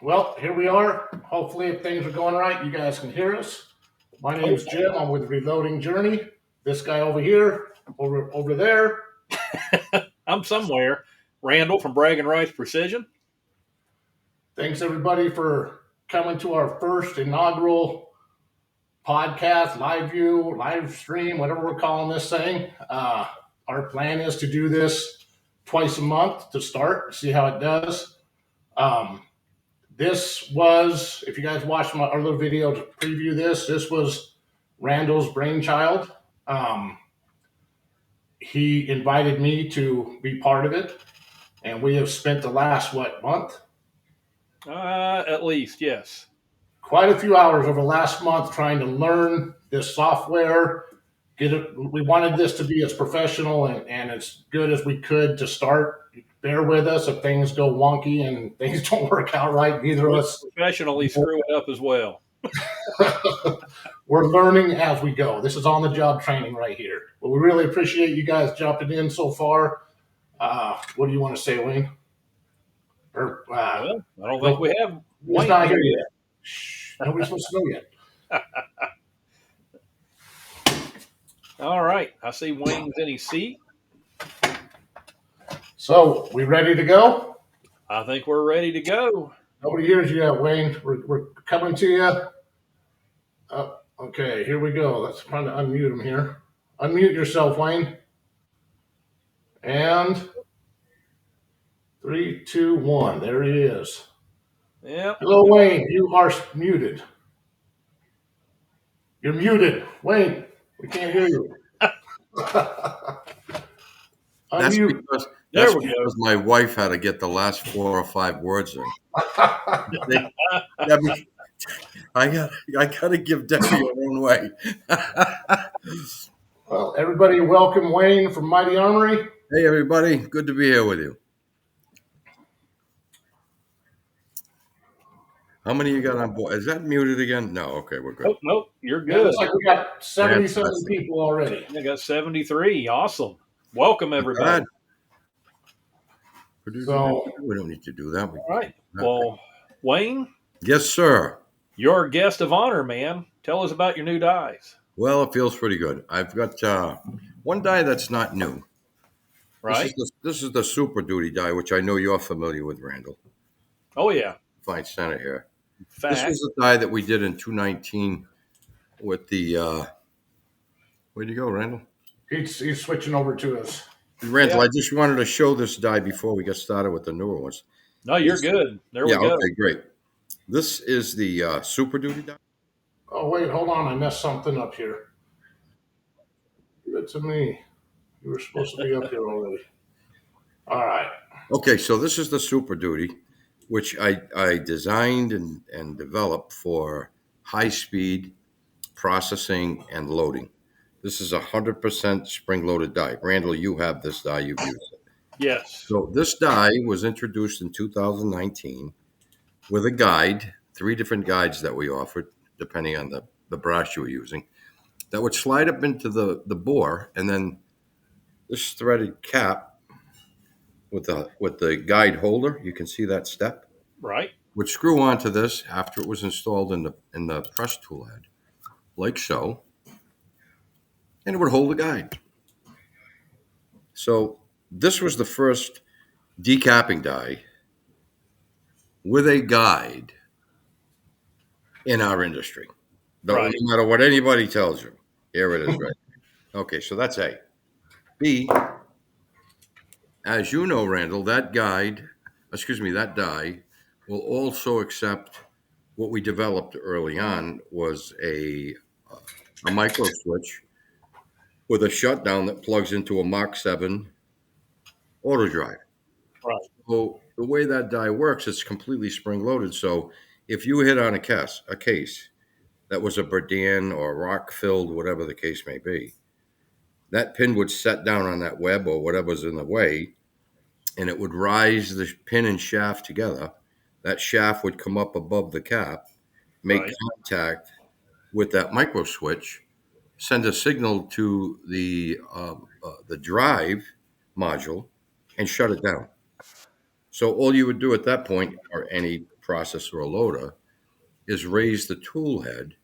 Well, here we are. Hopefully, if things are going right, you guys can hear us. My name's Jim. I'm with Reloading Journey. This guy over here, over there. I'm somewhere. Randall from Bragg and Rice Precision. Thanks everybody for coming to our first inaugural podcast, live view, live stream, whatever we're calling this thing. Our plan is to do this twice a month to start, see how it does. This was, if you guys watched our little video to preview this was Randall's brainchild. He invited me to be part of it, and we have spent the last, month? At least, yes. Quite a few hours over the last month trying to learn this software. We wanted this to be as professional and as good as we could to start. Bear with us if things go wonky and things don't work out right. Neither of us professionally screw it up as well. We're learning as we go. This is on the job training right here. But we really appreciate you guys jumping in so far. What do you want to say, Wayne? Well, I don't think we have. He's not here yet. Shh, nobody's supposed to know yet. All right. I see Wayne's in his seat. So, we ready to go? I think we're ready to go. Nobody hears you yet, Wayne. We're coming to you. Okay, here we go. Let's try to unmute him here. Unmute yourself, Wayne. And 3, 2, 1. There he is. Yep. Hello, Wayne. You are muted. You're muted. Wayne, we can't hear you. That's because my wife had to get the last 4 or 5 words in. I gotta give Debbie her own way. Well, everybody, welcome Wayne from Mighty Armory. Hey, everybody. Good to be here with you. How many you got on board? Is that muted again? No. Okay, we're good. Nope. You're good. Yeah, looks like we got 77 people already. I got 73. Awesome. Welcome, everybody. So, we don't need to do that. All right. Well, Wayne. Yes, sir. You're a guest of honor, man. Tell us about your new dies. Well, it feels pretty good. I've got one die that's not new. Right. This is the Super Duty die, which I know you're familiar with, Randall. Oh, yeah. Fine center here. Fact. This was the die that we did in 2019 with the where'd you go, Randall? He's switching over to us. Randall, yeah. I just wanted to show this die before we get started with the newer ones. No, you're good. There we go. Okay, great. This is the Super Duty die. Oh, wait, hold on. I messed something up here. Give it to me. You were supposed to be up here already. All right. Okay, so this is the Super Duty, which I designed and developed for high-speed processing and loading. This is 100% spring-loaded die. Randall, you have this die. You've used it. Yes. So this die was introduced in 2019 with a guide, 3 different guides that we offered, depending on the brass you were using, that would slide up into the bore, and then this threaded cap with the guide holder, you can see that step, right, would screw onto this after it was installed in the press tool head, like so, and it would hold the guide. So this was the first decapping die with a guide in our industry. Right. No matter what anybody tells you, here it is, right? Okay, so that's A. B, as you know, Randall, that die will also accept what we developed early on was a micro switch with a shutdown that plugs into a Mach 7 auto drive. Right. So the way that die works, it's completely spring-loaded. So if you hit on a case that was a Berdan or rock-filled, whatever the case may be, that pin would set down on that web or whatever's in the way, and it would rise the pin and shaft together. That shaft would come up above the cap, make contact with that micro switch, send a signal to the drive module, and shut it down. So all you would do at that point, or any process or a loader is raise the tool head,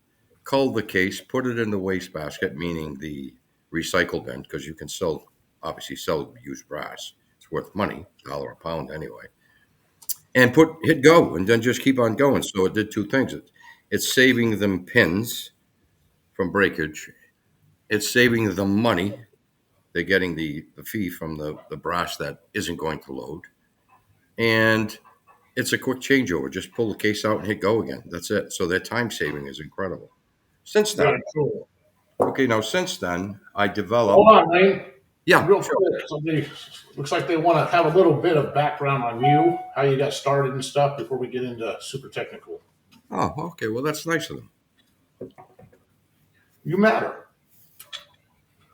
cull the case, put it in the wastebasket, meaning the recycle bin, because you can obviously sell used brass. It's worth money, $1 a pound anyway. And hit go, and then just keep on going. So it did two things. It's saving them pins from breakage. It's saving them money. They're getting the fee from the brass that isn't going to load. And it's a quick changeover. Just pull the case out and hit go again. That's it. So their time saving is incredible. Since then, Very cool. okay, now since then, I developed. Hold on, Lane. Yeah, Real sure. quick. Somebody looks like they want to have a little bit of background on you, how you got started and stuff before we get into super technical. Oh, okay. Well, that's nice of them. You matter.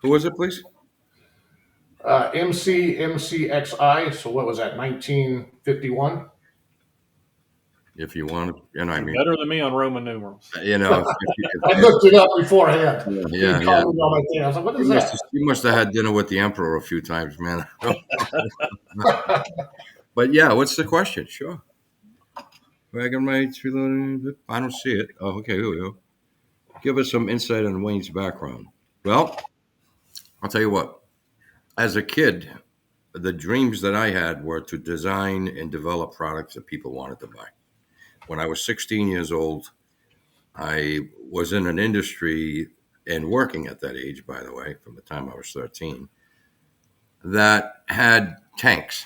Who was it, please? MCXI. So what was that? 1951. If you want to, and I You're mean, better than me on Roman numerals. you know, I looked it up beforehand. yeah. He called me on my thing. I was like, what is that? You must have had dinner with the emperor a few times, man. But yeah, what's the question? Sure. Wagon rights reloading. I don't see it. Oh, okay. Here we go. Give us some insight on Wayne's background. Well, I'll tell you what. As a kid, the dreams that I had were to design and develop products that people wanted to buy. When I was 16 years old, I was in an industry and working at that age, by the way, from the time I was 13, that had tanks.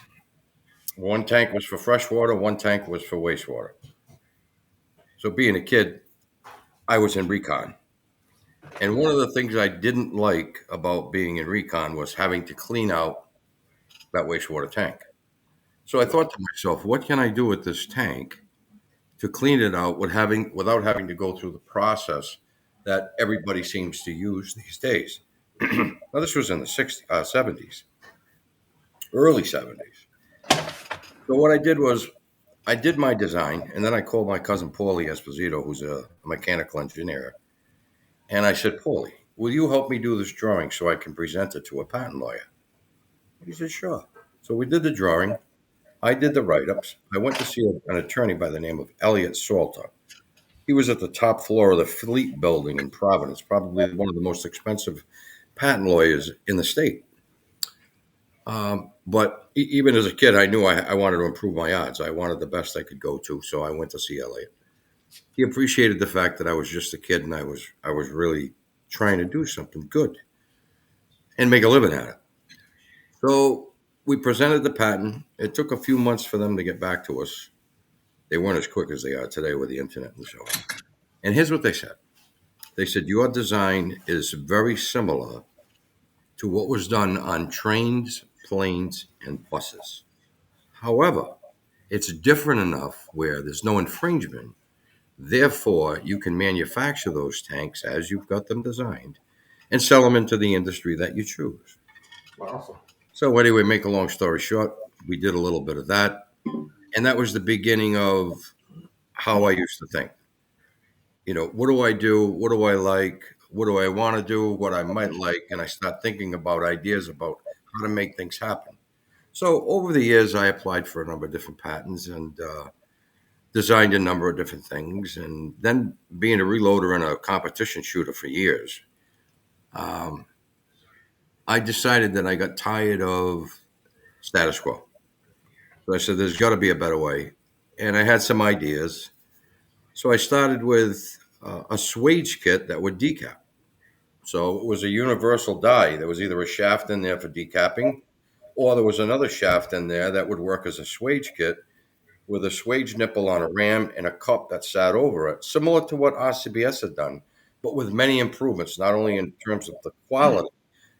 One tank was for fresh water, one tank was for wastewater. So being a kid, I was in recon. And one of the things I didn't like about being in recon was having to clean out that wastewater tank. So I thought to myself, what can I do with this tank to clean it out without having to go through the process that everybody seems to use these days? Now, this was in the 70s, early 70s. So what I did was I did my design, and then I called my cousin Paulie Esposito, who's a mechanical engineer, and I said, Paulie, will you help me do this drawing so I can present it to a patent lawyer? He said, sure. So we did the drawing. I did the write-ups. I went to see an attorney by the name of Elliot Salter. He was at the top floor of the Fleet Building in Providence, probably one of the most expensive patent lawyers in the state. But even as a kid, I knew I wanted to improve my odds. I wanted the best I could go to, so I went to see Elliot. He appreciated the fact that I was just a kid and I was really trying to do something good and make a living at it. So we presented the patent. It took a few months for them to get back to us. They weren't as quick as they are today with the internet and so on. And here's what they said. They said, your design is very similar to what was done on trains, planes, and buses. However, it's different enough where there's no infringement. Therefore, you can manufacture those tanks as you've got them designed and sell them into the industry that you choose. Awesome. So anyway, make a long story short, we did a little bit of that. And that was the beginning of how I used to think. You know, what do I do? What do I like? What do I want to do? What I might like? And I start thinking about ideas about how to make things happen. So over the years, I applied for a number of different patents and designed a number of different things. And then being a reloader and a competition shooter for years, I decided that I got tired of status quo. So I said, there's got to be a better way. And I had some ideas. So I started with a swage kit that would decap. So it was a universal die. There was either a shaft in there for decapping, or there was another shaft in there that would work as a swage kit with a swage nipple on a ram and a cup that sat over it, similar to what RCBS had done, but with many improvements, not only in terms of the quality,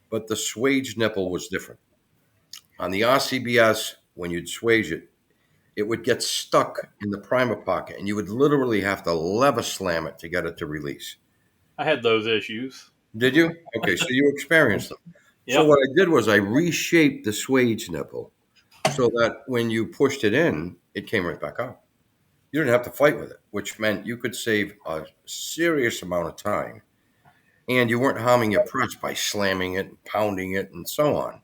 but the swage nipple was different. On the RCBS, when you'd swage it, it would get stuck in the primer pocket, and you would literally have to lever slam it to get it to release. I had those issues. Did you? Okay, so you experienced them. Yep. So what I did was I reshaped the swage nipple so that when you pushed it in, it came right back out. You didn't have to fight with it, which meant you could save a serious amount of time, and you weren't harming your press by slamming it, pounding it, and so on.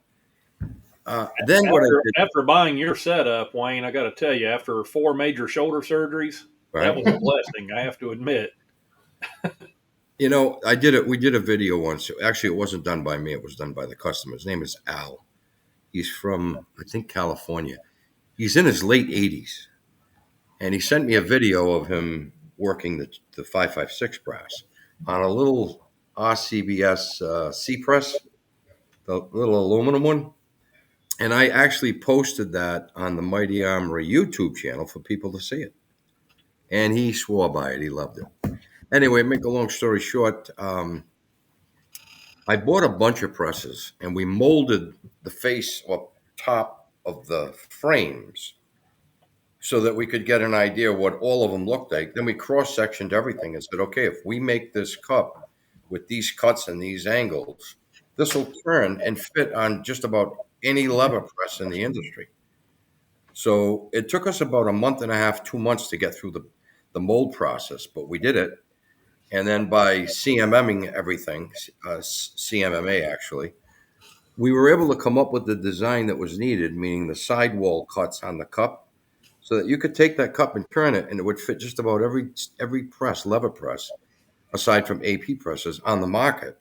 Then what I did, After buying your setup, Wayne, I got to tell you, after 4 major shoulder surgeries, that right? was a blessing. I have to admit. You know, I did it. We did a video once. Actually, it wasn't done by me. It was done by the customer. His name is Al. He's from, I think, California. He's in his late 80s. And he sent me a video of him working the 556 brass on a little RCBS C press, the little aluminum one. And I actually posted that on the Mighty Armory YouTube channel for people to see it. And he swore by it. He loved it. Anyway, make a long story short, I bought a bunch of presses and we molded the face or top of the frames so that we could get an idea of what all of them looked like. Then we cross-sectioned everything and said, okay, if we make this cup with these cuts and these angles, this will turn and fit on just about any lever press in the industry. So it took us about a month and a half, 2 months to get through the mold process, but we did it. And then by CMMing everything, CMMA actually, we were able to come up with the design that was needed, meaning the sidewall cuts on the cup, so that you could take that cup and turn it, and it would fit just about every press, lever press, aside from AP presses on the market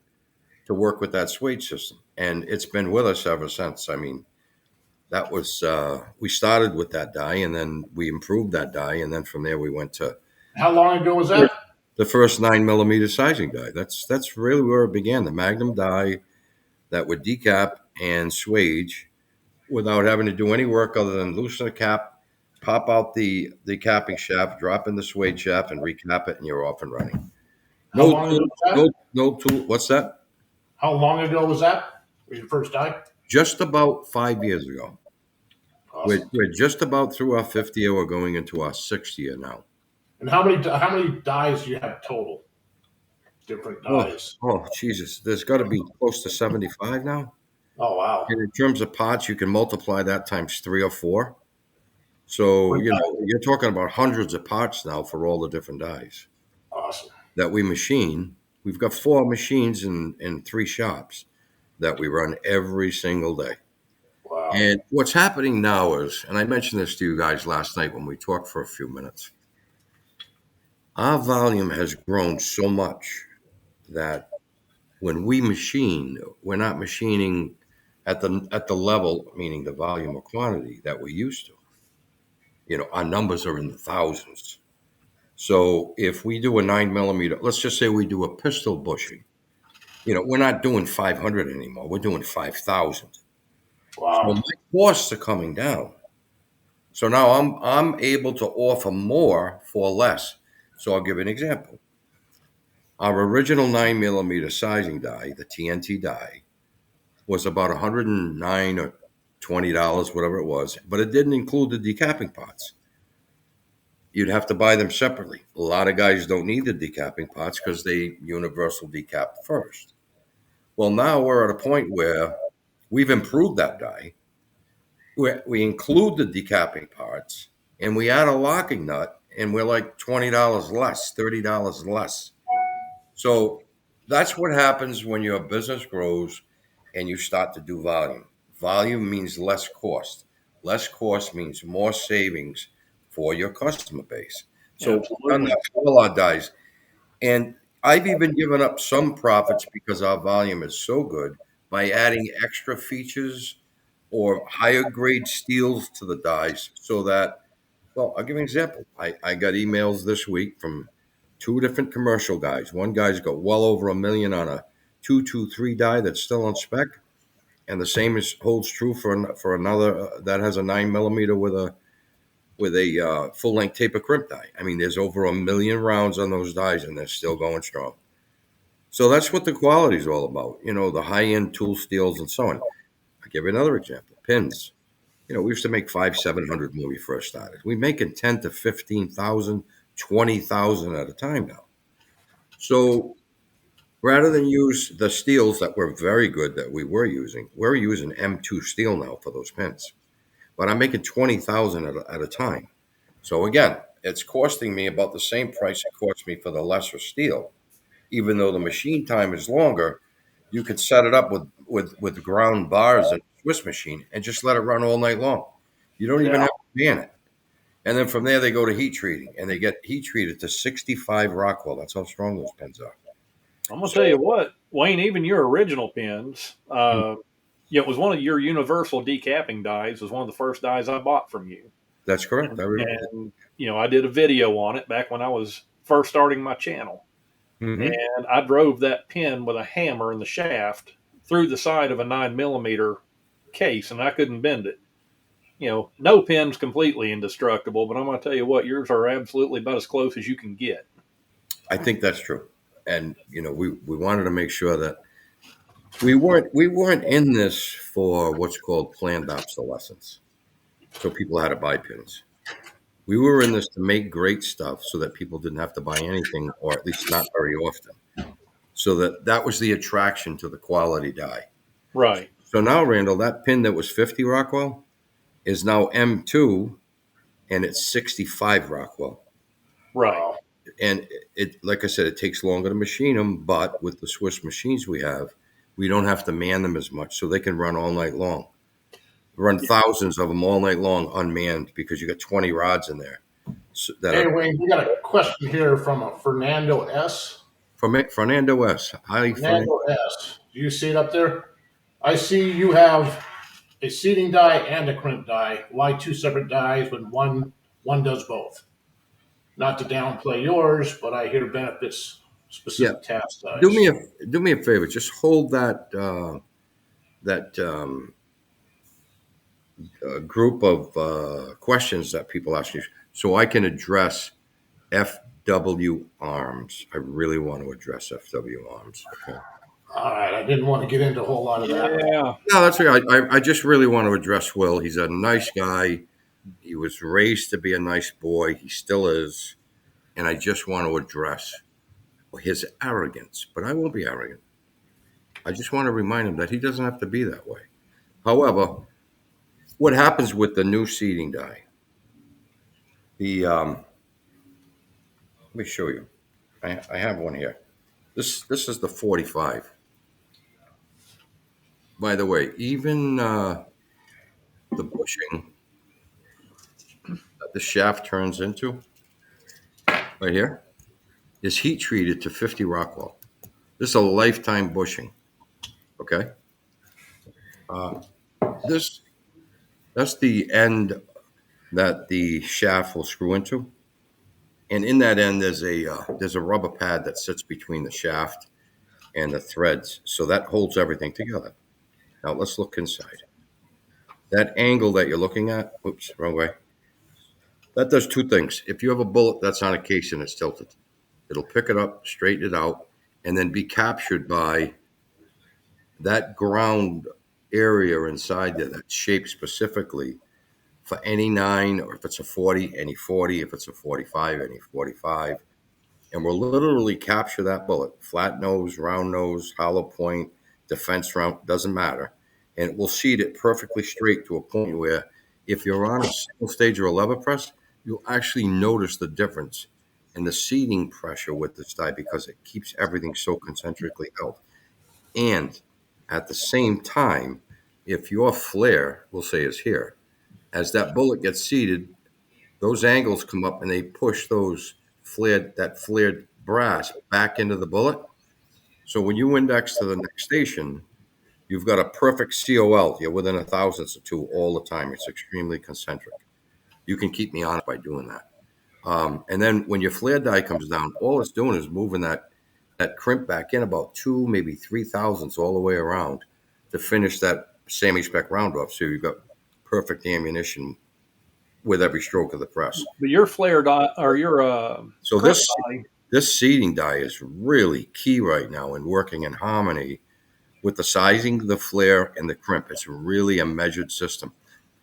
to work with that swage system. And it's been with us ever since. I mean, that was we started with that die, and then we improved that die, and then from there we went to How long ago was that? the first 9mm sizing die. That's really where it began. The Magnum die that would decap and swage without having to do any work other than loosen the cap, pop out the capping shaft, drop in the swage shaft, and recap it, and you're off and running. How long ago was that? No tool. What's that? How long ago was that? Was your first die? Just about 5 years ago. Awesome. We're just about through our 5th year. We're going into our 6th year now. And how many dies do you have total? Different dies. Oh, Jesus. There's got to be close to 75 now. Oh wow. And in terms of parts, you can multiply that times 3 or 4. So, you're talking about hundreds of parts now for all the different dies Awesome. that we machine. We've got 4 machines in 3 shops that we run every single day. Wow. And what's happening now is, and I mentioned this to you guys last night when we talked for a few minutes, our volume has grown so much that when we machine, we're not machining at the level, meaning the volume or quantity that we used to. Our numbers are in the thousands. So if we do a 9mm, let's just say we do a pistol bushing, we're not doing 500 anymore. We're doing 5,000. Wow. So my costs are coming down. So now I'm able to offer more for less. So I'll give you an example. Our original 9mm sizing die, the TNT die, was about $109 or $20, whatever it was, but it didn't include the decapping pots. You'd have to buy them separately. A lot of guys don't need the decapping pots because they universal decap first. Well, now we're at a point where we've improved that die. We include the decapping parts, and we add a locking nut, and we're like $20 less, $30 less. So that's what happens when your business grows and you start to do volume. Volume means less cost. Less cost means more savings for your customer base. So we've done that for all our dies. And I've even given up some profits because our volume is so good by adding extra features or higher grade steels to the dies so that, well, I'll give you an example. I got emails this week from 2 different commercial guys. One guy's got well over $1 million on a 223 die that's still on spec. And the same holds true for another that has a 9mm with a full length taper crimp die. I mean, there's over 1 million rounds on those dies, and they're still going strong. So that's what the quality is all about. The high end tool steels and so on. I'll give you another example. Pins. We used to make 500-700 when we first started. We're making 10 to 15,000, 20,000 at a time now. So rather than use the steels that were very good that we were using, we're using M2 steel now for those pins. But I'm making 20,000 at a time. So again, it's costing me about the same price it cost me for the lesser steel. Even though the machine time is longer, you could set it up with ground bars and Swiss machine and just let it run all night long. You don't even Yeah. have to ban it. And then from there, they go to heat treating, and they get heat treated to 65 Rockwell. That's how strong those pins are. I'm gonna tell you what, Wayne. Even your original pins, Hmm. it was one of your universal decapping dies. Was one of the first dies I bought from you, That's correct. and, I remember. and I did a video on it back when I was first starting my channel, Mm-hmm. and I drove that pin with a hammer in the shaft through the side of a 9mm case, and I couldn't bend it. No pin's completely indestructible, but I'm going to tell you what, yours are absolutely about as close as you can get. I think that's true. And we wanted to make sure that we weren't in this for what's called planned obsolescence. So people had to buy pins. We were in this to make great stuff so that people didn't have to buy anything, or at least not very often. So that was the attraction to the quality die. Right, So now, Randall, that pin that was 50 Rockwell is now M2 and it's 65 Rockwell. right. Wow. And like I said, it takes longer to machine them, but with the Swiss machines we have, we don't have to man them as much, so they can run all night long. Run thousands of them all night long unmanned because you got 20 rods in there. That Hey, are Wayne, we got a question here from a Fernando S. from Fernando S. Hi, Fernando. Fernando S. Do you see it up there? I see you have a seating die and a crimp die. Why two separate dies when one does both? Not to downplay yours, but I hear benefits Yeah, specific task do dies. me a favor. Just hold that group of questions that people ask you, so I can address FW arms. I really want to address FW arms. Okay. All right, I didn't want to get into a whole lot of that. Yeah, No, that's okay. I just really want to address Will. He's a nice guy. He was raised to be a nice boy. He still is. And I just want to address his arrogance. But I won't be arrogant. I just want to remind him that he doesn't have to be that way. However, what happens with the new seating die? Let me show you. I have one here. This is the 45. By the way, even the bushing that the shaft turns into right here is heat treated to 50 Rockwell. This is a lifetime bushing. Okay. Uh, this that's the end that the shaft will screw into, and in that end there's a rubber pad that sits between the shaft and the threads, so that holds everything together. Now let's look inside. That angle that you're looking at, oops, wrong way. That does two things. If you have a bullet that's on a case and it's tilted, it'll pick it up, straighten it out, and then be captured by that ground area inside there that's shaped specifically for any 9, or if it's a 40, any 40, if it's a 45, any 45. And we'll literally capture that bullet, flat nose, round nose, hollow point, defense round, doesn't matter. And we'll seat it perfectly straight to a point where if you're on a single stage or a lever press, you'll actually notice the difference in the seating pressure with this die because it keeps everything so concentrically held. And at the same time, if your flare, we'll say, is here, as that bullet gets seated, those angles come up and they push that flared brass back into the bullet. So when you index to the next station, you've got a perfect COL. You're within a thousandths of two all the time. It's extremely concentric. You can keep me honest by doing that. And then when your flare die comes down, all it's doing is moving that crimp back in about 2, maybe 3 thousandths all the way around to finish that semi spec round off. So you've got perfect ammunition with every stroke of the press. but your flare die or your So crimp this die, this seating die is really key right now in working in harmony with the sizing, the flare, and the crimp. It's really a measured system.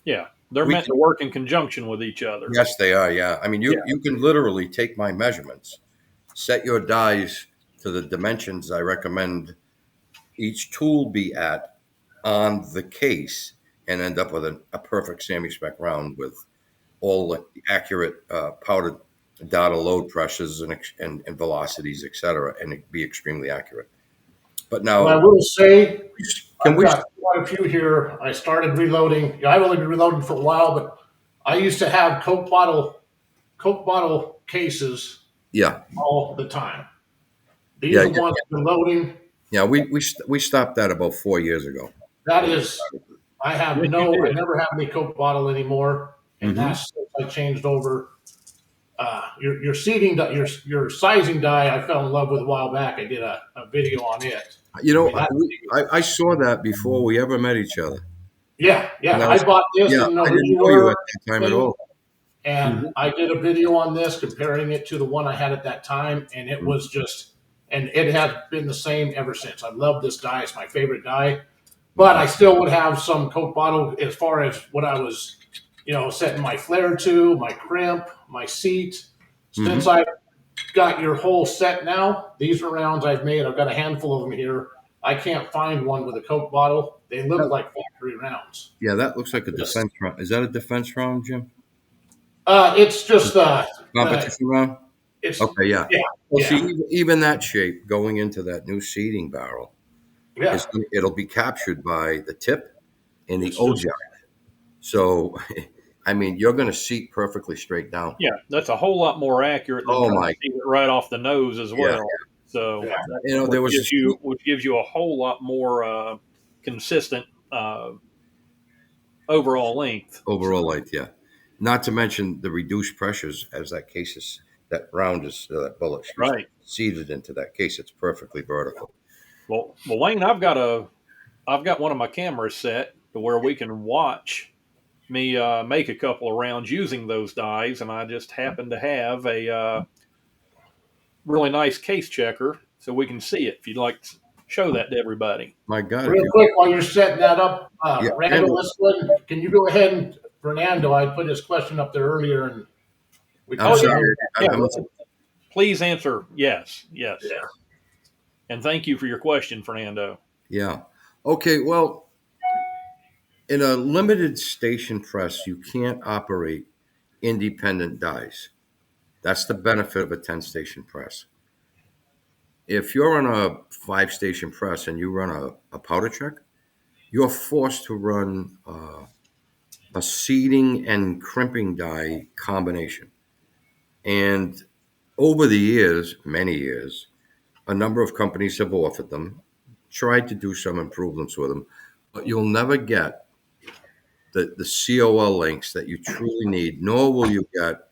yeah, they're We meant can, to work in conjunction with each other. yes, they are. Yeah, I mean, Yeah, you can literally take my measurements, set your dies to the dimensions I recommend each tool be at on the case, and end up with a perfect semi spec round with all the accurate powdered data load pressures and velocities, etc., and it be extremely accurate. But But I now, will say, can I've we? got quite a few here. I started reloading. I've only been reloading for a while, but I used to have Coke bottle cases Yeah, all the time. These yeah, are ones reloading. yeah. We stopped that about 4 years ago. That is, Yes, you I did. never have any Coke bottle anymore, and Hmm. that's since I changed over. Your seating, your sizing die, I fell in love with a while back. I did a video on it. You I know, mean, that, I saw that before we ever met each other. yeah, And yeah. I I was, bought this, yeah, didn't know I who didn't you know you were, at that time at all. and Mhm. I did a video on this comparing it to the one I had at that time, and it was just, and it has been the same ever since. I love this die; it's my favorite die. But Mhm. I still would have some Coke bottle as far as what I was, setting my flare to, my crimp, my seat. Since Mhm. I got your whole set now, these are rounds I've made. I've got a handful of them here. I can't find one with a Coke bottle. They look That- like factory rounds. yeah, that looks like a Just, defense round. Is that a defense round, Jim? it's just the Competition round? it's Okay, yeah. yeah, Well, see, yeah, even that shape going into that new seating barrel yeah. it'll be captured by the tip and the It's O just jar. So, I mean, you're going to seat perfectly straight down. Yeah, that's a whole lot more accurate than Oh trying my, to see it right off the nose as yeah. well. So yeah. that You know, there was a seat which gives you a whole lot more consistent overall length. overall So light, yeah. Not to mention the reduced pressures as that round is, that bullet, excuse me, right. seated into that case. It's perfectly vertical. Well, Wayne, I've got one of my cameras set to where we can watch me make a couple of rounds using those dies, and I just happen to have a really nice case checker, so we can see it. If you'd like to show that to everybody. My God, if Real you, quick, while you're setting that up, yeah, Randall, Randall, let's go ahead. Can you go ahead and Fernando? I put his question up there earlier, and we I'm Oh kind of yeah, sorry. yeah. I'm, Please answer yes, yes, yeah. and thank you for your question, Fernando. yeah. Okay, well, in a limited station press, you can't operate independent dies. That's the benefit of a 10 station press. If you're on a 5 station press and you run a powder check, you're forced to run a seeding and crimping die combination. And over the years, many years, a number of companies have offered them, tried to do some improvements with them, but you'll never get the COL links that you truly need, nor will you get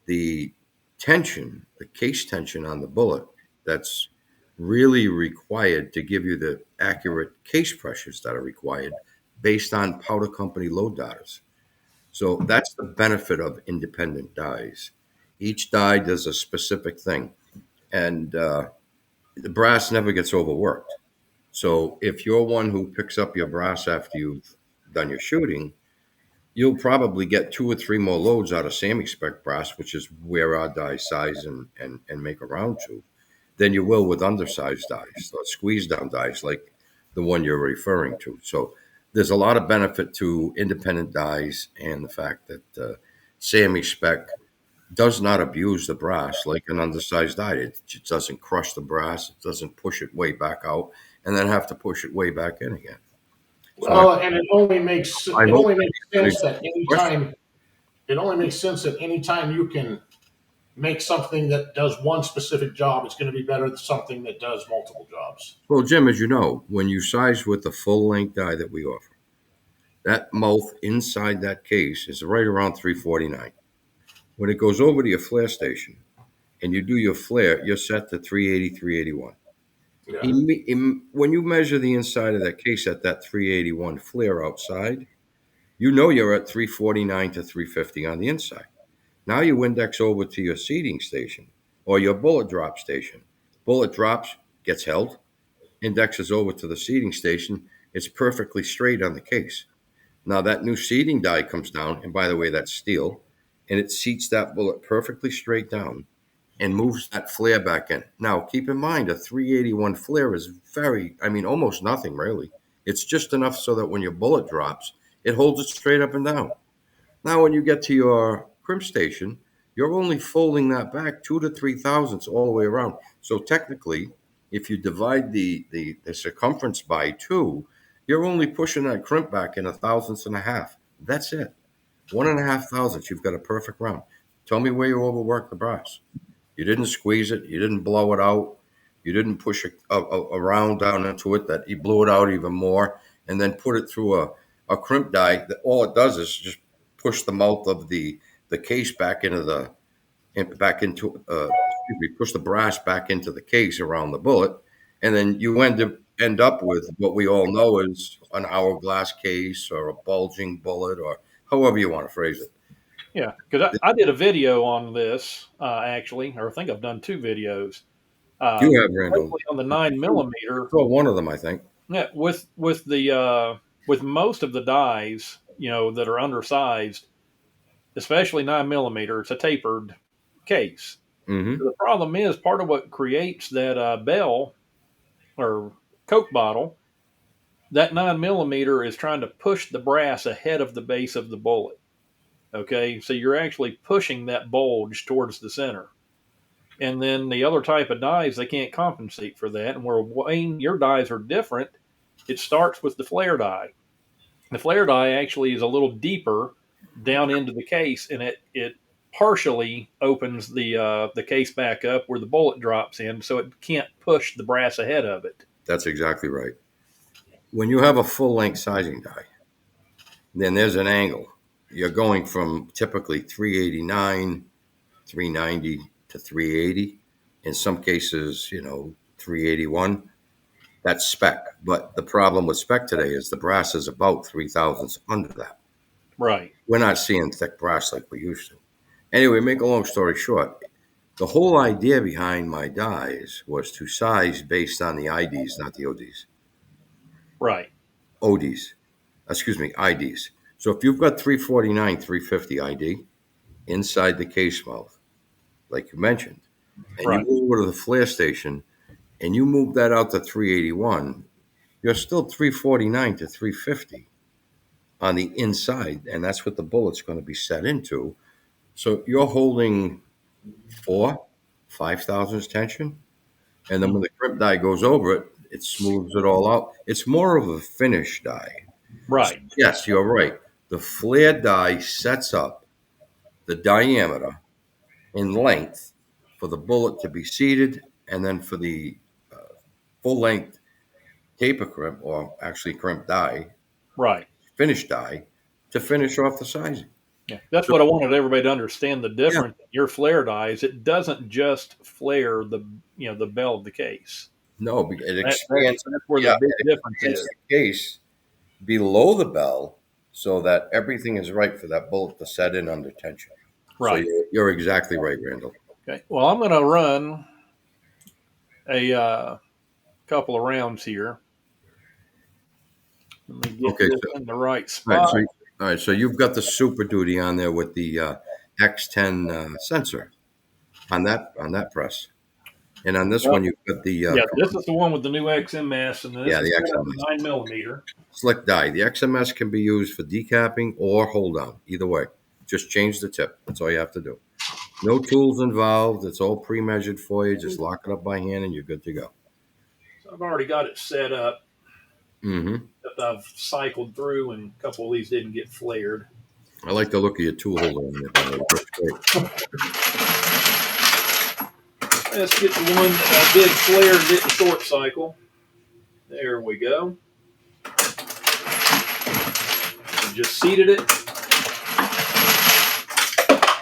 the tension, the case tension on the bullet that's really required to give you the accurate case pressures that are required based on powder company load datas. So that's the benefit of independent dies. Each die does a specific thing, and the brass never gets overworked. So if you're one who picks up your brass after you've done your shooting, you'll probably get 2 or 3 more loads out of Sammy spec brass, which is where our die size and make a round to, than you will with undersized dies, so squeeze down dies like the one you're referring to. So there's a lot of benefit to independent dies and the fact that Sammy spec does not abuse the brass like an undersized die. It just doesn't crush the brass. It doesn't push it way back out and then have to push it way back in again. So Well, and I it hope only that makes answered sense that your question. anytime it only makes sense that anytime you can make something that does one specific job, it's going to be better than something that does multiple jobs. Well, Jim, as you know, when you size with the full length die that we offer, that mouth inside that case is right around 349. When it goes over to your flare station and you do your flare, you're set to 380, 381. Yeah, When you measure the inside of that case at that 381 flare outside, you know you're at 349 to 350 on the inside. Now you index over to your seating station or your bullet drop station. Bullet drops, gets held, indexes over to the seating station. It's perfectly straight on the case. Now that new seating die comes down, and by the way, that's steel, and it seats that bullet perfectly straight down and moves that flare back in. Now, keep in mind, a 381 flare is almost nothing really. It's just enough so that when your bullet drops, it holds it straight up and down. Now, when you get to your crimp station, you're only folding that back 2 to 3 thousandths all the way around. So technically, if you divide the circumference by 2, you're only pushing that crimp back in 1/1000. That's it. 1.5 thousandths. You've got a perfect round. Tell me where you overworked the brass. You didn't squeeze it. You didn't blow it out. You didn't push a round down into it that you blew it out even more, and then put it through a crimp die. That all it does is just push the mouth of the case back into excuse me, push the brass back into the case around the bullet, and then you end up with what we all know is an hourglass case or a bulging bullet or however you want to phrase it. Yeah, because I did a video on this actually, or I think I've done 2 videos. You have, Randall. Hopefully on the 9 millimeter. Well, one of them, I think. Yeah, with with most of the dies, that are undersized, especially 9 millimeter, it's a tapered case. Mm-hmm. The problem is part of what creates that bell or Coke bottle. That 9 millimeter is trying to push the brass ahead of the base of the bullet. Okay, so you're actually pushing that bulge towards the center. And then the other type of dies, they can't compensate for that. And where Wayne, your dies are different, it starts with the flare die. The flare die actually is a little deeper down into the case, and it partially opens the case back up where the bullet drops in, so it can't push the brass ahead of it. That's exactly right. When you have a full-length sizing die, then there's an angle. You're going from typically 389, 390 to 380. In some cases, 381. That's spec. But the problem with spec today is the brass is about 3/1000ths under that. Right. We're not seeing thick brass like we used to. Anyway, make a long story short, the whole idea behind my dies was to size based on the IDs, not the ODs. Right. ODs. Excuse me, IDs. So if you've got 349, 350 ID inside the case mouth, like you mentioned, and Right. you move over to the flare station and you move that out to 381, you're still 349 to 350 on the inside, and that's what the bullet's going to be set into. So you're holding 5 thousandths tension, and then when the crimp die goes over it, it smooths it all out. It's more of a finish die. Right. Yes, you're right. The flare die sets up the diameter in length for the bullet to be seated, and then for the full length taper crimp, or actually crimp die, Right. finish die, to finish off the sizing. Yeah. That's what I wanted everybody to understand. The difference in your flare die is it doesn't just flare the bell of the case. No, it That's expands. where the big difference Expands is. the case below the bell so that everything is right for that bullet to set in under tension. Right. So you're exactly right, Randall. Okay. Well, I'm going to run a couple of rounds here. Let me get this in the right spot. All right, so you've got the Super Duty on there with the X10 sensor on that press, and on this one you've got the this is the one with the new XMS, and this is the the 9 millimeter slick die. The XMS can be used for decapping or hold down. Either way, just change the tip. That's all you have to do. No tools involved. It's all pre-measured for you. Just lock it up by hand, and you're good to go. So I've already got it set up. Mm-hmm. I've cycled through, and a couple of these didn't get flared. I like the look of your tool holder on it. Looks great. Let's get the one that I did flare and didn't short cycle. There we go. And just seated it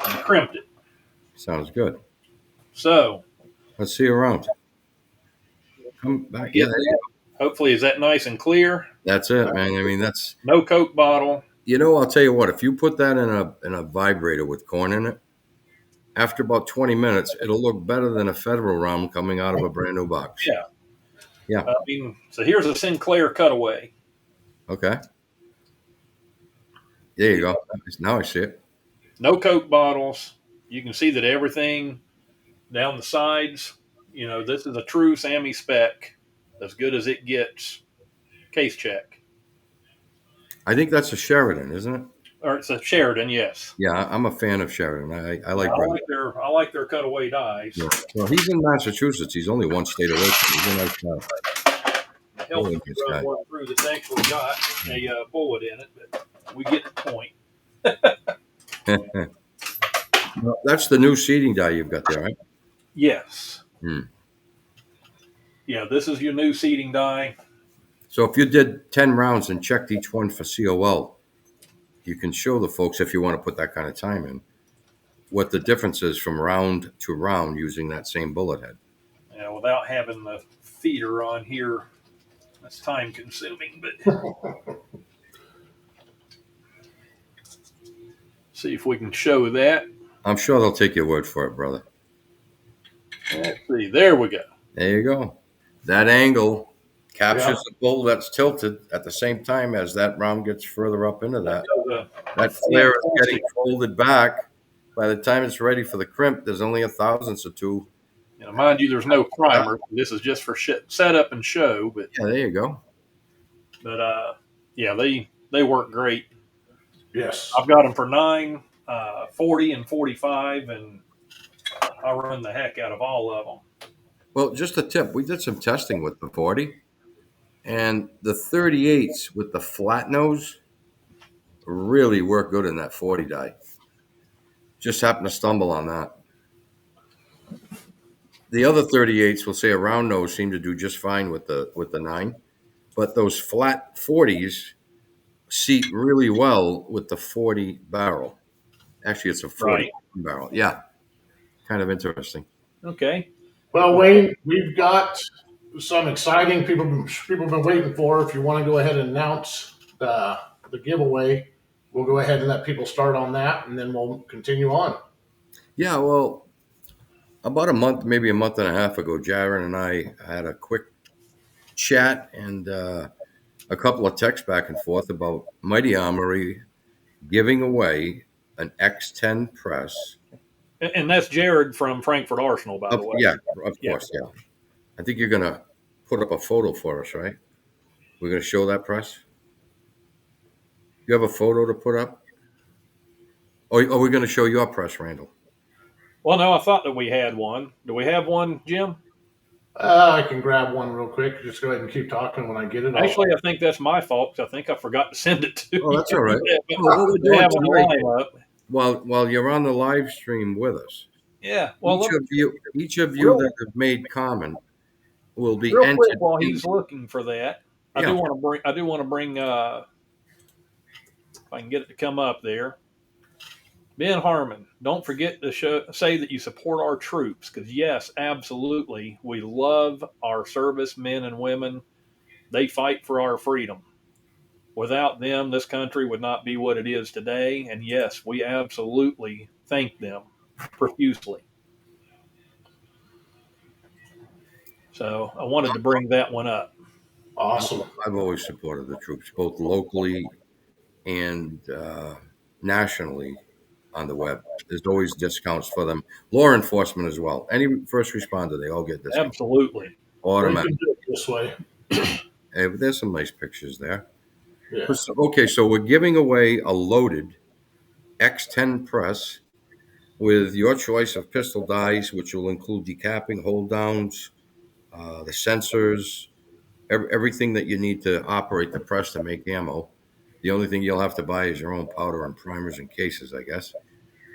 and crimped it. Sounds good. So Let's see you around. Come back. Yeah, there you go. Hopefully, is that nice and clear? That's it, man. I mean, that's no Coke bottle. I'll tell you what. If you put that in a vibrator with corn in it, after about 20 minutes, it'll look better than a Federal round coming out of a brand new box. Yeah. Yeah. I mean, so here's a Sinclair cutaway. Okay. There you go. Now I see it. No Coke bottles. You can see that everything down the sides, this is a true Sammy spec, as good as it gets. Case check. I think that's a Sheridan, isn't it? or it's a Sheridan, yes. Yeah, I'm a fan of Sheridan. I like I Brad. like their cutaway dies. Yeah. Well, he's in Massachusetts. He's only one state away from me. He's a nice guy. It helps Really me nice run guy. one through that's actually got a bullet in it, but we get the point. Well, that's the new seating die you've got there, right? Yes. Hmm. Yeah, this is your new seating die. So if you did 10 rounds and checked each one for COL, you can show the folks, if you want to put that kind of time in, what the difference is from round to round using that same bullet head. Without having the feeder on here, that's time consuming, but see if we can show that. I'm sure they'll take your word for it, brother. Let's see. There we go. There you go. That angle captures the bull that's tilted at the same time as that round gets further up into that. That flare is getting folded back. By the time it's ready for the crimp, there's only a thousandth or two. Mind you, there's no primer. This is just for setup and show. But yeah, there you go. But yeah, they work great. Yes, I've got them for 9, 40, and 45, and I run the heck out of all of them. Well, just a tip: we did some testing with the 40, and the 38s with the flat nose really work good in that 40 die. Just happened to stumble on that. The other 38s will say a round nose seem to do just fine with the 9, but those flat 40s seat really well with the 40 barrel. Actually, it's a 40 barrel. Yeah, kind of interesting. Okay. Well, Wayne, we've got some exciting people have been waiting for. If you want to go ahead and announce the giveaway, we'll go ahead and let people start on that, and then we'll continue on. Yeah, well, about a month, maybe a month and a half ago, Jaron and I had a quick chat and a couple of texts back and forth about Mighty Armory giving away an X10 press. And that's Jared from Frankfurt Arsenal, by the way. Yeah, of course, yeah. I think you're going to put up a photo for us, right? We're going to show that press. You have a photo to put up? Or are we going to show your press, Randall? Well, no, I thought that we had one. Do we have one, Jim? I can grab one real quick. Just go ahead and keep talking when I get it. Actually, I think that's my fault because I think I forgot to send it to you. Oh, that's all right. What we're doing tonight, while you're on the live stream with us. Yeah. Well, each of you that have made comment will be real entered. Quick, while he's looking for that, I do want to bring. If I can get it to come up there. Ben Harmon, don't forget to say that you support our troops because, yes, absolutely, we love our servicemen and women. They fight for our freedom. Without them, this country would not be what it is today. And, yes, we absolutely thank them profusely. So I wanted to bring that one up. Awesome. I've always supported the troops, both locally and nationally on the web. There's always discounts for them. Law enforcement as well. Any first responder, they all get discounts. Absolutely. Automatic. This way. Hey, but there's some nice pictures there. Yeah. Okay, so we're giving away a loaded X10 press with your choice of pistol dies, which will include decapping, hold downs, the sensors, everything that you need to operate the press to make ammo. The only thing you'll have to buy is your own powder and primers and cases, I guess.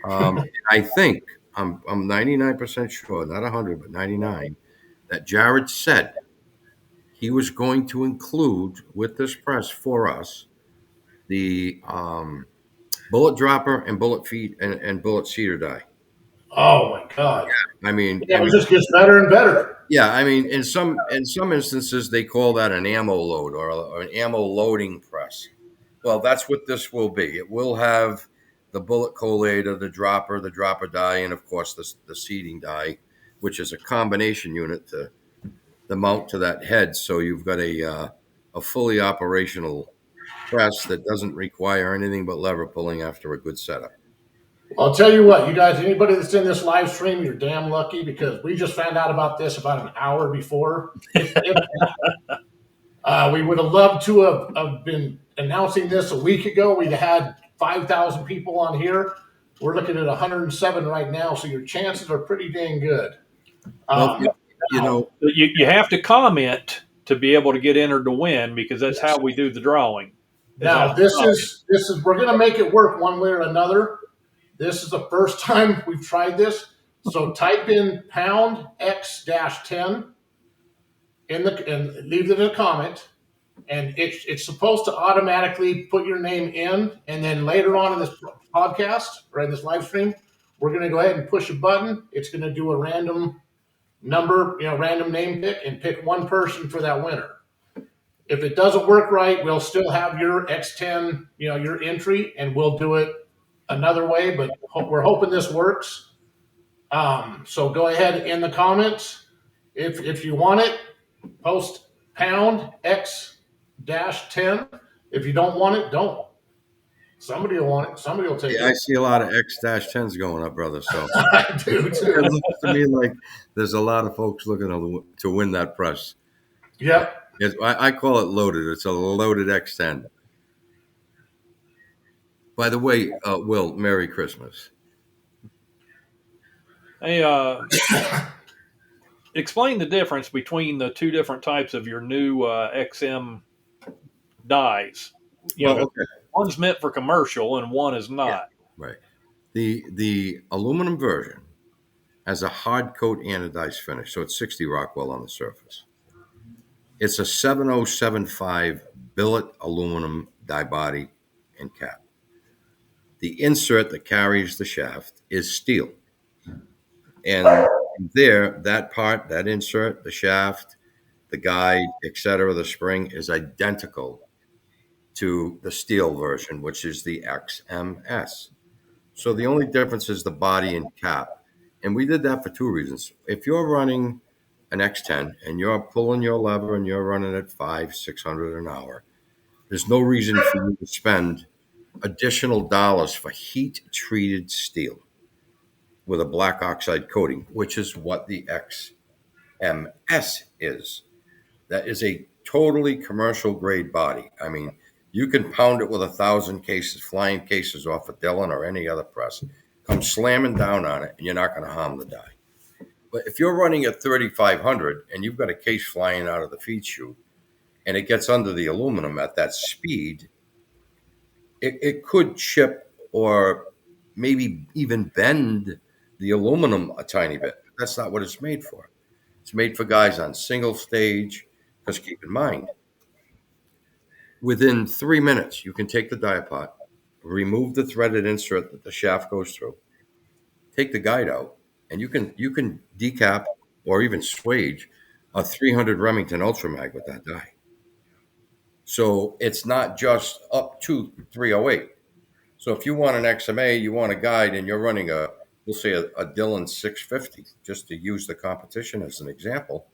I think I'm 99% sure, not 100, but 99, that Jared said he was going to include with this press for us the bullet dropper and bullet feed and bullet seeder die. Oh my God! I mean, it just gets better and better. Yeah, I mean, in some instances they call that an ammo load or an ammo loading press. Well, that's what this will be. It will have the bullet collator, the dropper die, and of course the seating die, which is a combination unit to the mount to that head. So you've got a fully operational press that doesn't require anything but lever pulling after a good setup. I'll tell you what, you guys, anybody that's in this live stream, you're damn lucky because we just found out about this about an hour before. We would have loved to have been announcing this a week ago. We'd had 5,000 people on here. We're looking at 107 right now, so your chances are pretty dang good. Well, you know, You have to comment to be able to get entered to win, because that's how we do the drawing. Now this is we're going to make it work one way or another. This is the first time we've tried this, so type in pound X-10 and leave it in a comment, and it's supposed to automatically put your name in, and then later on in this podcast or in this live stream, we're going to go ahead and push a button. It's going to do a random number, random name pick, and pick one person for that winner. If it doesn't work right, we'll still have your X10, your entry, and we'll do it another way, but we're hoping this works. So go ahead in the comments. If you want it, post pound X-10. If you don't want it, don't. Somebody will want it. Somebody will take it. I see a lot of X-10s going up, brother. So I do too. it looks to me like there's a lot of folks looking to win that press. Yep. I call it loaded. It's a loaded X10. By the way, Will, Merry Christmas. Hey, explain the difference between the two different types of your new XM dies. Okay. One's meant for commercial and one is not. Yeah, right. The aluminum version has a hard coat anodized finish, so it's 60 Rockwell on the surface. It's a 7075 billet aluminum die body and cap. The insert that carries the shaft is steel. And there, that part, that insert, the shaft, the guide, etc., the spring is identical to the steel version, which is the XMS. So the only difference is the body and cap. And we did that for two reasons. If you're running an X10 and you're pulling your lever and you're running at 500-600 an hour, there's no reason for you to spend additional dollars for heat-treated steel with a black oxide coating, which is what the XMS is. That is a totally commercial grade body. I mean, you can pound it with 1,000 cases, flying cases off of Dillon or any other press, come slamming down on it, and you're not going to harm the die. But if you're running at 3,500 and you've got a case flying out of the feed chute and it gets under the aluminum at that speed, it could chip or maybe even bend the aluminum a tiny bit. That's not what it's made for. It's made for guys on single stage, because keep in mind, within 3 minutes, you can take the die apart, remove the threaded insert that the shaft goes through, take the guide out, and you can decap or even swage a 300 Remington Ultramag with that die. So it's not just up to 308. So if you want an XMA, you want a guide, and you're running we'll say a Dillon 650, just to use the competition as an example,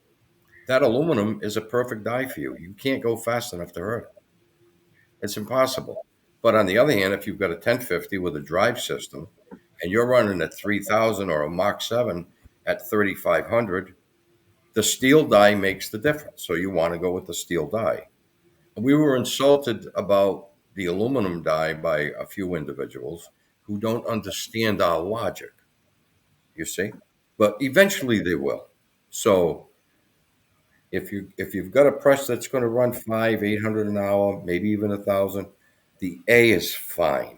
that aluminum is a perfect die for you. You can't go fast enough to hurt it. It's impossible. But on the other hand, if you've got a 1050 with a drive system and you're running at 3,000 or a Mach 7 at 3,500, the steel die makes the difference. So you want to go with the steel die. We were insulted about the aluminum die by a few individuals who don't understand our logic, you see? But eventually they will. So if you've got a press that's going to run 800 an hour, maybe even 1,000, the A is fine.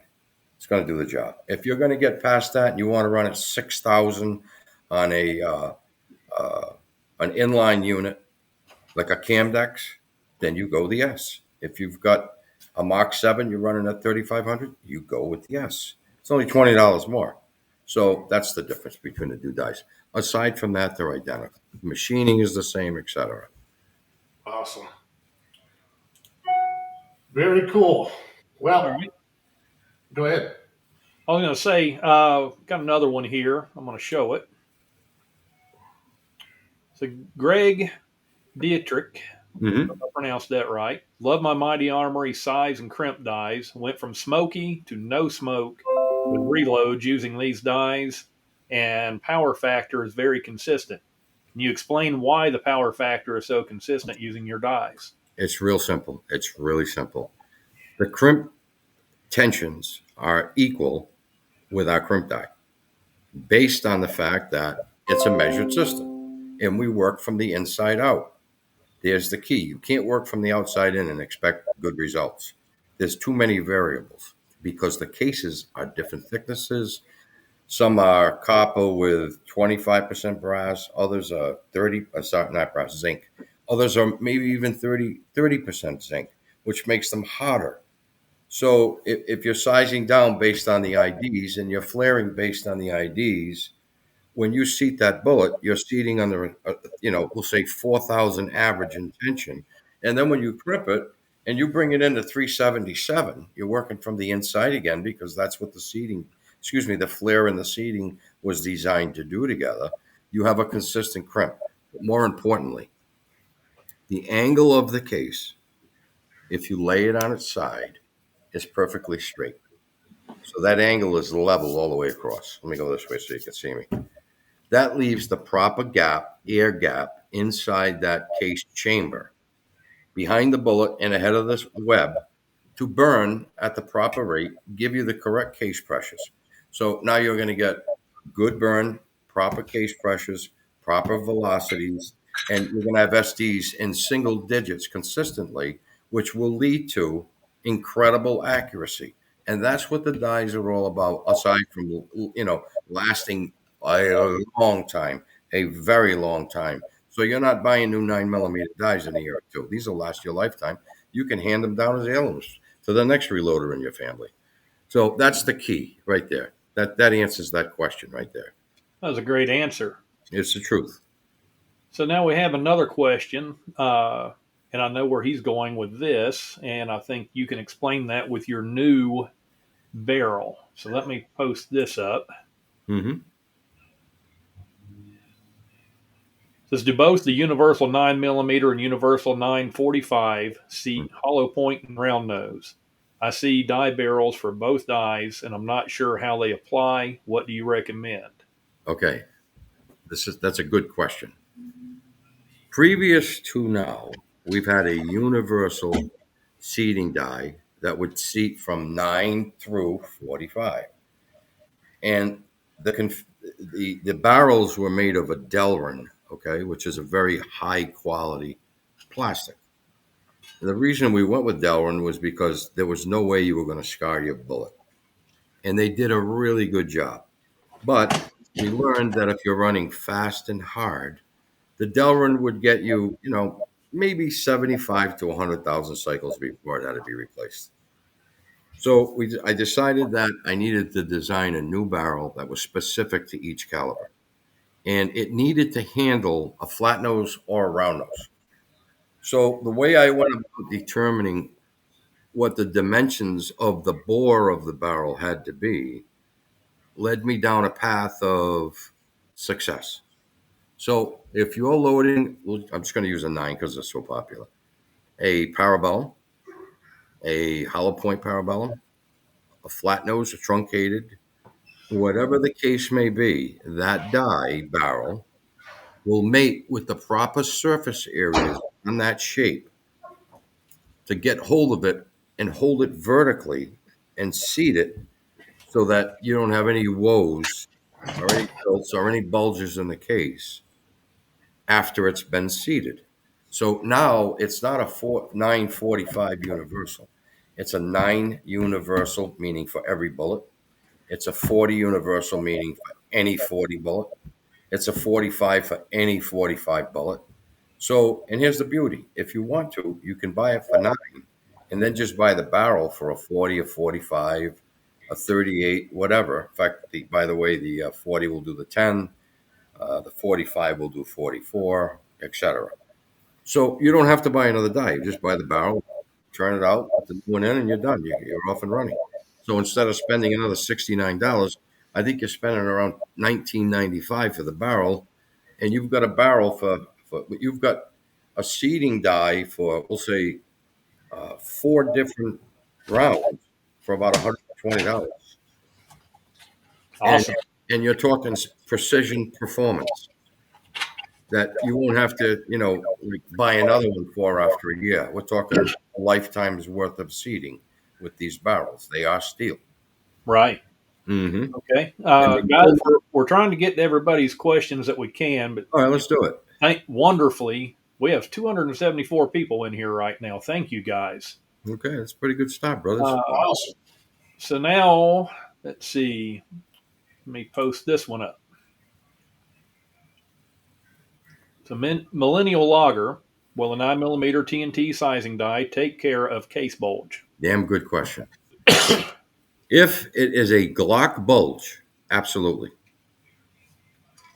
It's going to do the job. If you're going to get past that and you want to run at 6,000 on an inline unit like a Camdex, then you go the S. If you've got a Mach 7, you're running at 3,500, you go with the S. It's only $20 more. So that's the difference between the two dies. Aside from that, they're identical. Machining is the same, etc. Awesome. Very cool. Well, right. Go ahead. I was going to say, got another one here. I'm going to show it. So Greg Dietrich, if I pronounced that right. Love my mighty Armory size and crimp dies. Went from smoky to no smoke with reloads using these dies, and power factor is very consistent. Can you explain why the power factor is so consistent using your dies? It's real simple. It's really simple. The crimp tensions are equal with our crimp die, based on the fact that it's a measured system and we work from the inside out. There's the key. You can't work from the outside in and expect good results. There's too many variables because the cases are different thicknesses. Some are copper with 25% brass, others are 30, sorry, not brass, zinc. Others are maybe even 30% zinc, which makes them harder. So if you're sizing down based on the IDs and you're flaring based on the IDs, when you seat that bullet, you're seating under, we'll say 4,000 average intention. And then when you grip it and you bring it into 377, you're working from the inside again because that's what the flare and the seating was designed to do together. You have a consistent crimp. But more importantly, the angle of the case, if you lay it on its side, is perfectly straight. So that angle is level all the way across. Let me go this way so you can see me. That leaves the proper air gap inside that case chamber, behind the bullet and ahead of this web, to burn at the proper rate, give you the correct case pressures. So now you're going to get good burn, proper case pressures, proper velocities, and you're going to have SDs in single digits consistently, which will lead to incredible accuracy. And that's what the dies are all about, aside from, lasting a long time, a very long time. So you're not buying new 9mm dies in a year or two. These will last your lifetime. You can hand them down as heirlooms to the next reloader in your family. So that's the key right there. That answers that question right there. That was a great answer. It's the truth. So now we have another question, and I know where he's going with this, and I think you can explain that with your new barrel. So let me post this up. Mm-hmm. Says, do both the Universal 9mm and Universal 945 seat hollow point and round nose? I see die barrels for both dies, and I'm not sure how they apply. What do you recommend? Okay, that's a good question. Previous to now, we've had a universal seating die that would seat from 9 through 45, and the barrels were made of a Delrin, okay, which is a very high quality plastic. And the reason we went with Delrin was because there was no way you were going to scar your bullet, and they did a really good job. But we learned that if you're running fast and hard, the Delrin would get you, maybe 75 to 100,000 cycles before it had to be replaced. So I decided that I needed to design a new barrel that was specific to each caliber. And it needed to handle a flat nose or a round nose. So the way I went about determining what the dimensions of the bore of the barrel had to be led me down a path of success. So if you're loading, I'm just going to use a 9 because it's so popular, a parabellum, a hollow point parabellum, a flat nose, a truncated, whatever the case may be, that die barrel will mate with the proper surface areas on that shape to get hold of it and hold it vertically and seat it so that you don't have any woes or any tilts or any bulges in the case after it's been seated. So now it's not a 945 universal. It's a 9 universal, meaning for every bullet. It's a 40 universal, meaning for any 40 bullet. It's a 45 for any 45 bullet. So, and here's the beauty. If you want to, you can buy it for 9 and then just buy the barrel for a 40, a 45, a 38, whatever. In fact, by the way, the 40 will do the 10, the 45 will do 44, etc. So you don't have to buy another die. You just buy the barrel, turn it out, put the new one in, and you're done. You're off and running. So instead of spending another $69, I think you're spending around $19.95 for the barrel, and you've got a barrel for you've got a seating die for, we'll say, 4 different rounds for about $120. Awesome. And you're talking precision performance that you won't have to, like buy another one for after a year. We're talking a lifetime's worth of seating with these barrels. They are steel. Right. Mm-hmm. Okay. And Guys, we're trying to get to everybody's questions that we can, but all right, let's do it. wonderfully, we have 274 people in here right now. Thank you, guys. Okay, that's a pretty good start, brothers. Awesome. So now, let's see. Let me post this one up. So, Millennial Logger, will a 9mm TNT sizing die take care of case bulge? Damn good question. If it is a Glock bulge, absolutely.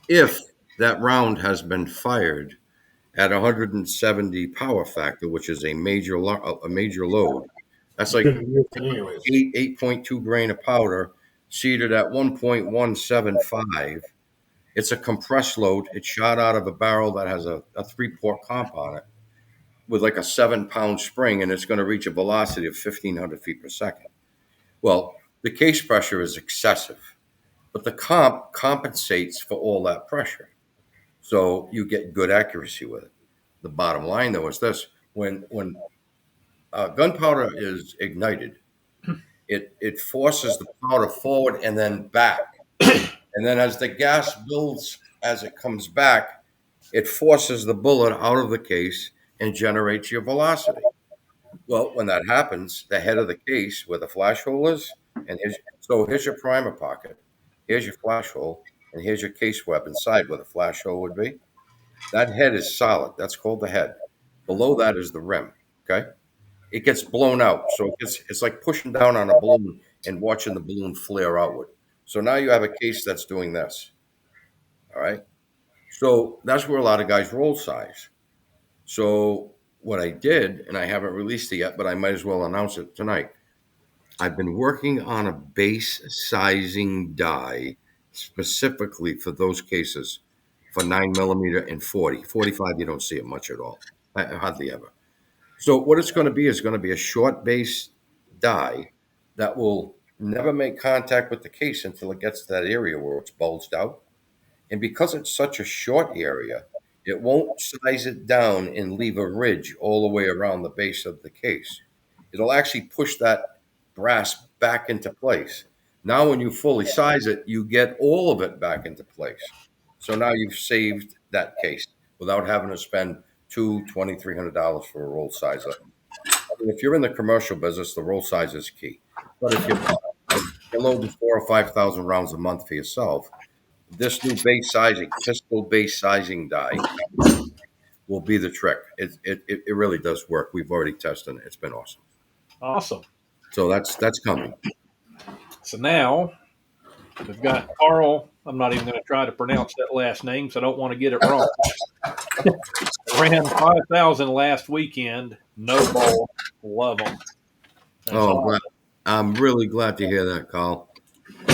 If that round has been fired at 170 power factor, which is a major load, that's like Shouldn't use it anyways. 8.2 grain of powder seated at 1.175. It's a compressed load. It's shot out of a barrel that has a 3-port comp on it with like a 7-pound spring, and it's going to reach a velocity of 1,500 feet per second. Well, the case pressure is excessive, but the comp compensates for all that pressure. So you get good accuracy with it. The bottom line, though, is this: when gunpowder is ignited, it forces the powder forward and then back, and then as the gas builds, as it comes back, it forces the bullet out of the case and generates your velocity. Well, when that happens, the head of the case where the flash hole is, here's your primer pocket, here's your flash hole, and here's your case web inside where the flash hole would be. That head is solid. That's called the head. Below that is the rim. Okay, it gets blown out, so it's like pushing down on a balloon and watching the balloon flare outward. So now you have a case that's doing this. All right, so that's where a lot of guys roll size. So what I did, and I haven't released it yet, but I might as well announce it tonight. I've been working on a base sizing die specifically for those cases for 9mm and 40. 45, you don't see it much at all. Hardly ever. So what it's going to be is going to be a short base die that will never make contact with the case until it gets to that area where it's bulged out. And because it's such a short area, it won't size it down and leave a ridge all the way around the base of the case. It'll actually push that brass back into place. Now, when you fully size it, you get all of it back into place. So now you've saved that case without having to spend $2,300 for a roll sizer. I mean, if you're in the commercial business, the roll size is key. But if you're loading 4,000 or 5,000 rounds a month for yourself, this new pistol base sizing die will be the trick. It really does work. We've already tested it. It's been awesome. Awesome. So that's coming. So now we've got Carl. I'm not even going to try to pronounce that last name, so I don't want to get it wrong. Ran 5,000 last weekend. No ball. Love them. I'm really glad to hear that, Carl.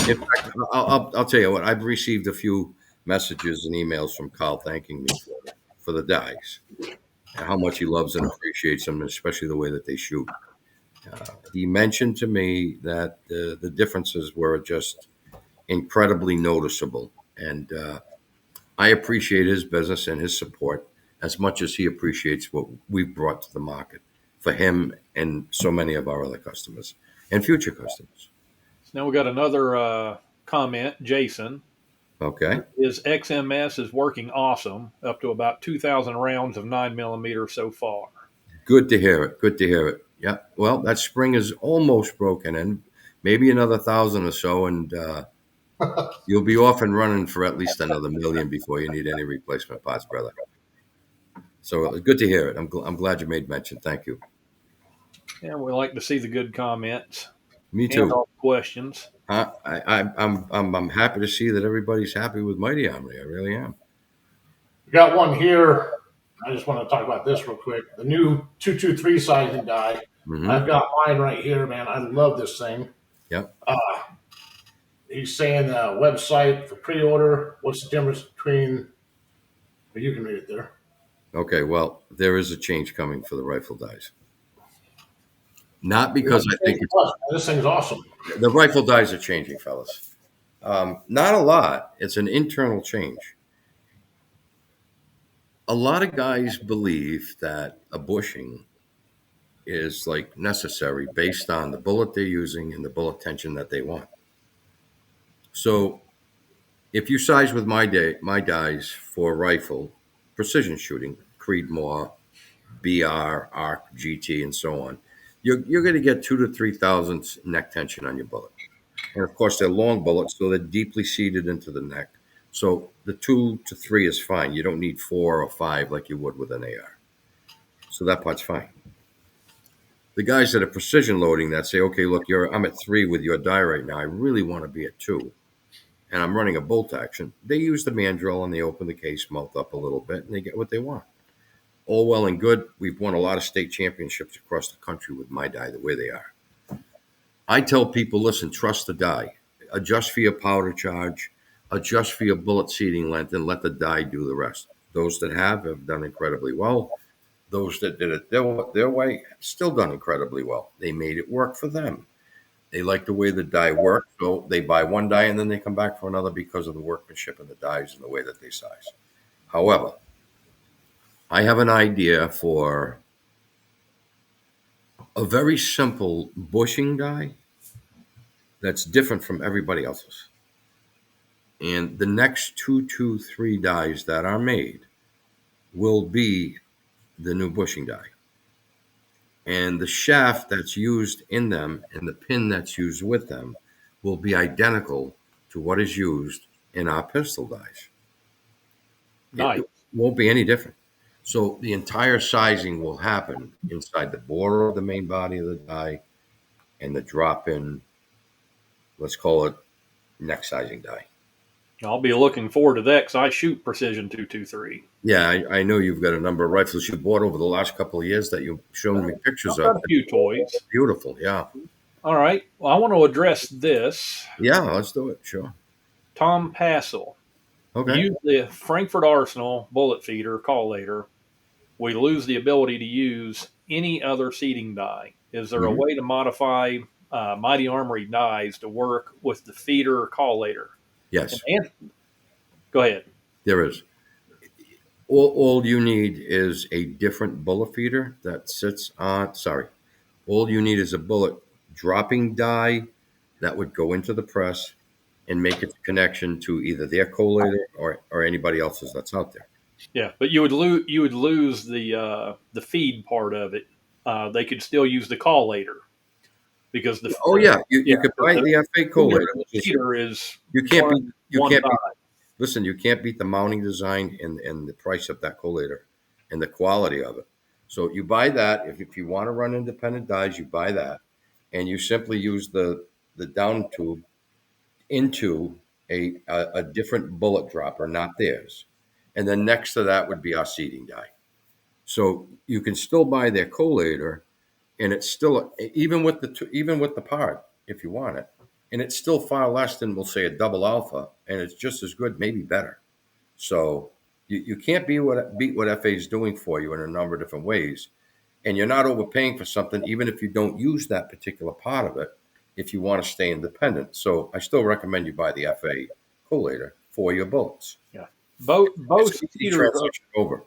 In fact, I'll tell you what. I've received a few messages and emails from Carl thanking me for the dies and how much he loves and appreciates them, especially the way that they shoot. He mentioned to me that the differences were just incredibly noticeable, and I appreciate his business and his support as much as he appreciates what we've brought to the market for him and so many of our other customers and future customers. Now we got another comment, Jason. Okay. His XMS is working awesome, up to about 2,000 rounds of 9mm so far. Good to hear it. Good to hear it. Yeah. Well, that spring is almost broken in, maybe another 1,000 or so, and you'll be off and running for at least another million before you need any replacement parts, brother. So good to hear it. I'm glad you made mention. Thank you. Yeah, we like to see the good comments. Me too. And all the questions. I'm happy to see that everybody's happy with Mighty Armory. I really am. We got one here. I just want to talk about this real quick. The new 223 sizing die. Mm-hmm. I've got mine right here, man. I love this thing. Yep. He's saying website for pre-order. What's the difference between? Well, you can read it there. Okay. Well, there is a change coming for the rifle dies. Not because I think this thing's awesome. The rifle dies are changing, fellas. Not a lot. It's an internal change. A lot of guys believe that a bushing is like necessary based on the bullet they're using and the bullet tension that they want. So if you size with my dies for rifle, precision shooting, Creedmoor, BR, ARC, GT, and so on, you're going to get 2 to 3 thousandths neck tension on your bullet. And of course, they're long bullets, so they're deeply seated into the neck. So the 2 to 3 is fine. You don't need 4 or 5 like you would with an AR. So that part's fine. The guys that are precision loading that say, okay, look, I'm at 3 with your die right now. I really want to be at 2. And I'm running a bolt action. They use the mandrel and they open the case mouth up a little bit and they get what they want. All well and good. We've won a lot of state championships across the country with my die the way they are. I tell people, listen, trust the die. Adjust for your powder charge, adjust for your bullet seating length, and let the die do the rest. Those that have done incredibly well. Those that did it their way have still done incredibly well. They made it work for them. They like the way the die works, so they buy one die and then they come back for another because of the workmanship of the dies and the way that they size. However, I have an idea for a very simple bushing die that's different from everybody else's. And the next 3 dies that are made will be the new bushing die. And the shaft that's used in them and the pin that's used with them will be identical to what is used in our pistol dies. Nice. It won't be any different. So the entire sizing will happen inside the border of the main body of the die and the drop-in, let's call it neck sizing die. I'll be looking forward to that because I shoot precision 223. Yeah, I know you've got a number of rifles you bought over the last couple of years that you've shown me pictures I've got of. a few toys. Beautiful, yeah. All right. Well, I want to address this. Yeah, let's do it, sure. Tom Passel. Okay. Use the Frankfurt Arsenal bullet feeder collator. We lose the ability to use any other seating die. Is there a way to modify Mighty Armory dies to work with the feeder collator? Yes. Go ahead. There is. All you need is a different bullet feeder that sits on, all you need is a bullet dropping die that would go into the press and make its connection to either their collator or anybody else's that's out there. Yeah, but you would lose the feed part of it. They could still use the collator because the you could buy the FA collator. The feeder is you can't beat die. Listen, you can't beat the mounting design and the price of that collator and the quality of it. So you buy that. If you want to run independent dies, you buy that. And you simply use the down tube into a different bullet dropper, not theirs. And then next to that would be our seating die. So you can still buy their collator, and it's still, even with the part, if you want it, and it's still far less than, we'll say, a double alpha, and it's just as good, maybe better. So you can't beat what FA is doing for you in a number of different ways, and you're not overpaying for something, even if you don't use that particular part of it, if you want to stay independent. So I still recommend you buy the FA collator for your bullets. Yeah, both seaters over.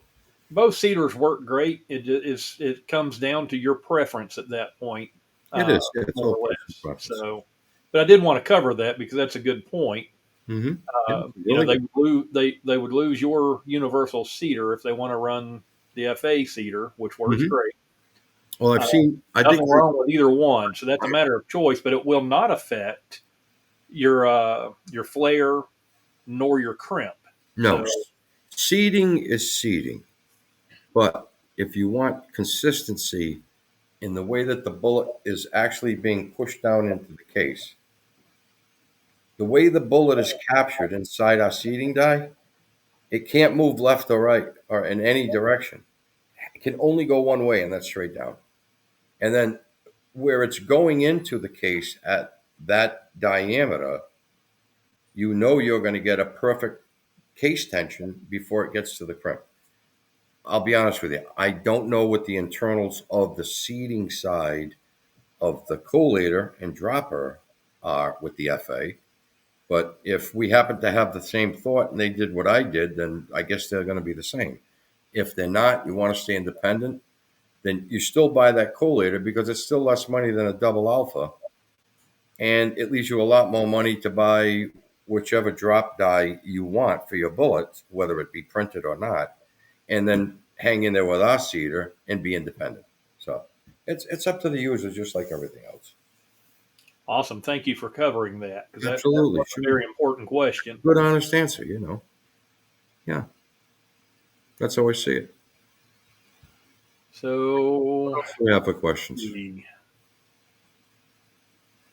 Both seaters work great. It comes down to your preference at that point. It is. It's more all or less. preference. So, but I did want to cover that because that's a good point. Mm-hmm. They would lose your universal seater if they want to run the FA seater, which works great. Well, I think wrong with either one, so that's a matter of choice. But it will not affect your flare nor your crimp. No, seating is seating, but if you want consistency in the way that the bullet is actually being pushed down into the case, the way the bullet is captured inside our seating die, it can't move left or right or in any direction. It can only go one way, and that's straight down. And then where it's going into the case at that diameter, you know you're going to get a perfect case tension before it gets to the crimp. I'll be honest with you. I don't know what the internals of the seating side of the collator and dropper are with the FA. But if we happen to have the same thought and they did what I did, then I guess they're going to be the same. If they're not, you want to stay independent, then you still buy that collator because it's still less money than a double alpha. And it leaves you a lot more money to buy whichever drop die you want for your bullets, whether it be printed or not, and then hang in there with our seeder and be independent. So it's up to the user, just like everything else. Awesome. Thank you for covering that, because that's Absolutely, a very important question. good, honest answer. Yeah, that's how I see it. So, What else do we have for questions?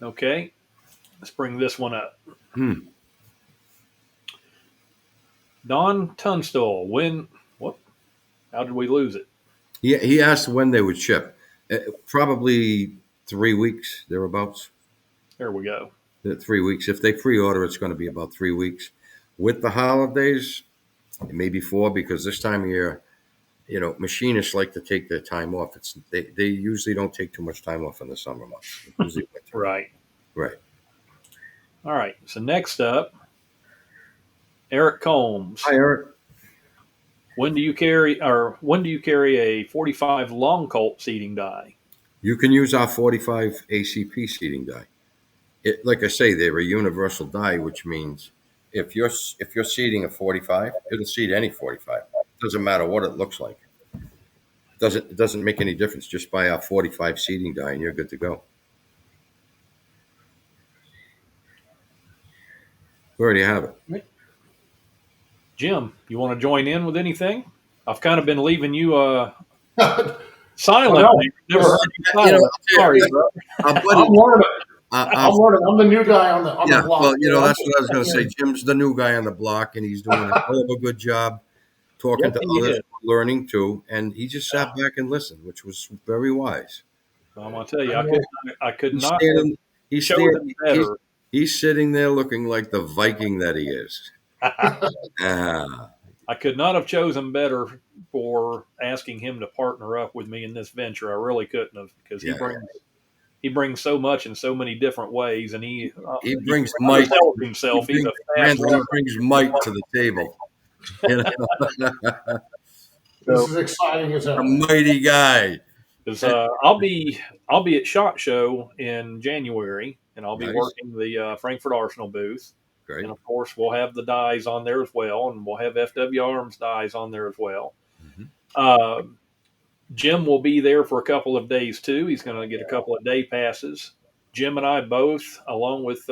okay, let's bring this one up. Don Tunstall, how did we lose it? He asked when they would ship. Probably 3 weeks, thereabouts. There we go. 3 weeks. If they pre-order, it's going to be about 3 weeks. With the holidays, maybe 4, because this time of year, machinists like to take their time off. They usually don't take too much time off in the summer months. It's usually winter. Right. Right. All right. So next up, Eric Combs. Hi, Eric. When do you carry a 45 long Colt seating die? You can use our 45 ACP seating die. Like I say, they're a universal die, which means if you're seating a 45, it'll seat any 45. It doesn't matter what it looks like. It doesn't make any difference. Just buy our 45 seating die and you're good to go. Where do you have it? Jim, you want to join in with anything? I've kind of been leaving you silent. Never heard you silent. Sorry, bro. I'm learning. I'm learning. I'm the new guy on the block. Well, that's what I was going to say. Jim's the new guy on the block, and he's doing a hell of a good job talking to others, learning too. And he just sat back and listened, which was very wise. I'm going to tell you, I could not. He's sitting there looking like the Viking that he is. I could not have chosen better for asking him to partner up with me in this venture. I really couldn't have, because he brings so much in so many different ways, and he brings might himself. He brings might to the table. This is exciting as hell. A mighty guy. Because I'll be at SHOT Show in January, and I'll be working the Frankfurt Arsenal booth. Great. And of course, we'll have the dies on there as well, and we'll have FW Arms dies on there as well. Mm-hmm. Jim will be there for a couple of days too. He's going to get a couple of day passes. Jim and I both, along with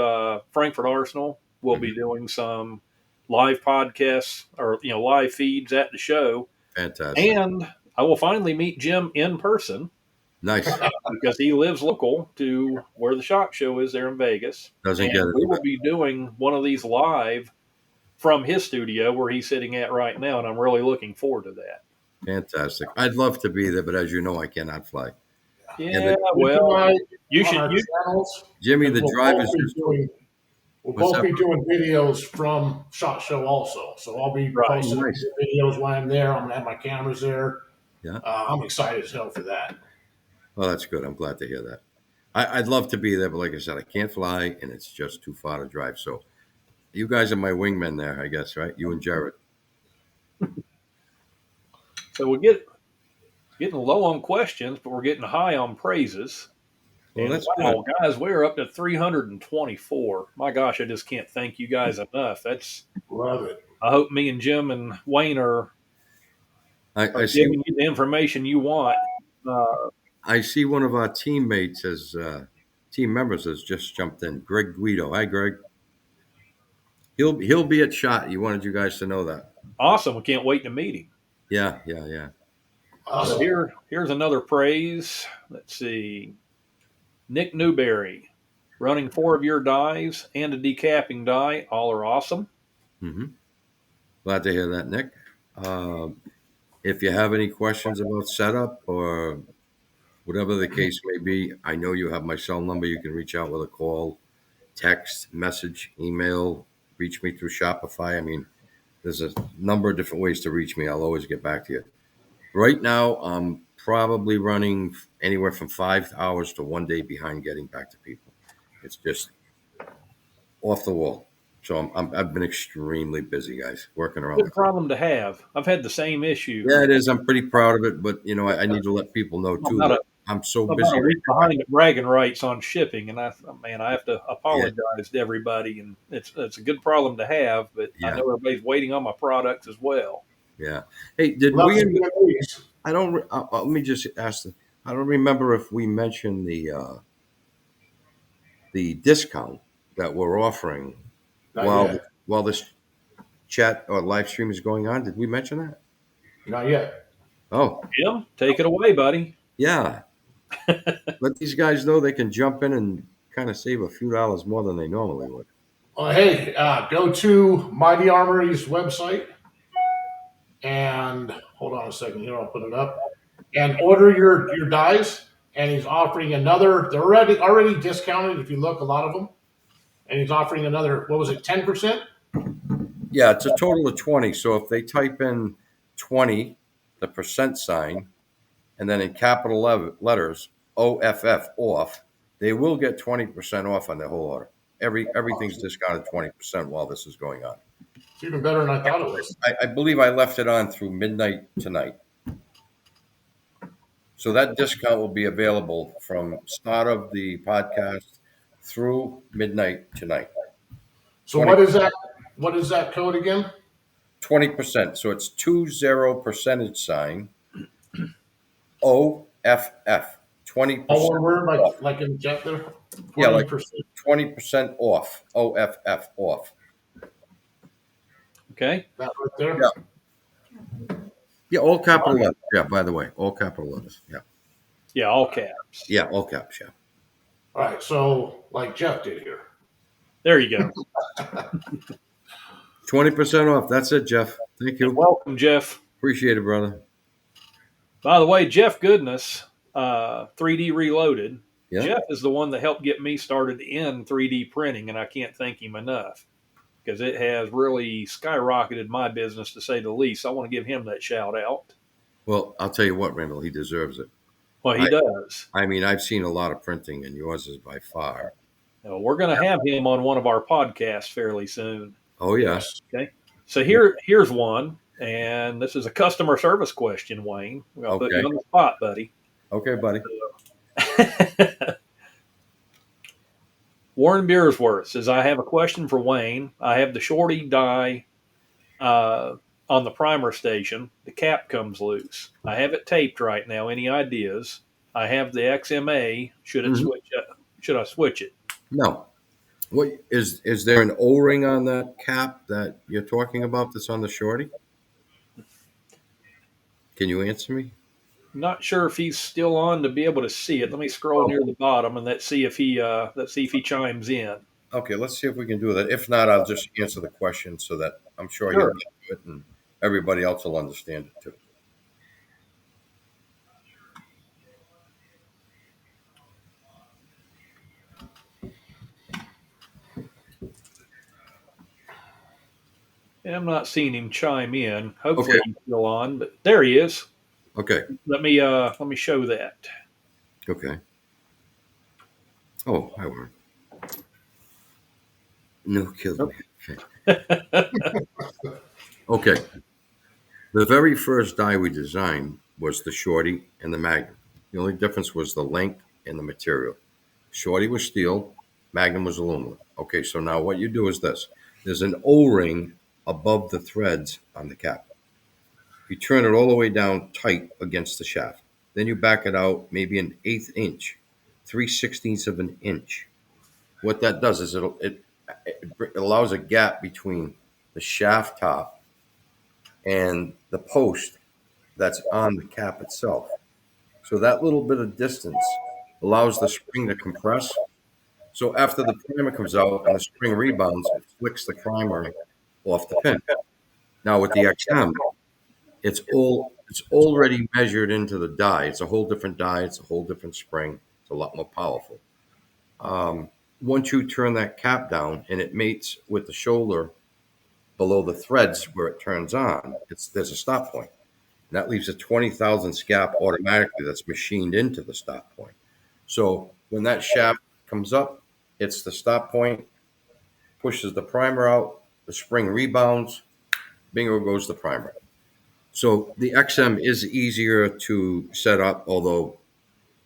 Frankfurt Arsenal, will be doing some live podcasts or live feeds at the show. Fantastic. And I will finally meet Jim in person. Nice. Because he lives local to where the SHOT Show is there in Vegas. Doesn't get it. We will be doing one of these live from his studio where he's sitting at right now, and I'm really looking forward to that. Fantastic. I'd love to be there, but as you know, I cannot fly. Yeah, well, you should. Jimmy, the driver's We'll both be doing videos from SHOT Show also. So I'll be posting videos while I'm there. I'm going to have my cameras there. Yeah. I'm excited as hell for that. Well, that's good. I'm glad to hear that. I'd love to be there, but like I said, I can't fly, and it's just too far to drive. So you guys are my wingmen there, I guess, right? You and Jared. So we're getting low on questions, but we're getting high on praises. Well, that's good. Guys, we're up to 324. My gosh, I just can't thank you guys enough. Love it. I hope me and Jim and Wayne are giving you the information you want. I see one of our team members has just jumped in. Greg Guido. Hi, Greg. He'll be at SHOT. He wanted you guys to know that. Awesome. We can't wait to meet him. Yeah. Awesome. So here's another praise. Let's see. Nick Newberry, running 4 of your dies and a decapping die. All are awesome. Mm-hmm. Glad to hear that, Nick. If you have any questions about setup or whatever the case may be, I know you have my cell number. You can reach out with a call, text, message, email, reach me through Shopify. I mean, there's a number of different ways to reach me. I'll always get back to you. Right now, I'm probably running anywhere from 5 hours to 1 day behind getting back to people. It's just off the wall. So I've been extremely busy, guys, working around. Good problem to have. I've had the same issue. Yeah, it is. I'm pretty proud of it, but I need to let people know too About that a, I'm so about busy a right week behind at bragging rights on shipping, and I have to now. apologize to everybody. And it's a good problem to have, but I Yeah, know everybody's waiting on my products as well. yeah. Hey, did Love we? to hear these. I don't. let me just ask. I don't remember if we mentioned the discount that we're offering Not while yet. while this chat or live stream is going on. Did we mention that? Not yet. Oh, Jim, take it away, buddy. yeah. Let these guys know they can jump in and kind of save a few dollars more than they normally would. Well, hey, go to Mighty Armory's website and hold on a second here. I'll put it up and order your dies. And he's offering another. They're already discounted if you look, a lot of them. And he's offering another. What was it? 10%. Yeah, it's a total of 20. So if they type in 20, the percent sign, and then in capital letters, OFF, off, they will get 20% off on their whole order. Everything's discounted 20% while this is going on. It's even better than I thought it was. I believe I left it on through midnight tonight. So that discount will be available from start of the podcast through midnight tonight. So what is that? What is that code again? 20%. So it's 20 percentage sign OFF. 20%. All one word, like in the chat there. Yeah, like 20%. 20% off. OFF off. Okay. That right there. Yeah. Yeah, all capital letters. Yeah, by the way, all capital letters. Yeah. Yeah, all caps. Yeah, all caps. Yeah. All right. So like Jeff did here. There you go. 20% off. That's it, Jeff. Thank you. Welcome, Jeff. Appreciate it, brother. By the way, Jeff Goodness, 3D Reloaded. Yeah. Jeff is the one that helped get me started in 3D printing, and I can't thank him enough because it has really skyrocketed my business, to say the least. I want to give him that shout out. Well, I'll tell you what, Randall, he deserves it. Well, he does. I mean, I've seen a lot of printing, and yours is by far. We're going to have him on one of our podcasts fairly soon. Oh, yes. Okay. So here's one, and this is a customer service question, Wayne. We're going to put you on the spot, buddy. Okay, buddy. Warren Beersworth says, I have a question for Wayne. I have the shorty die on the primer station. The cap comes loose. I have it taped right now. Any ideas? I have the XMA. Should I switch it? No. What is there an O-ring on that cap that you're talking about that's on the shorty? Can you answer me? Not sure if he's still on to be able to see it. Let me scroll near the bottom and let's see if he chimes in. Okay, let's see if we can do that. If not, I'll just answer the question so that I'm sure Sure. you'll get it and everybody else will understand it too. I'm not seeing him chime in. Hopefully he's still on, but there he is. Okay. Let me show that. Okay. Oh, hi, Warren. No kidding. Okay. Okay. The very first die we designed was the shorty and the magnum. The only difference was the length and the material. Shorty was steel, magnum was aluminum. Okay, so now what you do is this. There's an O-ring above the threads on the cap. You turn it all the way down tight against the shaft. Then you back it out maybe an 1/8 inch, 3/16 of an inch. What that does is it allows a gap between the shaft top and the post that's on the cap itself. So that little bit of distance allows the spring to compress. So after the primer comes out and the spring rebounds, it flicks the primer off the pin. Now with the XM, it's already measured into the die. It's a whole different die. It's a whole different spring. It's a lot more powerful. Once you turn that cap down and it mates with the shoulder below the threads where it turns on, there's a stop point. And that leaves a 20 thousandths gap automatically that's machined into the stop point. So when that shaft comes up, it's the stop point, pushes the primer out, the spring rebounds, bingo goes the primer. So the XM is easier to set up, although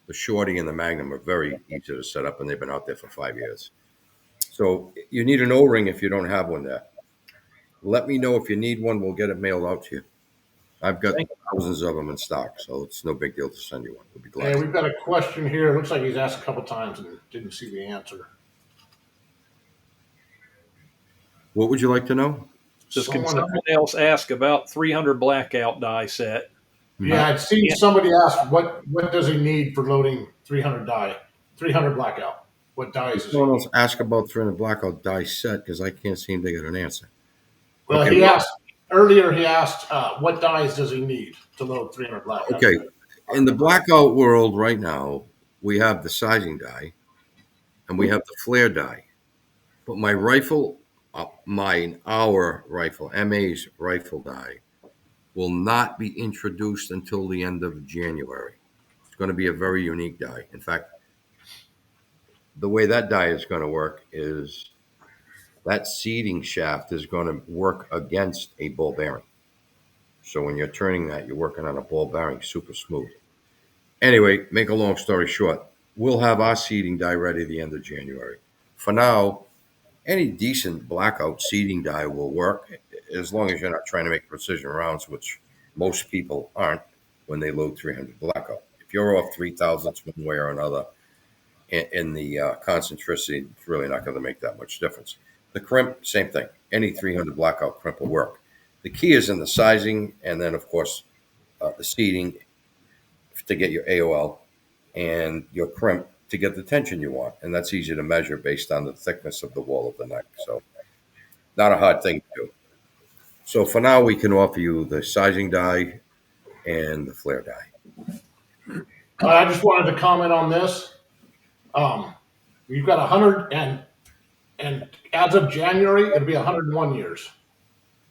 the Shorty and the Magnum are very easy to set up, and they've been out there for 5 years. So you need an O-ring if you don't have one there. Let me know if you need one. We'll get it mailed out to you. I've got thousands of them in stock, so it's no big deal to send you one. We'll be glad. Hey, we've got a question here. Looks like he's asked a couple times and didn't see the answer. What would you like to know? Can someone else ask about 300 blackout die set? Yeah, I'd seen somebody ask what does he need for loading 300 die, 300 blackout. What dies does he Someone need? else ask about 300 blackout die set because I can't seem to get an answer. Well, Okay. he asked earlier. He asked what dies does he need to load 300 blackout. Okay, in the blackout world right now, we have the sizing die and we have the flare die. But my rifle, our rifle, MA's rifle die, will not be introduced until the end of January. It's going to be a very unique die. In fact, the way that die is going to work is that seating shaft is going to work against a ball bearing. So when you're turning that, you're working on a ball bearing super smooth. Anyway, make a long story short, we'll have our seating die ready at the end of January. For now, any decent blackout seating die will work as long as you're not trying to make precision rounds, which most people aren't when they load 300 blackout. If you're off 3 thousandths one way or another in the concentricity, it's really not going to make that much difference. The crimp, same thing. Any 300 blackout crimp will work. The key is in the sizing and then, of course, the seating to get your AOL and your crimp to get the tension you want. And that's easy to measure based on the thickness of the wall of the neck. So not a hard thing to do. So for now, we can offer you the sizing die and the flare die. I just wanted to comment on this. You've got 100 and as of January, it'll be 101 years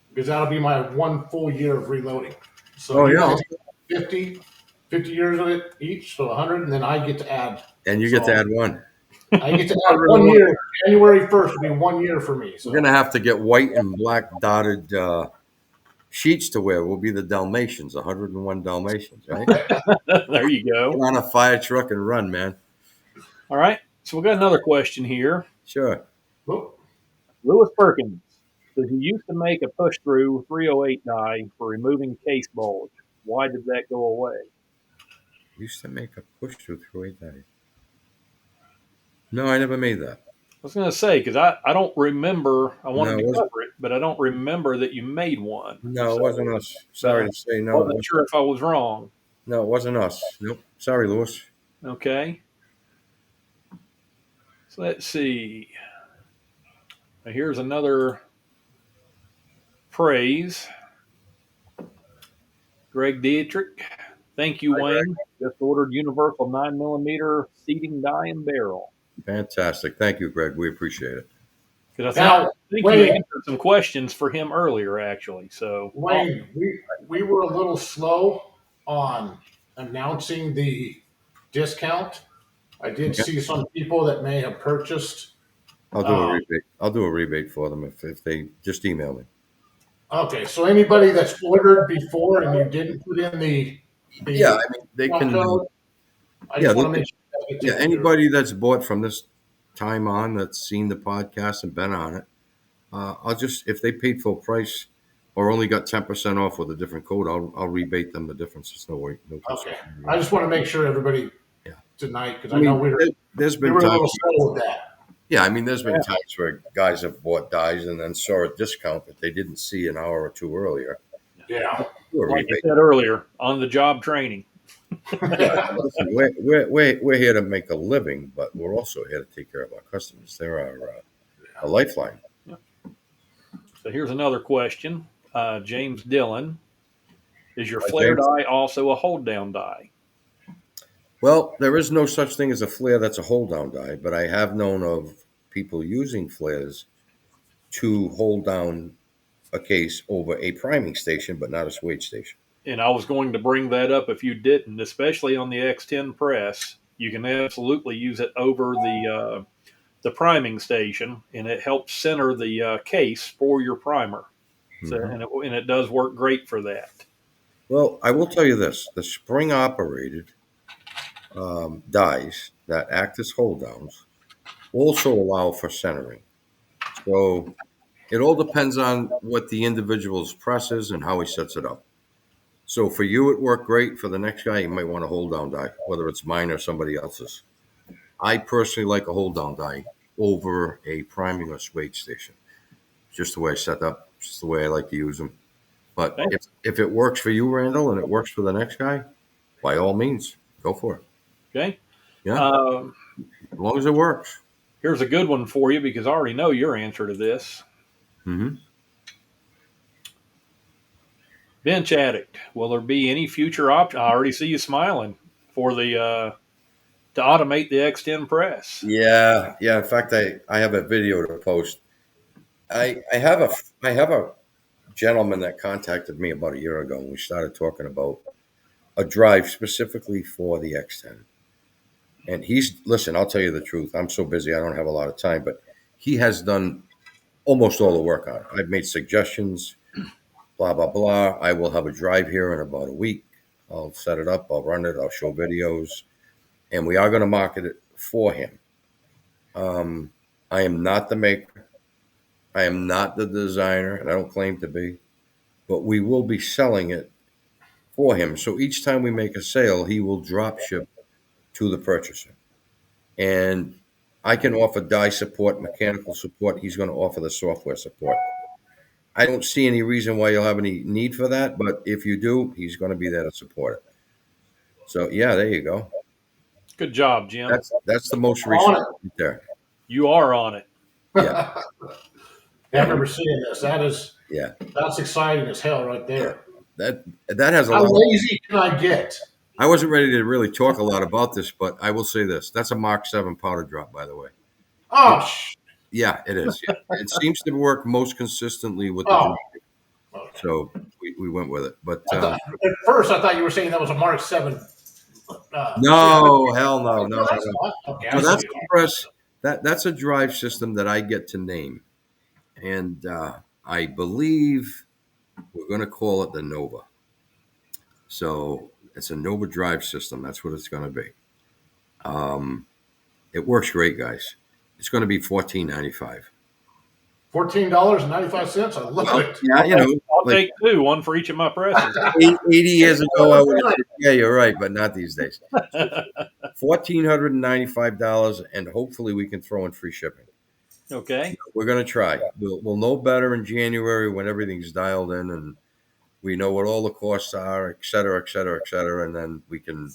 because that'll be my 1 full year of reloading. So you guys get 50 years of it each, so 100, and then I get to add. And you get to add one. I get to add 1 year. January 1st will be 1 year for me. So. We're going to have to get white and black dotted sheets to wear. We'll be the Dalmatians, 101 Dalmatians, right? There you go. Get on a fire truck and run, man. All right. So we've got another question here. Sure. Whoop. Lewis Perkins says he used to make a push-through 308 die for removing case bulge. Why did that go away? Used to make a push-through 308 die. No, I never made that. I was going to say, because I don't remember, I wanted to cover it, but I don't remember that you made one. No, it wasn't us. Sorry to say no. I wasn't sure if I was wrong. No, it wasn't us. Nope. Sorry, Lewis. Okay. So let's see. Now here's another praise. Greg Dietrich. Thank you, Wayne. Greg. Just ordered universal 9mm seating die and barrel. Fantastic. Thank you, Greg. We appreciate it. Because I think you answered some questions for him earlier, actually. So Wayne, we were a little slow on announcing the discount. I did see some people that may have purchased. I'll do a rebate. I'll do a rebate for them if they just email me. Okay, so anybody that's ordered before and you didn't put in the yeah, I mean they can. Code, I just want to make sure anybody that's bought from this time on that's seen the podcast and been on it, I'll just if they paid full price or only got 10% off with a different code, I'll rebate them the difference. It's no way. No okay, I just want to make sure everybody tonight because I know there's been a little slow with that. Yeah, I mean, there's been times where guys have bought dies and then saw a discount that they didn't see an hour or two earlier. Yeah, like I said earlier, on the job training. Listen, we're here to make a living, but we're also here to take care of our customers. They're our lifeline. Yeah. So here's another question. James Dillon, is your flare die also a hold down die? Well, there is no such thing as a flare that's a hold down die, but I have known of people using flares to hold down a case over a priming station, but not a swage station. And I was going to bring that up if you didn't, especially on the X10 press. You can absolutely use it over the the priming station, and it helps center the case for your primer. So, and it does work great for that. Well, I will tell you this: the spring-operated dies that act as hold downs also allow for centering. So it all depends on what the individual's press is and how he sets it up. So for you, it worked great. For the next guy, you might want a hold down die, whether it's mine or somebody else's. I personally like a hold down die over a priming or spade station. Just the way I set up, just the way I like to use them. But Okay. if it works for you, Randall, and it works for the next guy, by all means, go for it. Okay. Yeah, as long as it works. Here's a good one for you because I already know your answer to this. Mm-hmm. Bench addict. Will there be any future option? I already see you smiling for the to automate the X10 press. Yeah. In fact, I have a video to post. I have a gentleman that contacted me about a year ago, and we started talking about a drive specifically for the X10. And listen, I'll tell you the truth. I'm so busy, I don't have a lot of time, but he has done almost all the work on it. I've made suggestions, blah, blah, blah. I will have a drive here in about a week. I'll set it up, I'll run it, I'll show videos, and we are going to market it for him. I am not the maker. I am not the designer, and I don't claim to be, but we will be selling it for him. So each time we make a sale, he will drop ship to the purchaser. And I can offer die support, mechanical support. He's going to offer the software support. I don't see any reason why you'll have any need for that, but if you do, he's going to be there to support it. So yeah, there you go. Good job, Jim. That's the most recent right there. You are on it. Yeah. I remember seeing this. Yeah. That's exciting as hell right there. That has a How lot. lazy can I get? I wasn't ready to really talk a lot about this, but I will say this: that's a Mark 7 powder drop, by the way. Oh, yeah, it is. Yeah. It seems to work most consistently with the Oh. drive. Okay. So we went with it. But at first, I thought you were saying that was a Mark 7. No, hell no. Okay, So that's the press. That's a drive system that I get to name, and I believe we're going to call it the Nova. So it's a Nova drive system. That's what it's going to be. It works great, guys. It's going to be $14.95. $14.95. I love it. Yeah, I'll take two, one for each of my presses. 80 years ago, I would have said, yeah, you're right, but not these days. $1,495, and hopefully we can throw in free shipping. Okay. We're going to try. We'll know better in January when everything's dialed in and we know what all the costs are, et cetera, et cetera, et cetera, and then we can.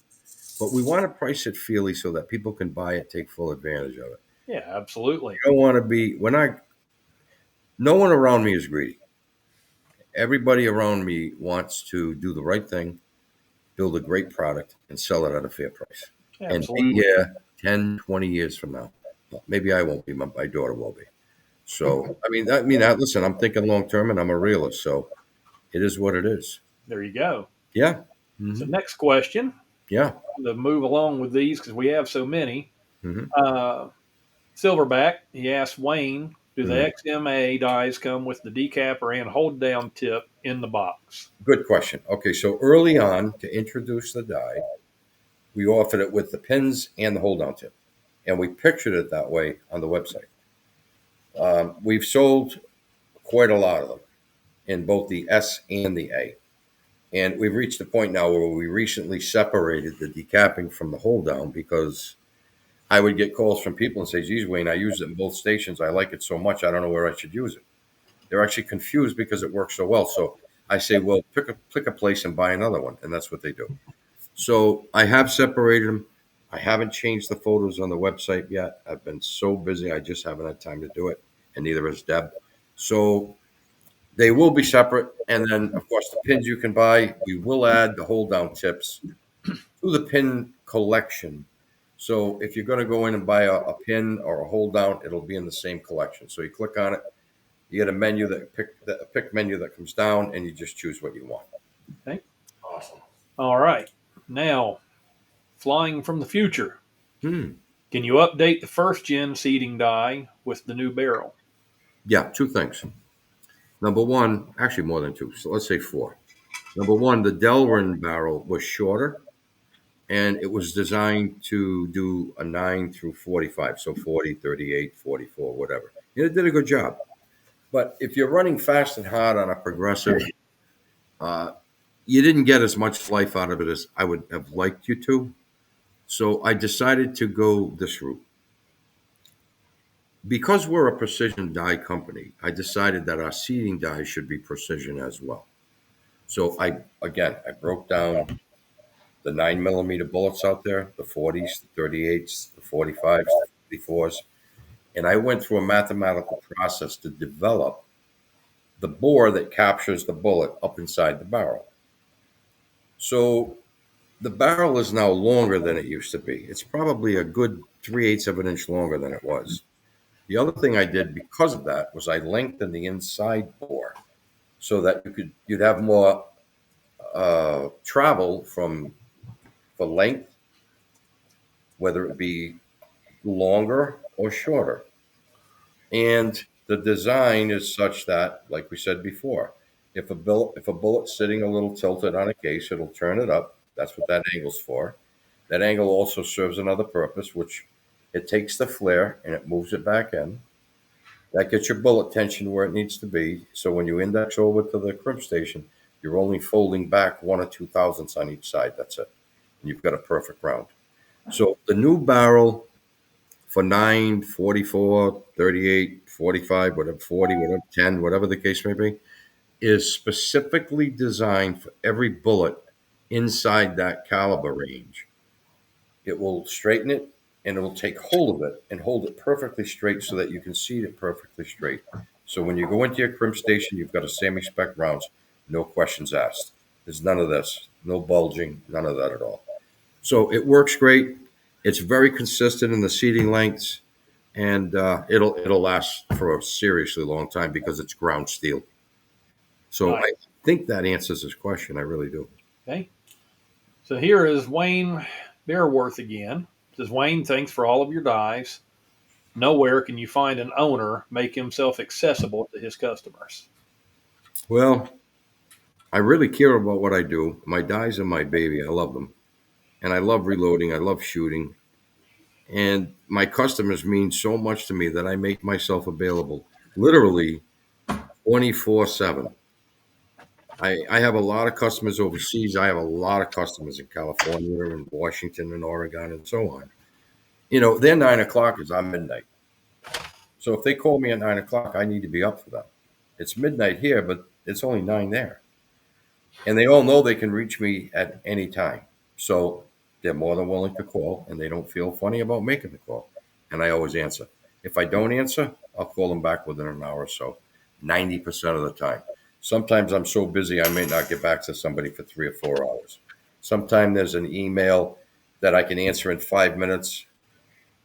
But we want to price it fairly so that people can buy it, take full advantage of it. Yeah, absolutely. You don't want to be. No one around me is greedy. Everybody around me wants to do the right thing, build a great product, and sell it at a fair price. Absolutely. And be here 10, 20 years from now. Maybe I won't be, my daughter will be. So, listen, I'm thinking long term and I'm a realist. So it is what it is. There you go. Yeah. Mm-hmm. So next question. Yeah. To move along with these because we have so many. Mm-hmm. Silverback, he asked Wayne, do the XMA dies come with the decapper and hold down tip in the box? Good question. Okay, so early on to introduce the die, we offered it with the pins and the hold down tip. And we pictured it that way on the website. We've sold quite a lot of them in both the S and the A. And we've reached the point now where we recently separated the decapping from the hold down because I would get calls from people and say, geez, Wayne, I use it in both stations. I like it so much, I don't know where I should use it. They're actually confused because it works so well. So I say, well, pick a place and buy another one. And that's what they do. So I have separated them. I haven't changed the photos on the website yet. I've been so busy. I just haven't had time to do it. And neither has Deb. So they will be separate. And then, of course, the pins you can buy, we will add the hold down tips to the pin collection. So if you're going to go in and buy a pin or a hold down, it'll be in the same collection. So you click on it, you get a menu a pick menu that comes down, and you just choose what you want. Okay. Awesome. All right. Now, flying from the future. Can you update the first gen seating die with the new barrel? Yeah, two things. Number one, actually more than two. So let's say four. Number one, the Delrin barrel was shorter, and it was designed to do a 9 through 45, so 40, 38, 44, whatever. And it did a good job. But if you're running fast and hard on a progressive, uh, you didn't get as much life out of it as I would have liked you to. So I decided to go this route. Because we're a precision die company, I decided that our seating die should be precision as well. So I broke down the 9 millimeter bullets out there, the 40s, the 38s, the 45s, the 44s, and I went through a mathematical process to develop the bore that captures the bullet up inside the barrel. So the barrel is now longer than it used to be. It's probably a good 3/8 of an inch longer than it was. The other thing I did because of that was I lengthened the inside bore so that you'd have more travel for length, whether it be longer or shorter. And the design is such that, like we said before, if a bullet's sitting a little tilted on a case, it'll turn it up. That's what that angle's for. That angle also serves another purpose, which it takes the flare and it moves it back in. That gets your bullet tension where it needs to be. So when you index over to the crimp station, you're only folding back 1 or 2 thousandths on each side. That's it. And you've got a perfect round. So the new barrel for 9, 44, 38, 45, whatever, 40, whatever, 10, whatever the case may be, is specifically designed for every bullet inside that caliber range. It will straighten it and it will take hold of it and hold it perfectly straight so that you can seat it perfectly straight. So when you go into your crimp station, you've got a semi-spec rounds, no questions asked. There's none of this, no bulging, none of that at all. So it works great. It's very consistent in the seating lengths, and it'll last for a seriously long time because it's ground steel. So Nice. I think that answers his question. I really do. Okay. So here is Wayne Bearworth again. Says, Wayne, thanks for all of your dies. Nowhere can you find an owner make himself accessible to his customers. Well, I really care about what I do. My dies are my baby. I love them. And I love reloading. I love shooting. And my customers mean so much to me that I make myself available literally 24/7. I have a lot of customers overseas. I have a lot of customers in California and Washington and Oregon and so on. You know, their 9 o'clock is on midnight. So if they call me at 9 o'clock, I need to be up for them. It's midnight here, but it's only 9 there. And they all know they can reach me at any time. So they're more than willing to call, and they don't feel funny about making the call. And I always answer. If I don't answer, I'll call them back within an hour or so, 90% of the time. Sometimes I'm so busy I may not get back to somebody for 3 or 4 hours. Sometimes there's an email that I can answer in 5 minutes.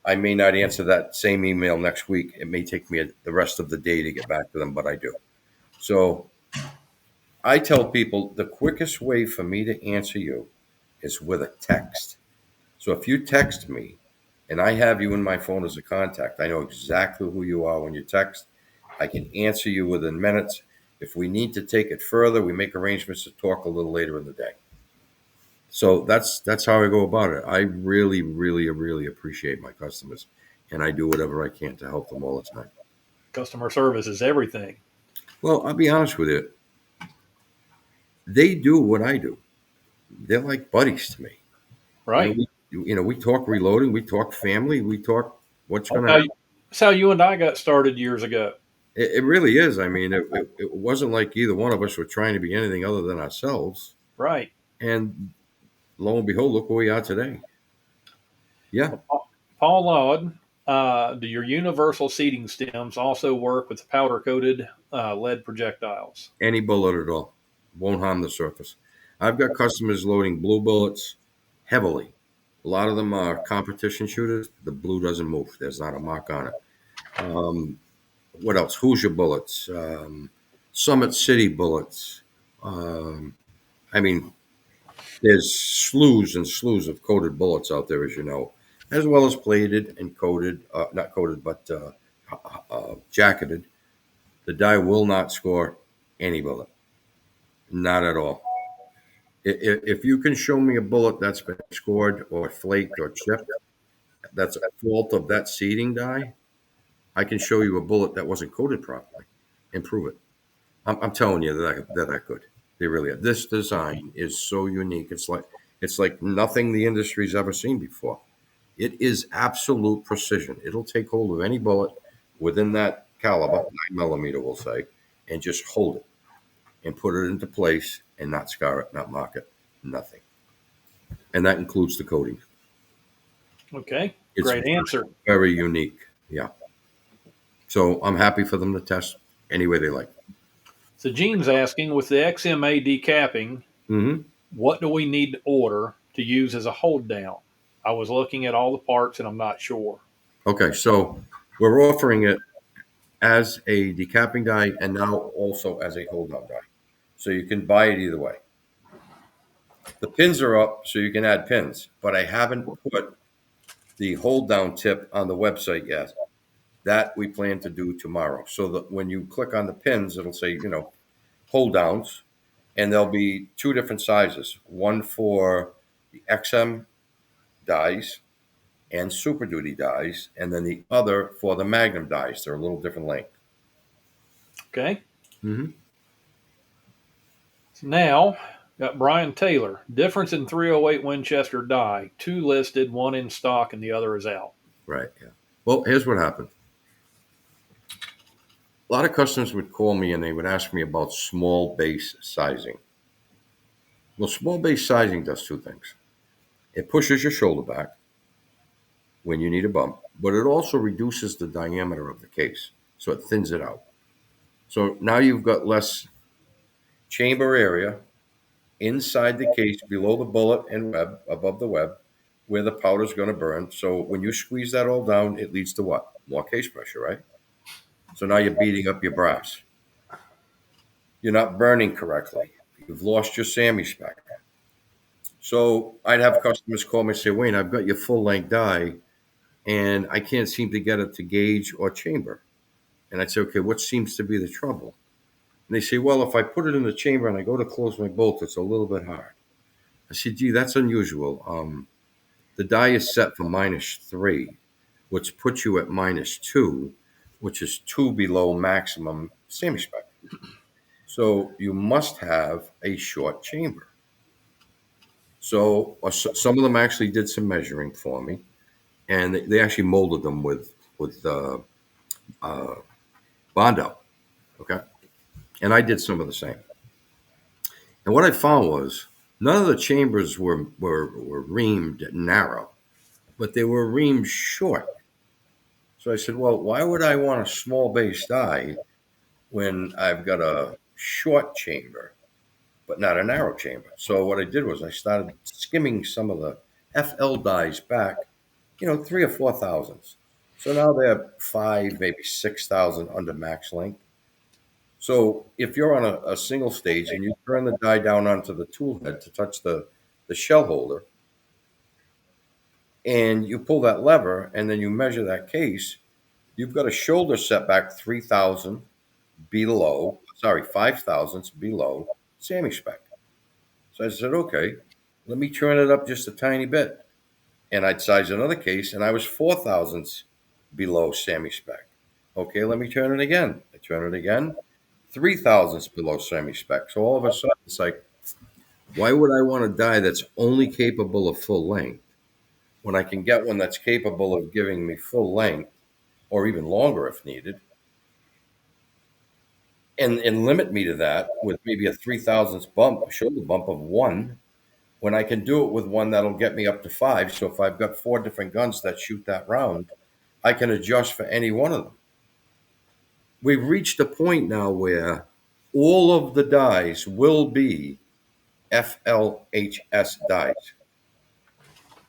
I may not answer that same email next week. It may take me the rest of the day to get back to them, but I do. So I tell people the quickest way for me to answer you is with a text. So if you text me and I have you in my phone as a contact, I know exactly who you are when you text. I can answer you within minutes. If we need to take it further, we make arrangements to talk a little later in the day. So that's how I go about it. I really, really, really appreciate my customers, and I do whatever I can to help them all the time. Customer service is everything. Well, I'll be honest with you. They do what I do. They're like buddies to me. Right. We talk reloading, we talk family, we talk what's going to happen. That's how you and I got started years ago. It really is. I mean, it wasn't like either one of us were trying to be anything other than ourselves. Right. And lo and behold, look where we are today. Yeah. Paul Laud, do your universal seating stems also work with powder-coated lead projectiles? Any bullet at all. Won't harm the surface. I've got customers loading blue bullets heavily. A lot of them are competition shooters. The blue doesn't move. There's not a mark on it. What else? Hoosier bullets, Summit City bullets. I mean, there's slews and slews of coated bullets out there, as you know. as well as plated and coated, not coated, but jacketed, the die will not score any bullet. Not at all. If you can show me a bullet that's been scored or flaked or chipped, that's a fault of that seeding die, I can show you a bullet that wasn't coated properly and prove it. I'm telling you that they're that good. They really are. This design is so unique. It's like nothing the industry's ever seen before. It is absolute precision. It'll take hold of any bullet within that caliber, 9 millimeter, we'll say, and just hold it and put it into place and not scar it, not mark it, nothing. And that includes the coating. Okay, It's great answer. very unique. Yeah. So I'm happy for them to test any way they like. So Gene's asking, with the XMA decapping, Mm-hmm. what do we need to order to use as a hold down? I was looking at all the parts and I'm not sure. Okay, so we're offering it as a decapping die and now also as a hold down die. So you can buy it either way. The pins are up, so you can add pins, but I haven't put the hold down tip on the website yet. That we plan to do tomorrow. So that when you click on the pins, it'll say, hold downs, and there'll be two different sizes, one for the XM dies and Super Duty dies, and then the other for the Magnum dies. They're a little different length. Okay. Mm-hmm. So now, got Brian Taylor. Difference in 308 Winchester die. Two listed, one in stock, and the other is out. Right. Yeah. Well, here's what happened. A lot of customers would call me and they would ask me about small base sizing. Well, small base sizing does two things. It pushes your shoulder back when you need a bump, but it also reduces the diameter of the case, so it thins it out. So now you've got less chamber area inside the case, below the bullet and web, above the web, where the powder's going to burn. So when you squeeze that all down, it leads to what? More case pressure, right? So now you're beating up your brass. You're not burning correctly. You've lost your SAMI spec. So I'd have customers call me and say, Wayne, I've got your full length die and I can't seem to get it to gauge or chamber. And I'd say, okay, what seems to be the trouble? And they say, well, if I put it in the chamber and I go to close my bolt, it's a little bit hard. I said, gee, that's unusual. The die is set for -3, which puts you at -2, which is 2 below maximum SAMI spec. So you must have a short chamber. So some of them actually did some measuring for me, and they actually molded them with Bondo. Okay, and I did some of the same. And what I found was none of the chambers were reamed narrow, but they were reamed short. So I said, well, why would I want a small base die when I've got a short chamber, but not a narrow chamber? So what I did was I started skimming some of the FL dies back, 3 or 4 thousandths. So now they're 5, maybe 6,000 under max length. So if you're on a single stage and you turn the die down onto the tool head to touch the shell holder, and you pull that lever and then you measure that case, you've got a shoulder setback 3,000 below, 5 thousandths below SAMI spec. So I said, okay, let me turn it up just a tiny bit. And I'd size another case and I was 4 thousandths below SAMI spec. Okay, let me turn it again. I turn it again, 3 thousandths below SAMI spec. So all of a sudden it's like, why would I want a die that's only capable of full length when I can get one that's capable of giving me full length or even longer if needed, and limit me to that with maybe a 3 thousandths bump, a shoulder bump of 1, when I can do it with one that'll get me up to 5. So if I've got 4 different guns that shoot that round, I can adjust for any one of them. We've reached a point now where all of the dies will be FLHS dies.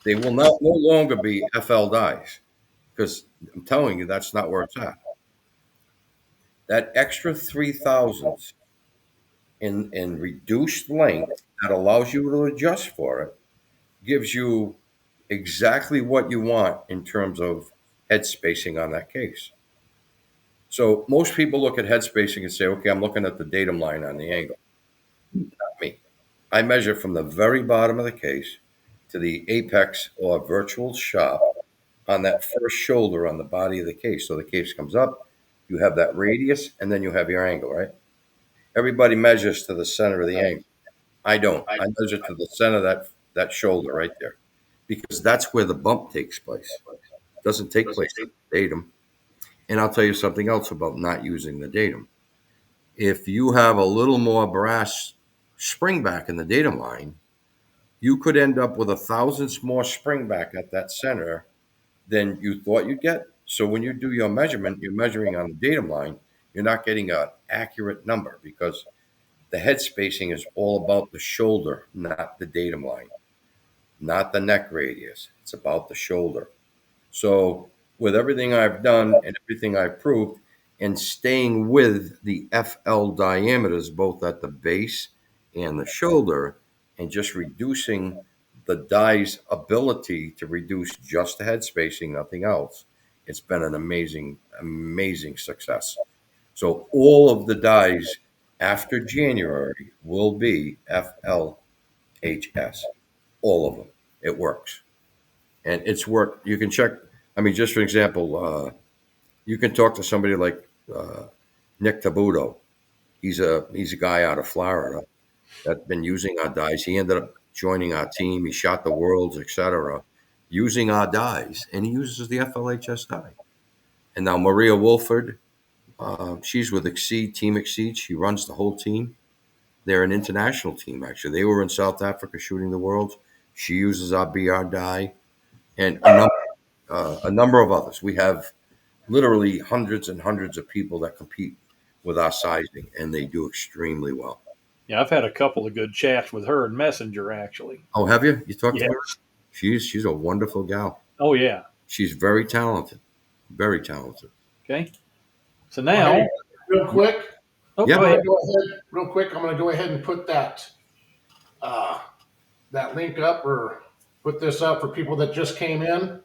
They will no longer be FL dies, because I'm telling you, that's not where it's at. That extra 3 thousandths in reduced length that allows you to adjust for it gives you exactly what you want in terms of head spacing on that case. So most people look at head spacing and say, okay, I'm looking at the datum line on the angle. Not me. I measure from the very bottom of the case to the apex or virtual shop on that first shoulder on the body of the case. So the case comes up, you have that radius, and then you have your angle, right? Everybody measures to the center of the angle. I don't. I measure to the center of that shoulder right there, because that's where the bump takes place. It doesn't take place at the datum. And I'll tell you something else about not using the datum. If you have a little more brass spring back in the datum line, you could end up with 1,000 more spring back at that center than you thought you'd get. So when you do your measurement, you're measuring on the datum line, you're not getting an accurate number, because the head spacing is all about the shoulder, not the datum line, not the neck radius. It's about the shoulder. So with everything I've done and everything I've proved, and staying with the FL diameters, both at the base and the shoulder, and just reducing the die's ability to reduce just the head spacing, nothing else, it's been an amazing, amazing success. So all of the dies after January will be FLHS. All of them. It works. And it's worked. You can check. I mean, just for example, you can talk to somebody like Nick Tabuto. He's a guy out of Florida that's been using our dies. He ended up joining our team. He shot the worlds, etc., using our dies, and he uses the FLHS die. And now Maria Wolford, she's with Exceed Team Exceed. She runs the whole team. They're an international team, actually. They were in South Africa shooting the worlds. She uses our BR die, and a number of others. We have literally hundreds and hundreds of people that compete with our sizing, and they do extremely well. Yeah, I've had a couple of good chats with her in Messenger, actually. Oh, have you? You talked Yes. to her? She's a wonderful gal. Oh, yeah. She's very talented. Very talented. Okay. So now, Hey, real quick, Yeah. go ahead. real quick, I'm going to go ahead and put that that link up, or put this up for people that just came in.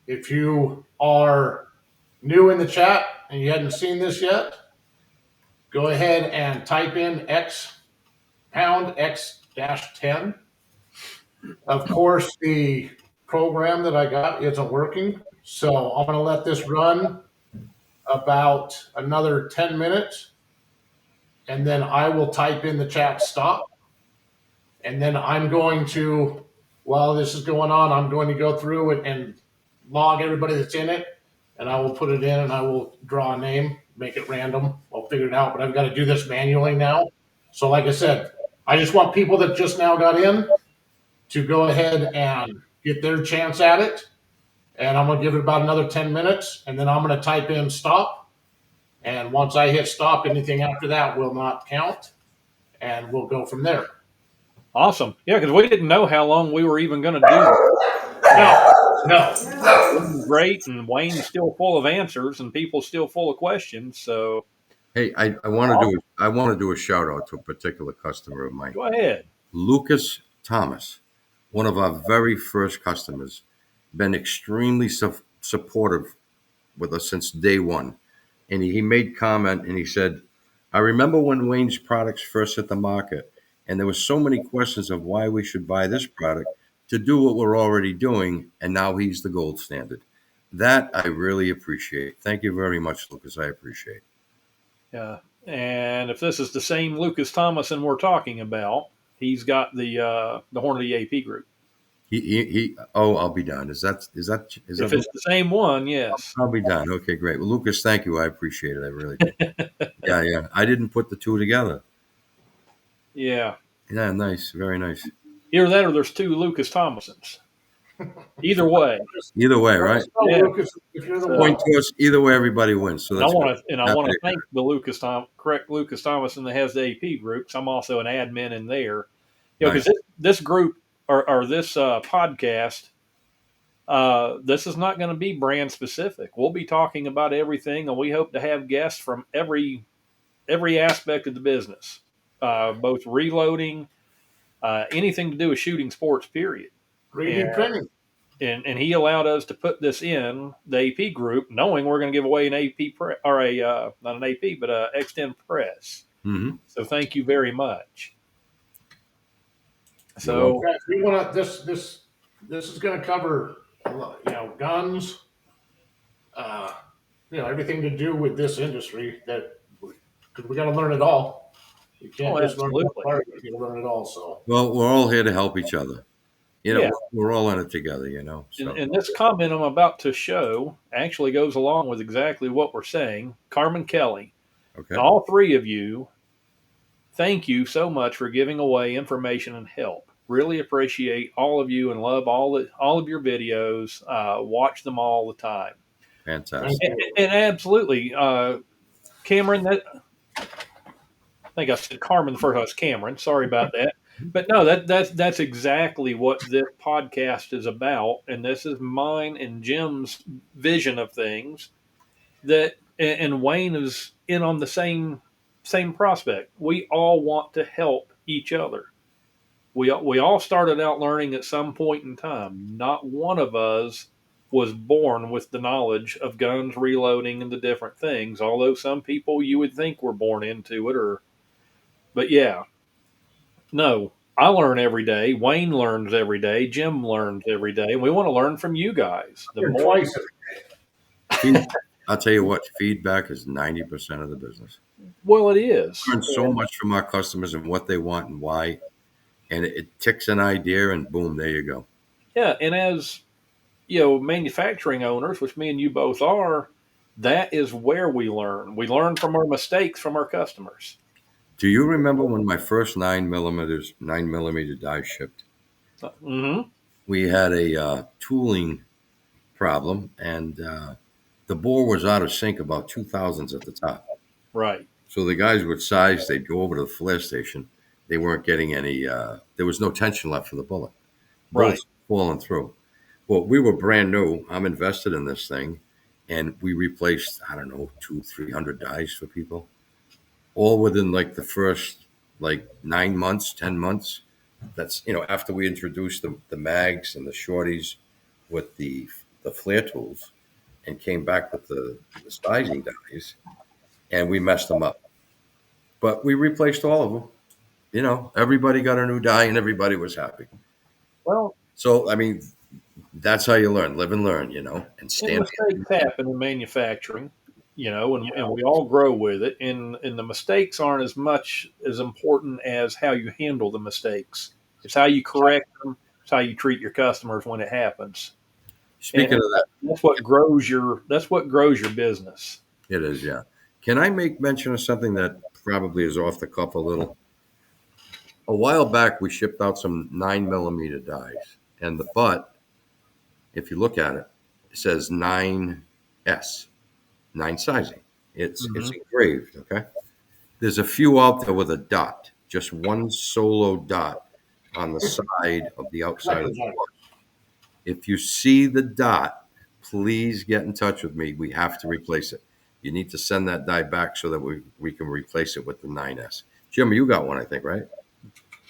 If you are new in the chat and you hadn't seen this yet, go ahead and type in X#X-10. Of course, the program that I got isn't working, so I'm going to let this run about another 10 minutes, and then I will type in the chat stop. And then I'm going to, while this is going on, I'm going to go through it and log everybody that's in it, and I will put it in, and I will draw a name, make it random. I'll figure it out, but I've got to do this manually now. So like I said, I just want people that just now got in to go ahead and get their chance at it. And I'm going to give it about another 10 minutes, and then I'm going to type in stop. And once I hit stop, anything after that will not count, and we'll go from there. Awesome. Yeah, because we didn't know how long we were even going to do. No. Great, and Wayne's still full of answers, and people still full of questions. So, Hey, I want to do a shout out to a particular customer of mine, go ahead. Lucas Thomas, one of our very first customers, been extremely supportive with us since day one. And he made comment and he said, I remember when Wayne's products first hit the market, and there was so many questions of why we should buy this product to do what we're already doing, and now he's the gold standard. That I really appreciate. Thank you very much, Lucas. I appreciate it. Yeah. And if this is the same Lucas Thomason we're talking about, he's got the Hornady AP group. I'll be done. Is that If it's the same one, yes. I'll be done. Okay, great. Well, Lucas, thank you. I appreciate it. I really do. Yeah. I didn't put the two together. Yeah. Yeah, nice. Very nice. Either that or there's two Lucas Thomasons. Either way. Either way, right? So, Yeah. Lucas, if you're the Point one. to us. Either way, everybody wins. So And I that's want good. to thank the correct Lucas Thomason that has the AP group, because I'm also an admin in there. You know, because this group or this podcast, this is not going to be brand specific. We'll be talking about everything, and we hope to have guests from every aspect of the business, both reloading, anything to do with shooting sports, period. 3D printing. And he allowed us to put this in the AP group, knowing we're going to give away an AP or a not an AP, but a X10 press. Mm-hmm. So thank you very much. You're welcome. So Yeah, we want to. This is going to cover, guns. Everything to do with this industry. Because we got to learn it all. You can't just learn one absolutely. part. You got to learn it all. So. Well, we're all here to help each other. Yeah. We're all in it together, So. And this comment I'm about to show actually goes along with exactly what we're saying. Carmen Kelly, Okay. and all three of you, thank you so much for giving away information and help. Really appreciate all of you and love all of your videos. Watch them all the time. Fantastic. And absolutely, Cameron. I think I said Carmen the first. I was Cameron. Sorry about that. But no, that's exactly what this podcast is about, and this is mine and Jim's vision of things. And Wayne is in on the same prospect. We all want to help each other. We all started out learning at some point in time. Not one of us was born with the knowledge of guns, reloading, and the different things. Although some people you would think were born into it, but yeah. No, I learn every day. Wayne learns every day. Jim learns every day. And we want to learn from you guys. The more, Twice. I'll tell you what, feedback is 90% of the business. well, it is. We learn so much from our customers and what they want and why. And it ticks an idea and boom, there you go. Yeah. And as, manufacturing owners, which me and you both are, that is where we learn. We learn from our mistakes from our customers. Do you remember when my first 9mm die shipped? Mm-hmm. We had a tooling problem, and the bore was out of sync about 2,000s at the top. Right. So the guys would size, they'd go over to the flare station. They weren't getting any, there was no tension left for the bullet. Bullets falling through. Well, we were brand new. I'm invested in this thing. And we replaced, 200-300 dies for people. All within like the first 9 months, 10 months. That's, after we introduced the mags and the shorties with the flare tools and came back with the sizing dies, and we messed them up. But we replaced all of them. Everybody got a new die and everybody was happy. Well, so, that's how you learn, live and learn, and stand. Mistakes happen in manufacturing, and we all grow with it. And the mistakes aren't as much as important as how you handle the mistakes. It's how you correct them. It's how you treat your customers when it happens. Speaking of that, that's what grows your business. It is, yeah. Can I make mention of something that probably is off the cuff a little? A while back, we shipped out some 9mm dies, and the butt, if you look at it, it says 9S, 9 sizing. It's engraved, okay? There's a few out there with a dot, just one solo dot on the side of the outside of the butt. If you see the dot, please get in touch with me. We have to replace it. You need to send that die back so that we can replace it with the 9S. Jim, you got one, I think, right?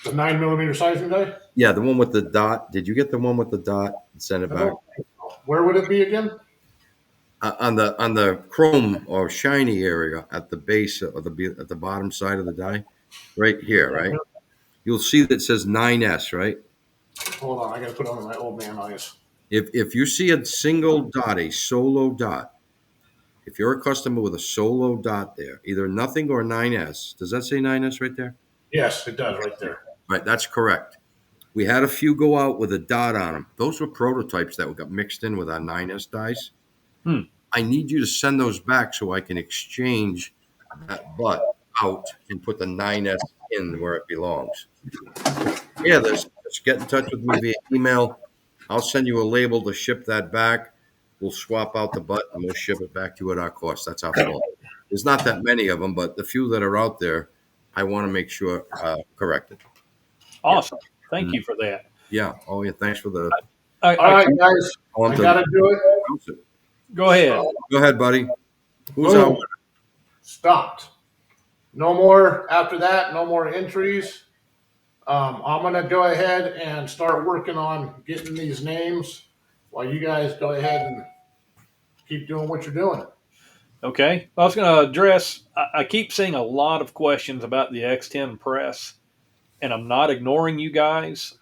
The 9mm sizing die? Yeah, the one with the dot. Did you get the one with the dot and send it back? Where would it be again? On the chrome or shiny area at the base of at the bottom side of the die, right here, right? You'll see that it says 9S, right? Hold on, I gotta put on my old man eyes. If you see a single dot, a solo dot, if you're a customer with a solo dot there, either nothing or 9S, does that say 9S right there? Yes, it does right there. Right, that's correct. We had a few go out with a dot on them. Those were prototypes that got mixed in with our 9S dies. I need you to send those back so I can exchange that butt out and put the 9S in where it belongs. Yeah, just get in touch with me via email. I'll send you a label to ship that back. We'll swap out the butt and we'll ship it back to you at our cost. That's our fault. There's not that many of them, but the few that are out there, I want to make sure corrected. Awesome. Thank you for that. Yeah. Oh, yeah. Thanks for the. All right, guys. I got to do it. Go ahead. Go ahead, buddy. Who's out? Stopped. No more after that. No more entries. I'm going to go ahead and start working on getting these names while you guys go ahead and keep doing what you're doing. Okay. I was going to address, I keep seeing a lot of questions about the X10 press, and I'm not ignoring you guys.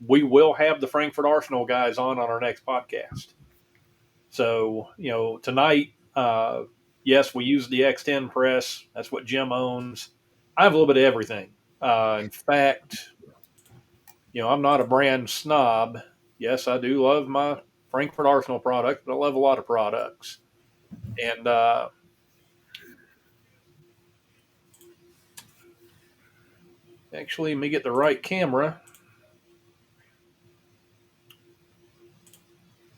We will have the Frankfurt Arsenal guys on our next podcast. So, tonight, yes, we use the X10 press. That's what Jim owns. I have a little bit of everything. In fact, I'm not a brand snob. Yes, I do love my Frankfurt Arsenal product, but I love a lot of products. And actually, let me get the right camera.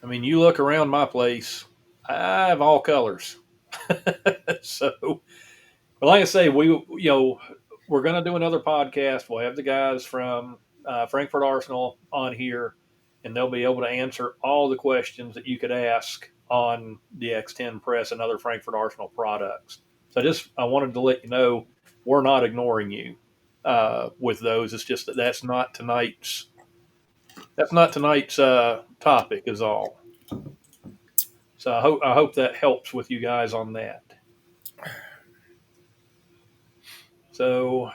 I mean, you look around my place, I have all colors. So, but like I say, we're going to do another podcast. We'll have the guys from Frankfurt Arsenal on here, and they'll be able to answer all the questions that you could ask on the X10 press and other Frankfurt Arsenal products. So I wanted to let you know we're not ignoring you with those. It's just that's not tonight's topic is all. So I hope that helps with you guys on that. So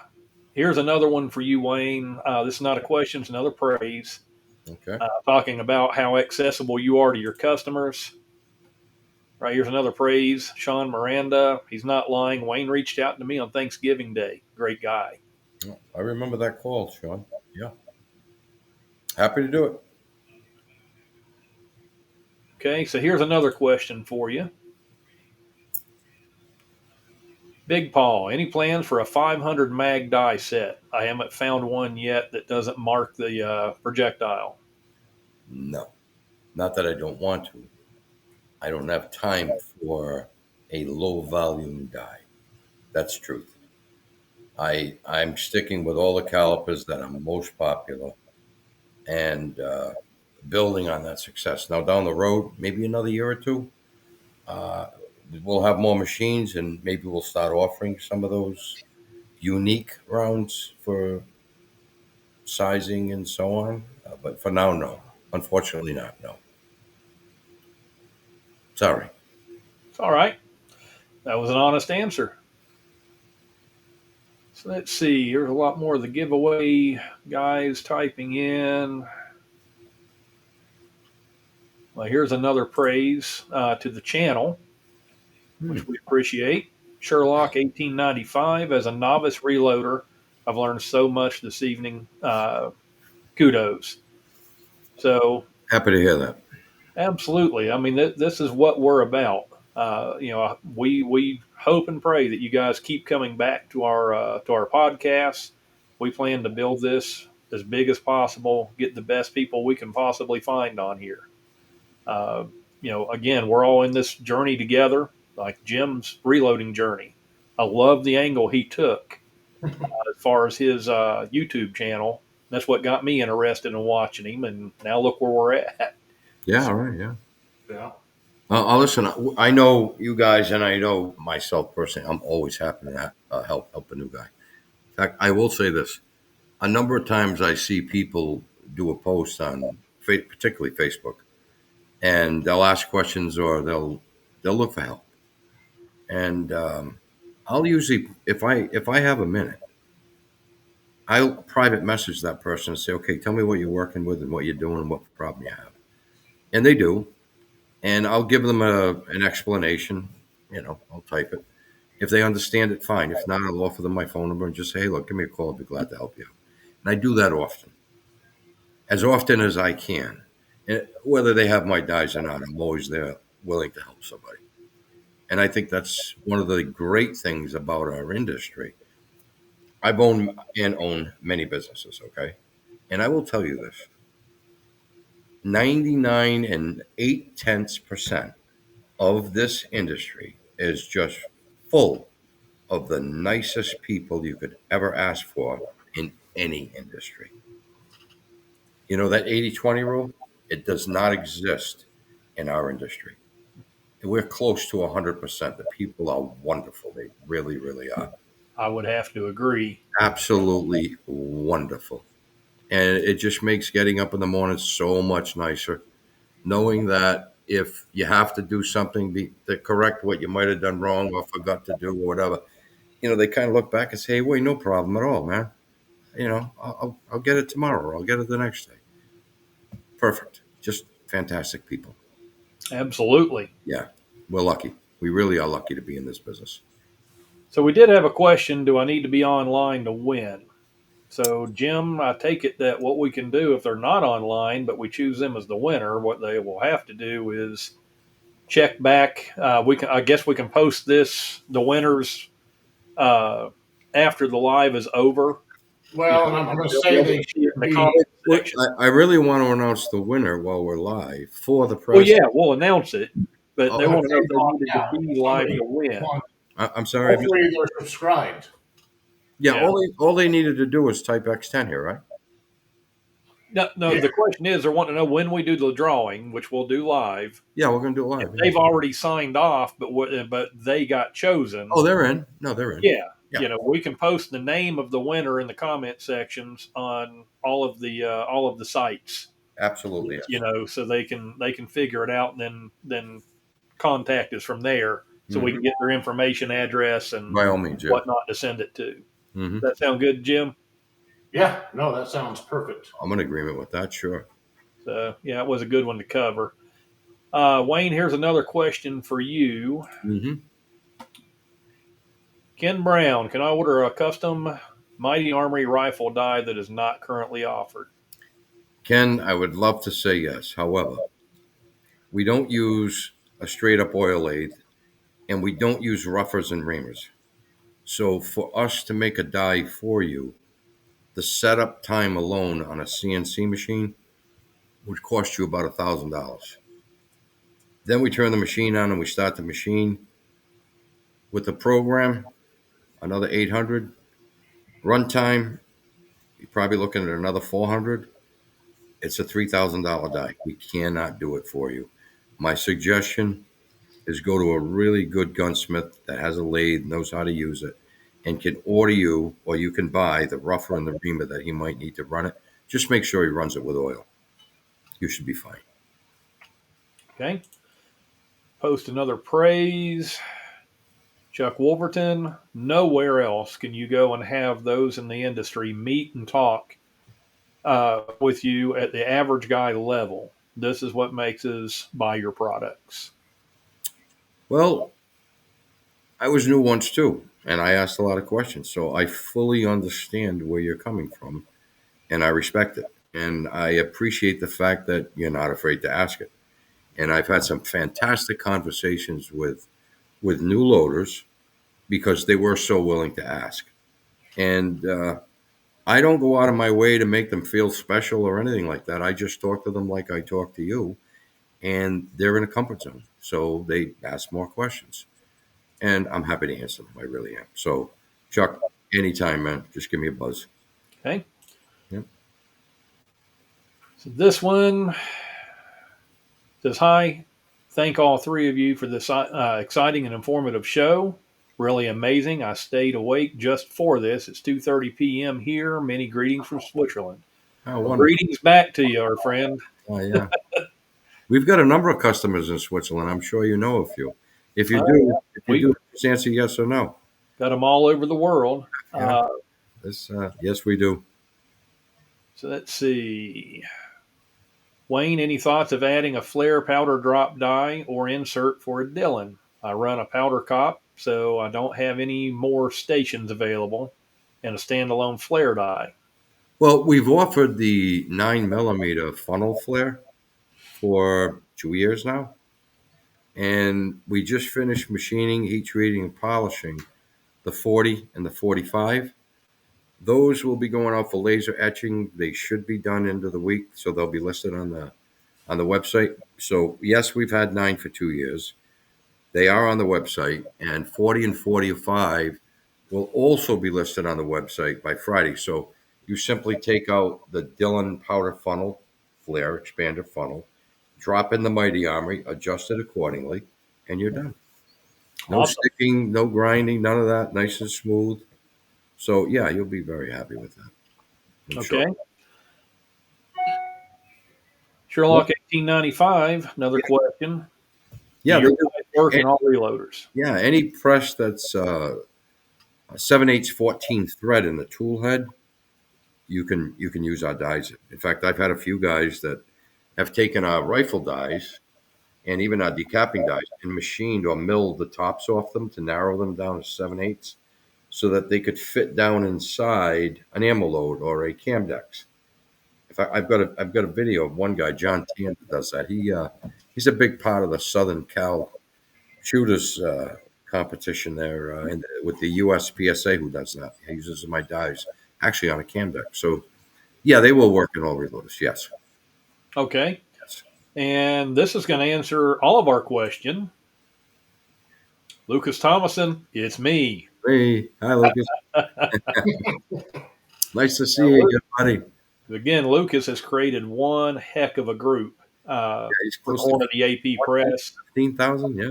here's another one for you, Wayne. This is not a question; it's another praise. Okay. Talking about how accessible you are to your customers. Right, here's another praise. Sean Miranda, he's not lying. Wayne reached out to me on Thanksgiving Day. Great guy. I remember that call, Sean. Yeah. Happy to do it. Okay, so here's another question for you. Big Paul, any plans for a 500 mag die set? I haven't found one yet that doesn't mark the projectile. No. Not that I don't want to. I don't have time for a low volume die. That's truth. I'm sticking with all the calipers that are most popular and building on that success. Now down the road, maybe another year or two, we'll have more machines and maybe we'll start offering some of those unique rounds for sizing and so on. But for now, no. Unfortunately, not. No. Sorry. It's all right. That was an honest answer. So let's see. Here's a lot more of the giveaway guys typing in. Well, here's another praise to the channel, which we appreciate. Sherlock 1895, as a novice reloader, I've learned so much this evening. Kudos. So Happy to hear that. absolutely. I mean, this is what we're about. We hope and pray that you guys keep coming back to our podcasts. We plan to build this as big as possible, get the best people we can possibly find on here. Again, we're all in this journey together, like Jim's reloading journey. I love the angle he took as far as his YouTube channel. That's what got me interested in watching him, and now look where we're at. Yeah, all right, yeah. Yeah. Listen, I know you guys, and I know myself personally. I'm always happy to help a new guy. In fact, I will say this: a number of times I see people do a post on, particularly Facebook, and they'll ask questions or they'll look for help, and I'll usually, if I have a minute, I'll private message that person and say, okay, tell me what you're working with and what you're doing and what problem you have, and they do. And I'll give them an explanation. I'll type it. If they understand it, fine. If not, I'll offer them my phone number and just say, hey, look, give me a call. I'll be glad to help you. And I do that often, as often as I can. And whether they have my dies or not, I'm always there willing to help somebody. And I think that's one of the great things about our industry. I've owned and own many businesses, okay? And I will tell you this. 99 and 0.8% of this industry is just full of the nicest people you could ever ask for in any industry. You know, that 80-20 rule, it does not exist in our industry. We're close to 100%. The people are wonderful. They really, really are. I would have to agree. Absolutely wonderful. And it just makes getting up in the morning so much nicer, knowing that if you have to do something to correct what you might have done wrong or forgot to do or whatever, they kind of look back and say, hey, wait, no problem at all, man. I'll get it tomorrow or I'll get it the next day. Perfect. Just fantastic people. Absolutely. Yeah, we're lucky. We really are lucky to be in this business. So we did have a question. Do I need to be online to win? So, Jim, I take it that what we can do if they're not online, but we choose them as the winner, what they will have to do is check back. I guess we can post the winners, uh, after the live is over. Well, and I'm going to They'll be say able they to see it should in the be. comment section. I really want to announce the winner while we're live for the Well, press. yeah, we'll announce it, but they Oh, want to know if they needed Yeah, to be live somebody to win. I'm sorry. hopefully they're subscribed. Yeah, Yeah. all they needed to do was type X10 here, right? No. Yeah. The question is, they're wanting to know when we do the drawing, which we'll do live. Yeah, we're going to do it If live. Yeah. they've already signed off, but they got chosen. Oh, they're in. No, they're in. Yeah, Yeah. we can post the name of the winner in the comment sections on all of the sites. Absolutely. Yes. So they can figure it out and then contact us from there, so we can get their information, address, and By all means, yeah. whatnot to send it to. Mm-hmm. That sound good, Jim? Yeah, no, that sounds perfect. I'm in agreement with that. Sure. So yeah, it was a good one to cover. Wayne, here's another question for you. Mm-hmm. Ken Brown, can I order a custom Mighty Armory rifle die that is not currently offered? Ken, I would love to say yes. However, we don't use a straight up oil lathe and we don't use roughers and reamers. So for us to make a die for you, the setup time alone on a CNC machine would cost you about $1,000. Then we turn the machine on and we start the machine. With the program, another 800. Runtime, you're probably looking at another 400. It's a $3,000 die. We cannot do it for you. My suggestion is go to a really good gunsmith that has a lathe, knows how to use it, and can order you, or you can buy the rougher and the reamer that he might need to run it. Just make sure he runs it with oil. You should be fine. Okay. Post another praise. Chuck Wolverton, nowhere else can you go and have those in the industry meet and talk with you at the average guy level. This is what makes us buy your products. Well, I was new once too, and I asked a lot of questions. So I fully understand where you're coming from, and I respect it. And I appreciate the fact that you're not afraid to ask it. And I've had some fantastic conversations with new loaders because they were so willing to ask. And I don't go out of my way to make them feel special or anything like that. I just talk to them like I talk to you, and they're in a comfort zone. So they ask more questions. And I'm happy to answer them. I really am. So, Chuck, anytime, man, just give me a buzz. Okay. Yep. So this one says, hi, thank all three of you for this exciting and informative show. Really amazing. I stayed awake just for this. It's 2:30 p.m. here. Many greetings from Switzerland. Oh, Well, greetings back to you, our friend. Oh, yeah. We've got a number of customers in Switzerland. I'm sure you know a few. If you do, just answer yes or no. Got them all over the world. Yeah. Yes, we do. So let's see. Wayne, any thoughts of adding a flare powder drop die or insert for a Dillon? I run a powder cop, so I don't have any more stations available, and a standalone flare die. Well, we've offered the 9mm funnel flare for 2 years now. And we just finished machining, heat treating, and polishing the 40 and the 45. Those will be going out for laser etching. They should be done into the week, so they'll be listed on the website. So yes, we've had 9 for 2 years. They are on the website, and 40 and 45 will also be listed on the website by Friday. So you simply take out the Dillon powder funnel, flare expander funnel, drop in the Mighty Armory, adjust it accordingly, and you're done. No Awesome. sticking, no grinding, none of that. Nice and smooth. So yeah, you'll be very happy with that. I'm Okay. sure. Sherlock 1895, another question. Do Yeah, they your do. guys work in all reloaders? Yeah, any press that's a 7/8 14 thread in the tool head, you can use our dies. In fact, I've had a few guys that have taken our rifle dies and even our decapping dies and machined or milled the tops off them to narrow them down to 7/8 so that they could fit down inside an ammo load or a Camdex. I've got a video of one guy, John Tan, that does that. He's a big part of the Southern Cal shooters competition there with the USPSA who does that. He uses my dives actually on a Camdex. So yeah, they will work in all reloaders. Yes. Okay. Yes. And this is going to answer all of our question. Lucas Thomason, it's me. Hey, hi Lucas. Nice to see you again, buddy. Again, Lucas has created one heck of a group Yeah, he's for close to Hornady AP Press. 15,000. Yeah.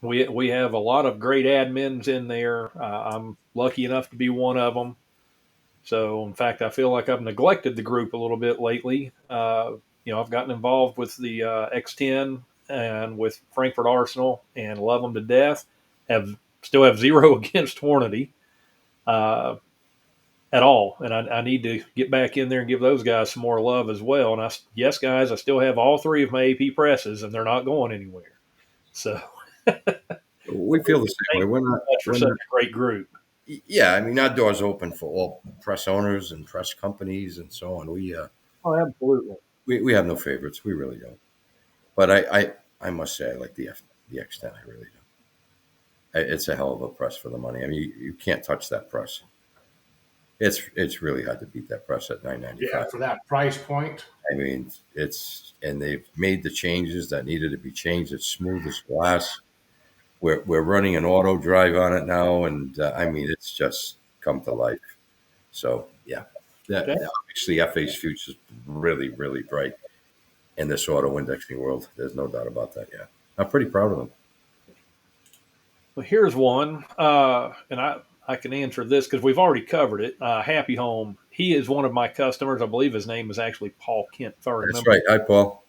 We have a lot of great admins in there. I'm lucky enough to be one of them. So, in fact, I feel like I've neglected the group a little bit lately. I've gotten involved with the X10 and with Frankfurt Arsenal and love them to death. Still have zero against Hornady at all, and I need to get back in there and give those guys some more love as well. And yes, guys, I still have all three of my AP presses, and they're not going anywhere. So, We feel the same way. thank you so much for such a great group. Yeah, I mean, our door's open for all press owners and press companies and so on. Oh, absolutely. We have no favorites. We really don't. But I must say I like the X10. I really do. It's a hell of a press for the money. I mean, you can't touch that press. It's really hard to beat that press at $995. Yeah, for that price point. I mean, and they've made the changes that needed to be changed. It's smooth as glass. We're running an auto drive on it now, and I mean, it's just come to life. So yeah, Okay. obviously FA's future is really, really bright in this auto indexing world. There's no doubt about that. Yeah, I'm pretty proud of them. Well, here's one, and I can answer this because we've already covered it. Happy Home. He is one of my customers. I believe his name is actually Paul Kent, if I remember. That's right. Hi, Paul.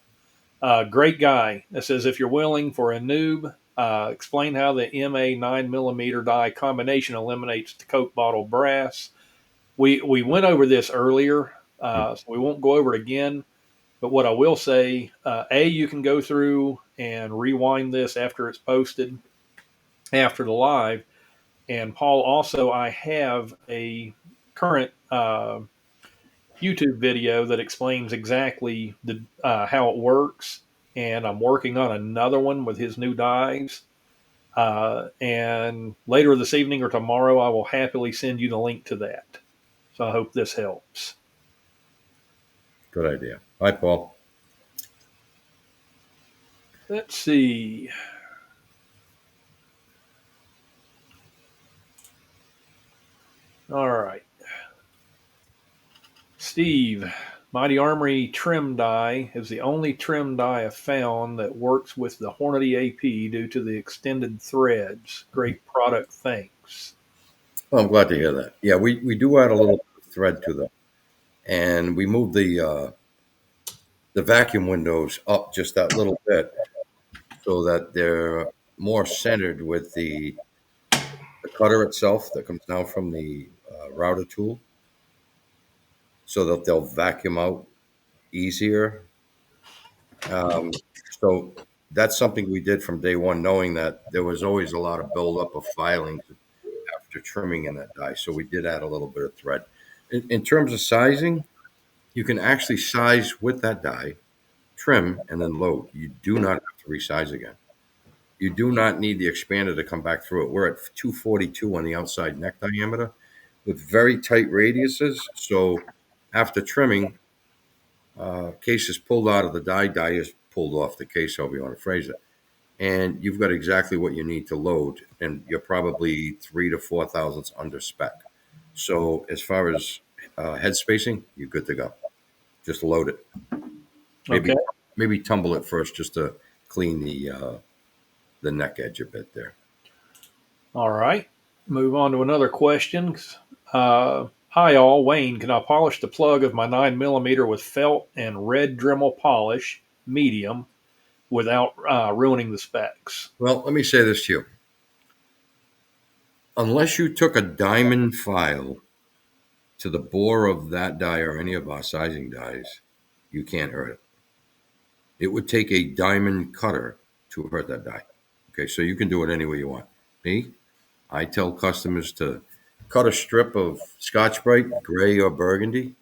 Great guy. That says, if you're willing for a noob, explain how the MA 9mm die combination eliminates the Coke bottle brass. We went over this earlier, so we won't go over it again. But what I will say, you can go through and rewind this after it's posted, after the live. And Paul, also, I have a current YouTube video that explains exactly how it works. And I'm working on another one with his new dies. And later this evening or tomorrow, I will happily send you the link to that. So I hope this helps. Good idea. Hi, Paul. Let's see. All right. Steve, Mighty Armory trim die is the only trim die I've found that works with the Hornady AP due to the extended threads. Great product, thanks. Well, I'm glad to hear that. Yeah, we do add a little thread to them, and we move the vacuum windows up just that little bit so that they're more centered with the cutter itself that comes down from the router tool, so that they'll vacuum out easier. So that's something we did from day one, knowing that there was always a lot of buildup of filings after trimming in that die. So we did add a little bit of thread. In terms of sizing, you can actually size with that die, trim, and then load. You do not have to resize again. You do not need the expander to come back through it. We're at 242 on the outside neck diameter with very tight radiuses. So after trimming, case is pulled out of the die is pulled off the case, however you want to phrase it. And you've got exactly what you need to load. And you're probably 3 to 4 thousandths under spec. So as far as head spacing, you're good to go. Just load it. Maybe tumble it first just to clean the neck edge a bit there. All right. Move on to another question. Hi all, Wayne. Can I polish the plug of my 9mm with felt and red Dremel polish, medium, without ruining the specs? Well, let me say this to you. Unless you took a diamond file to the bore of that die or any of our sizing dies, you can't hurt it. It would take a diamond cutter to hurt that die. Okay, so you can do it any way you want. Me, I tell customers to cut a strip of Scotch-Brite, gray or burgundy,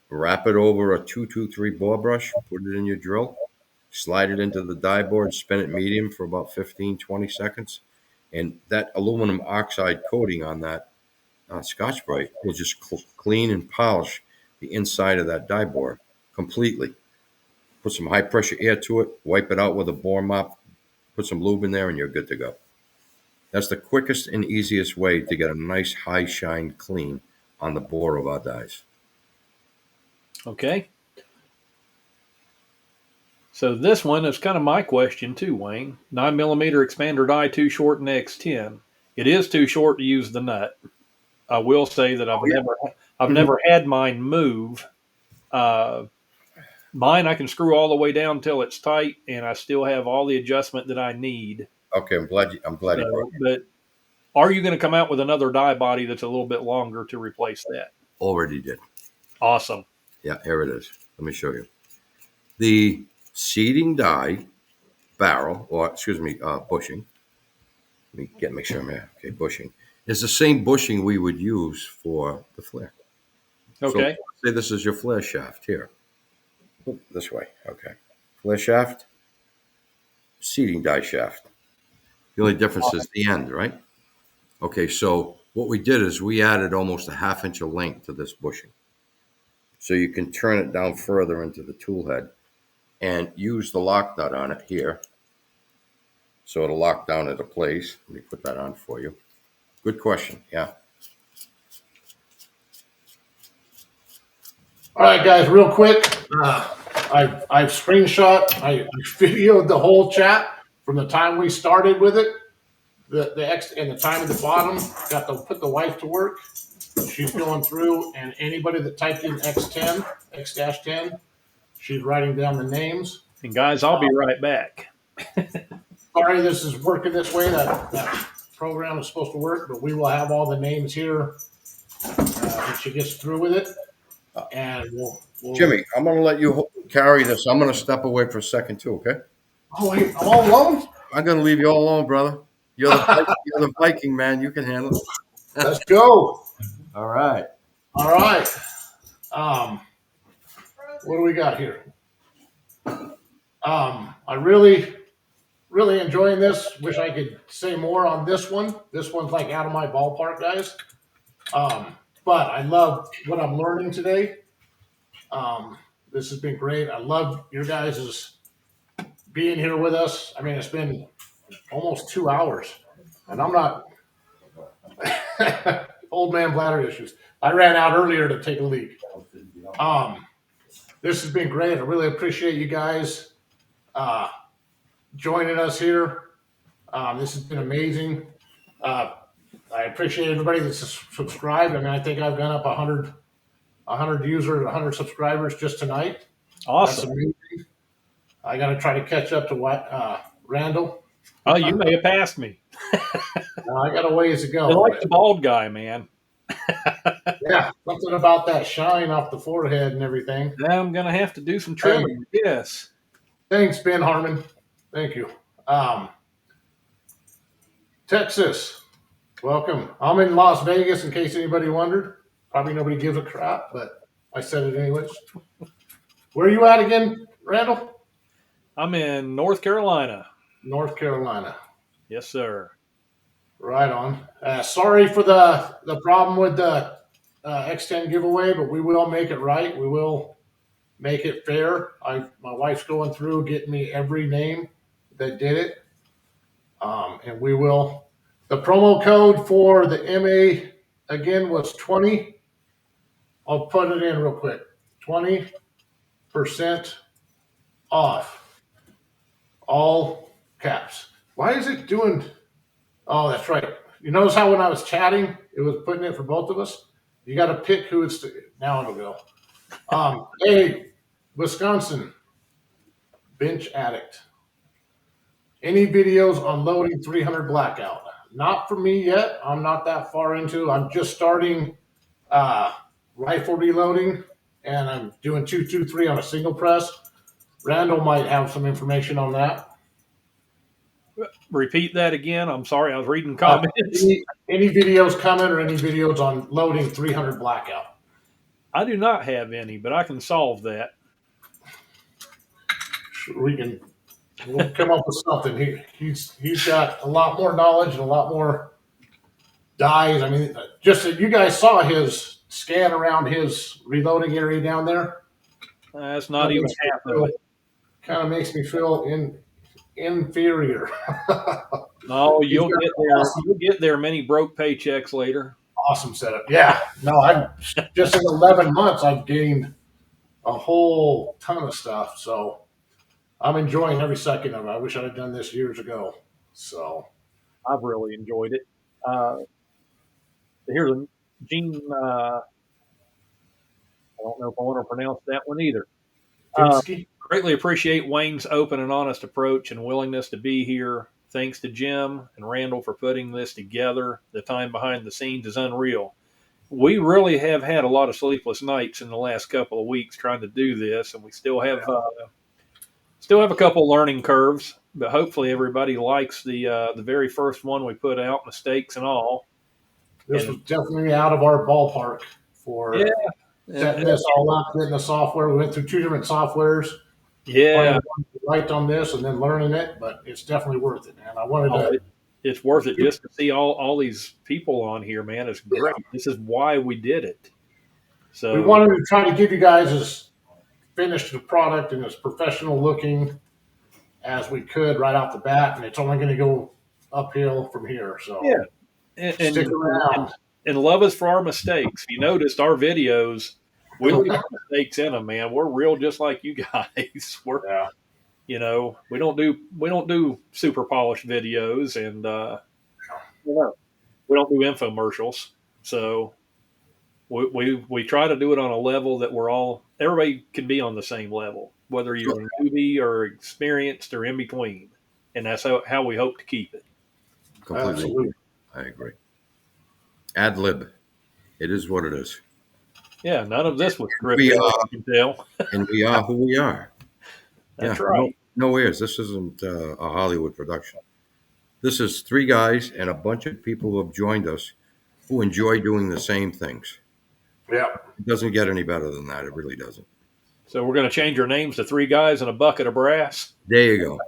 wrap it over a 223 bore brush, put it in your drill, slide it into the die board, spin it medium for about 15, 20 seconds. And that aluminum oxide coating on that Scotch-Brite will just clean and polish the inside of that die bore completely. Put some high pressure air to it, wipe it out with a bore mop, put some lube in there, and you're good to go. That's the quickest and easiest way to get a nice high shine clean on the bore of our dies. Okay. So this one is kind of my question too, Wayne. 9mm expander die too short in X10. It is too short to use the nut. I will say that I've never had mine move. Mine I can screw all the way down until it's tight, and I still have all the adjustment that I need. Okay, I'm glad you brought it. But are you going to come out with another die body that's a little bit longer to replace that? Already did. Awesome. Yeah, here it is. Let me show you. The seating die barrel, or excuse me, bushing. Let me make sure I'm here. Okay, bushing is the same bushing we would use for the flare. Okay. So say this is your flare shaft here. Oop, this way. Okay. Flare shaft, seating die shaft. The only difference is the end, right? Okay, so what we did is we added almost a 1/2 inch of length to this bushing. So you can turn it down further into the tool head and use the lock nut on it here. So it'll lock down into place. Let me put that on for you. Good question. Yeah. All right, guys, real quick. I've screenshot, I videoed the whole chat from the time we started with it. The X and the time at the bottom, got to put the wife to work. She's going through, and anybody that typed in X10, X-10, she's writing down the names. And guys, I'll be right back. Sorry, this is working this way. That program is supposed to work, but we will have all the names here when she gets through with it. And we'll Jimmy, I'm going to let you carry this. I'm going to step away for a second too, okay? Oh, wait, I'm all alone? I'm going to leave you all alone, brother. You're the Viking, man. You can handle it. Let's go. All right. All right. What do we got here? I really enjoying this. Wish I could say more on this one. This one's like out of my ballpark, guys. But I love what I'm learning today. This has been great. I love your guys' being here with us. I mean, it's been almost 2 hours, and I'm not old man bladder issues. I ran out earlier to take a leak. This has been great. I really appreciate you guys joining us here. This has been amazing. I appreciate everybody that's subscribed. I mean, I think I've gone up 100 users, 100 subscribers just tonight. Awesome. That's amazing. I got to try to catch up to Randall. Oh, you may have passed me. No, I got a ways to go. I like the bald guy, man. Yeah, something about that shine off the forehead and everything. Now I'm going to have to do some trimming. Yes. Thanks, Ben Harmon. Thank you. Texas, welcome. I'm in Las Vegas, in case anybody wondered. Probably nobody gives a crap, but I said it anyways. Where are you at again, Randall? I'm in North Carolina. North Carolina. Yes, sir. Right on. Sorry for the problem with the X10 giveaway, but we will make it right. We will make it fair. My wife's going through getting me every name that did it. And we will. The promo code for the MA again was 20. I'll put it in real quick. 20% off. All caps. Why is it doing? Oh, that's right. You notice how when I was chatting, it was putting it for both of us. You got to pick who it's. Now it'll go. Hey, Wisconsin bench addict. Any videos on loading 300 blackout? Not for me yet. I'm not that far into. I'm just starting rifle reloading, and I'm doing 223 on a single press. Randall might have some information on that. Repeat that again. I'm sorry, I was reading Uh, comments. any videos coming or any videos on loading 300 blackout? I do not have any, but I can solve that. We'll come up with something. He's got a lot more knowledge and a lot more dies. I mean, just that you guys saw his scan around his reloading area down there. That's not even half of it. Kind of makes me feel inferior. No, you'll get there. You'll get there many broke paychecks later. Awesome setup. Yeah. No, I'm just in 11 months, I've gained a whole ton of stuff. So I'm enjoying every second of it. I wish I'd have done this years ago. So I've really enjoyed it. Here's a Gene. I don't know if I want to pronounce that one either. Greatly appreciate Wayne's open and honest approach and willingness to be here. Thanks to Jim and Randall for putting this together. The time behind the scenes is unreal. We really have had a lot of sleepless nights in the last couple of weeks trying to do this, and we still have a couple learning curves. But hopefully everybody likes the very first one we put out, mistakes and all. This was definitely out of our ballpark for setting this all up, getting the software. We went through 2 different softwares. Yeah. Right on this and then learning it, but it's definitely worth it, man. I wanted to. It's worth it just to see all these people on here, man. It's great. Yeah. This is why we did it. So we wanted to try to give you guys as finished the product and as professional looking as we could right off the bat, and it's only going to go uphill from here. So yeah, stick around. And love us for our mistakes. You noticed our videos, we leave mistakes in them, man. We're real, just like you guys. You know, we don't do super polished videos, and we don't do infomercials. So we try to do it on a level that everybody can be on the same level, whether you're a newbie or experienced or in between, and that's how we hope to keep it. Completely. Absolutely. I agree. Ad lib. It is what it is. Yeah, none of this was scripted, you can tell. And we are who we are. That's right. No airs. This isn't a Hollywood production. This is 3 guys and a bunch of people who have joined us who enjoy doing the same things. Yeah. It doesn't get any better than that. It really doesn't. So we're going to change our names to 3 guys and a bucket of brass. There you go.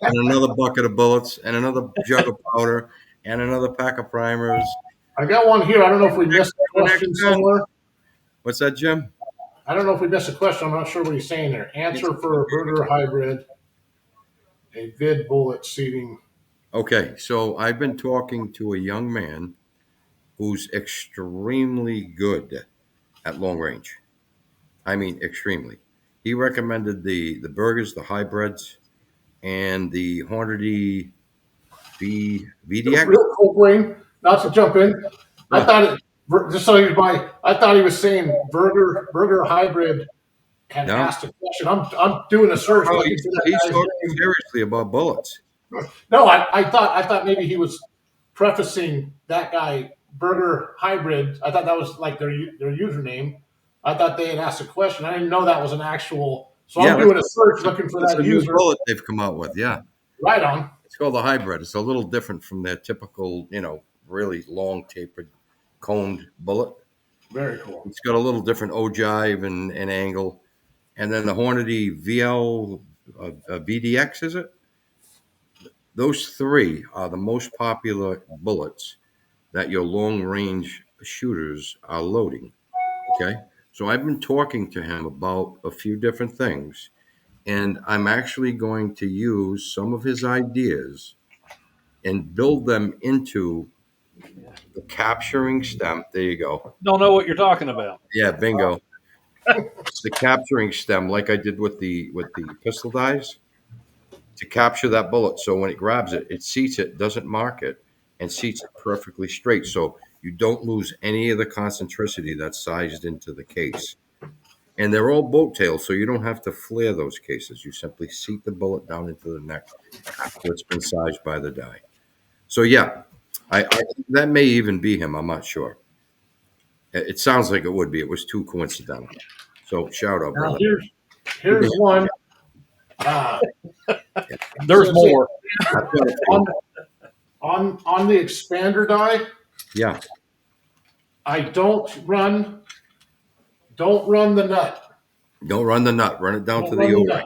And another bucket of bullets and another jug of powder and another pack of primers. I got one here. I don't know if we missed a question somewhere. What's that, Jim? I don't know if we missed a question. I'm not sure what he's saying there. Answer for a Burger hybrid, a vid bullet seating. Okay, so I've been talking to a young man who's extremely good at long range. I mean, extremely. He recommended the Burgers, the hybrids, and the Hornady VDX. Real cool, Wayne. Not to jump in. I thought just so I thought he was saying burger hybrid and asked a question. I'm doing a search. Oh, he's talking seriously about bullets. No, I thought maybe he was prefacing that guy burger hybrid. I thought that was like their username. I thought they had asked a question. I didn't know that was an actual. So I'm doing a search looking for that user. New bullet they've come out with, yeah. Right on. It's called the hybrid. It's a little different from their typical, really long tapered coned bullet. Very cool. It's got a little different ogive and angle. And then the Hornady VDX, is it? Those 3 are the most popular bullets that your long range shooters are loading. Okay. So I've been talking to him about a few different things, and I'm actually going to use some of his ideas and build them into the capturing stem. There you go. Don't know what you're talking about. Yeah, bingo. It's the capturing stem, like I did with the pistol dies, to capture that bullet. So when it grabs it, it seats it, doesn't mark it, and seats it perfectly straight. So you don't lose any of the concentricity that's sized into the case. And they're all boat tails, so you don't have to flare those cases. You simply seat the bullet down into the neck after it's been sized by the die. So yeah, I that may even be him. I'm not sure. It sounds like it would be. It was too coincidental. So shout out, Now brother. here's one. There's more. I've got a on, few. on the expander die. Yeah, I don't run the nut. don't run the nut. Run it down Don't to run the the O-ring. nut.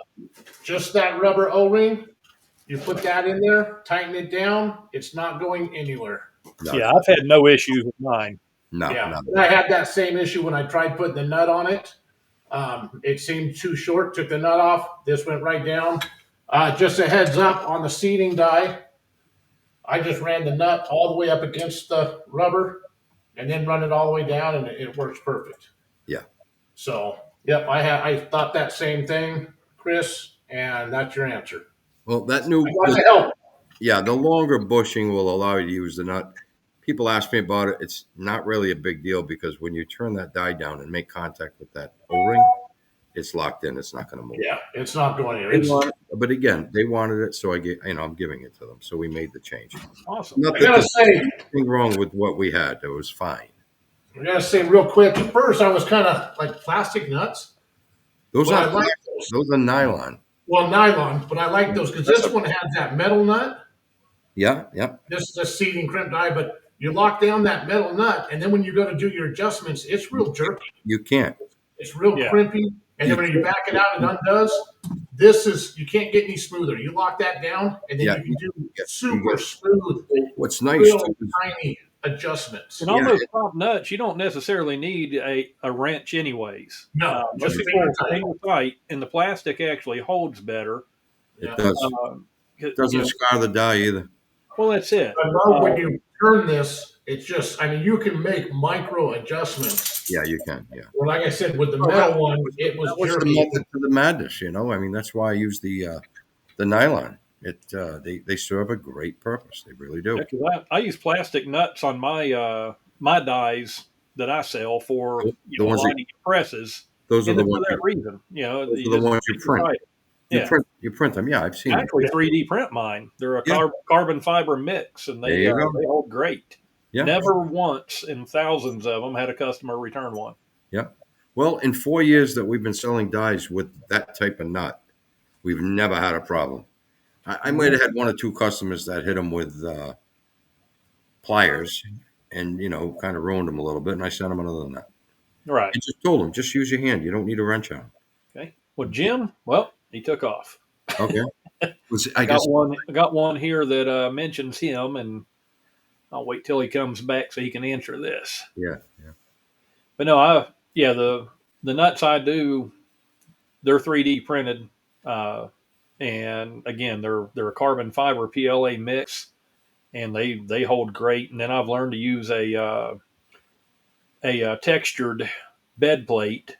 Just that rubber O-ring. You put that in there, tighten it down. It's not going anywhere. No, Yeah, I've had no issues with mine. no, Yeah, no. and I had that same issue when I tried putting the nut on it. It seemed too short. Took the nut off. This went right down. Just a heads up on the seating die. I just ran the nut all the way up against the rubber, and then run it all the way down, and it works perfect. Yeah. So, yep, I thought that same thing, Chris, and that's your answer. Well, that I new, got to help. yeah, the longer bushing will allow you to use the nut. People ask me about it. It's not really a big deal because when you turn that die down and make contact with that O-ring, it's locked in. It's not going to move. Yeah, it's not going They anywhere. want it, but again, they wanted it, so I'm giving it to them. So we made the change. Awesome. Not I that gotta there's say, anything wrong with what we had. It was fine. real quick. At first, I was kind of like plastic nuts. Those But I are like those are nylon. Well, nylon, but I like those because this one has that metal nut. Yeah, yeah. This is a seating crimp die, but you lock down that metal nut, and then when you go to do your adjustments, it's real jerky. You can't. It's real Yeah. crimpy, and then when you back it out, it undoes. You can't get any smoother. You lock that down, and then Yeah, you can do you super get- smooth, What's nice real too is tiny adjustments. And on Yeah, those top nuts, you don't necessarily need a wrench anyways. No, just most finger people tight. finger tight, and the plastic actually holds better. it does. It Doesn't scar the die either. well, that's it. I love when you turn this. It's just, you can make micro adjustments. Yeah, you can. Yeah. Well, like I said, with the Oh, metal one, it was That was the jerky. method to the madness, that's why I use the nylon. They serve a great purpose. They really do. Yeah, 'cause I use plastic nuts on my my dies that I sell for The ones that- lining presses. Those are And the for ones. that reason, Those are the ones you print. Yeah. You print them. Yeah, I've seen them. Actually, 3D print mine. They're a Yeah. carbon fiber mix, and There they you go. they hold great. Yeah. Never once in thousands of them had a customer return one. Yeah. Well, in 4 years that we've been selling dies with that type of nut, we've never had a problem. I might have had one or two customers that hit them with pliers and, kind of ruined them a little bit. And I sent them another nut. Right. I just told them, just use your hand. You don't need a wrench on. Okay. Well, Jim, well, he took off. Okay. I guess. I got one here that mentions him, and I'll wait till he comes back so he can answer this. Yeah. But no, the nuts I do, they're 3D printed, and again, they're a carbon fiber PLA mix, and they hold great. And then I've learned to use a textured bed plate,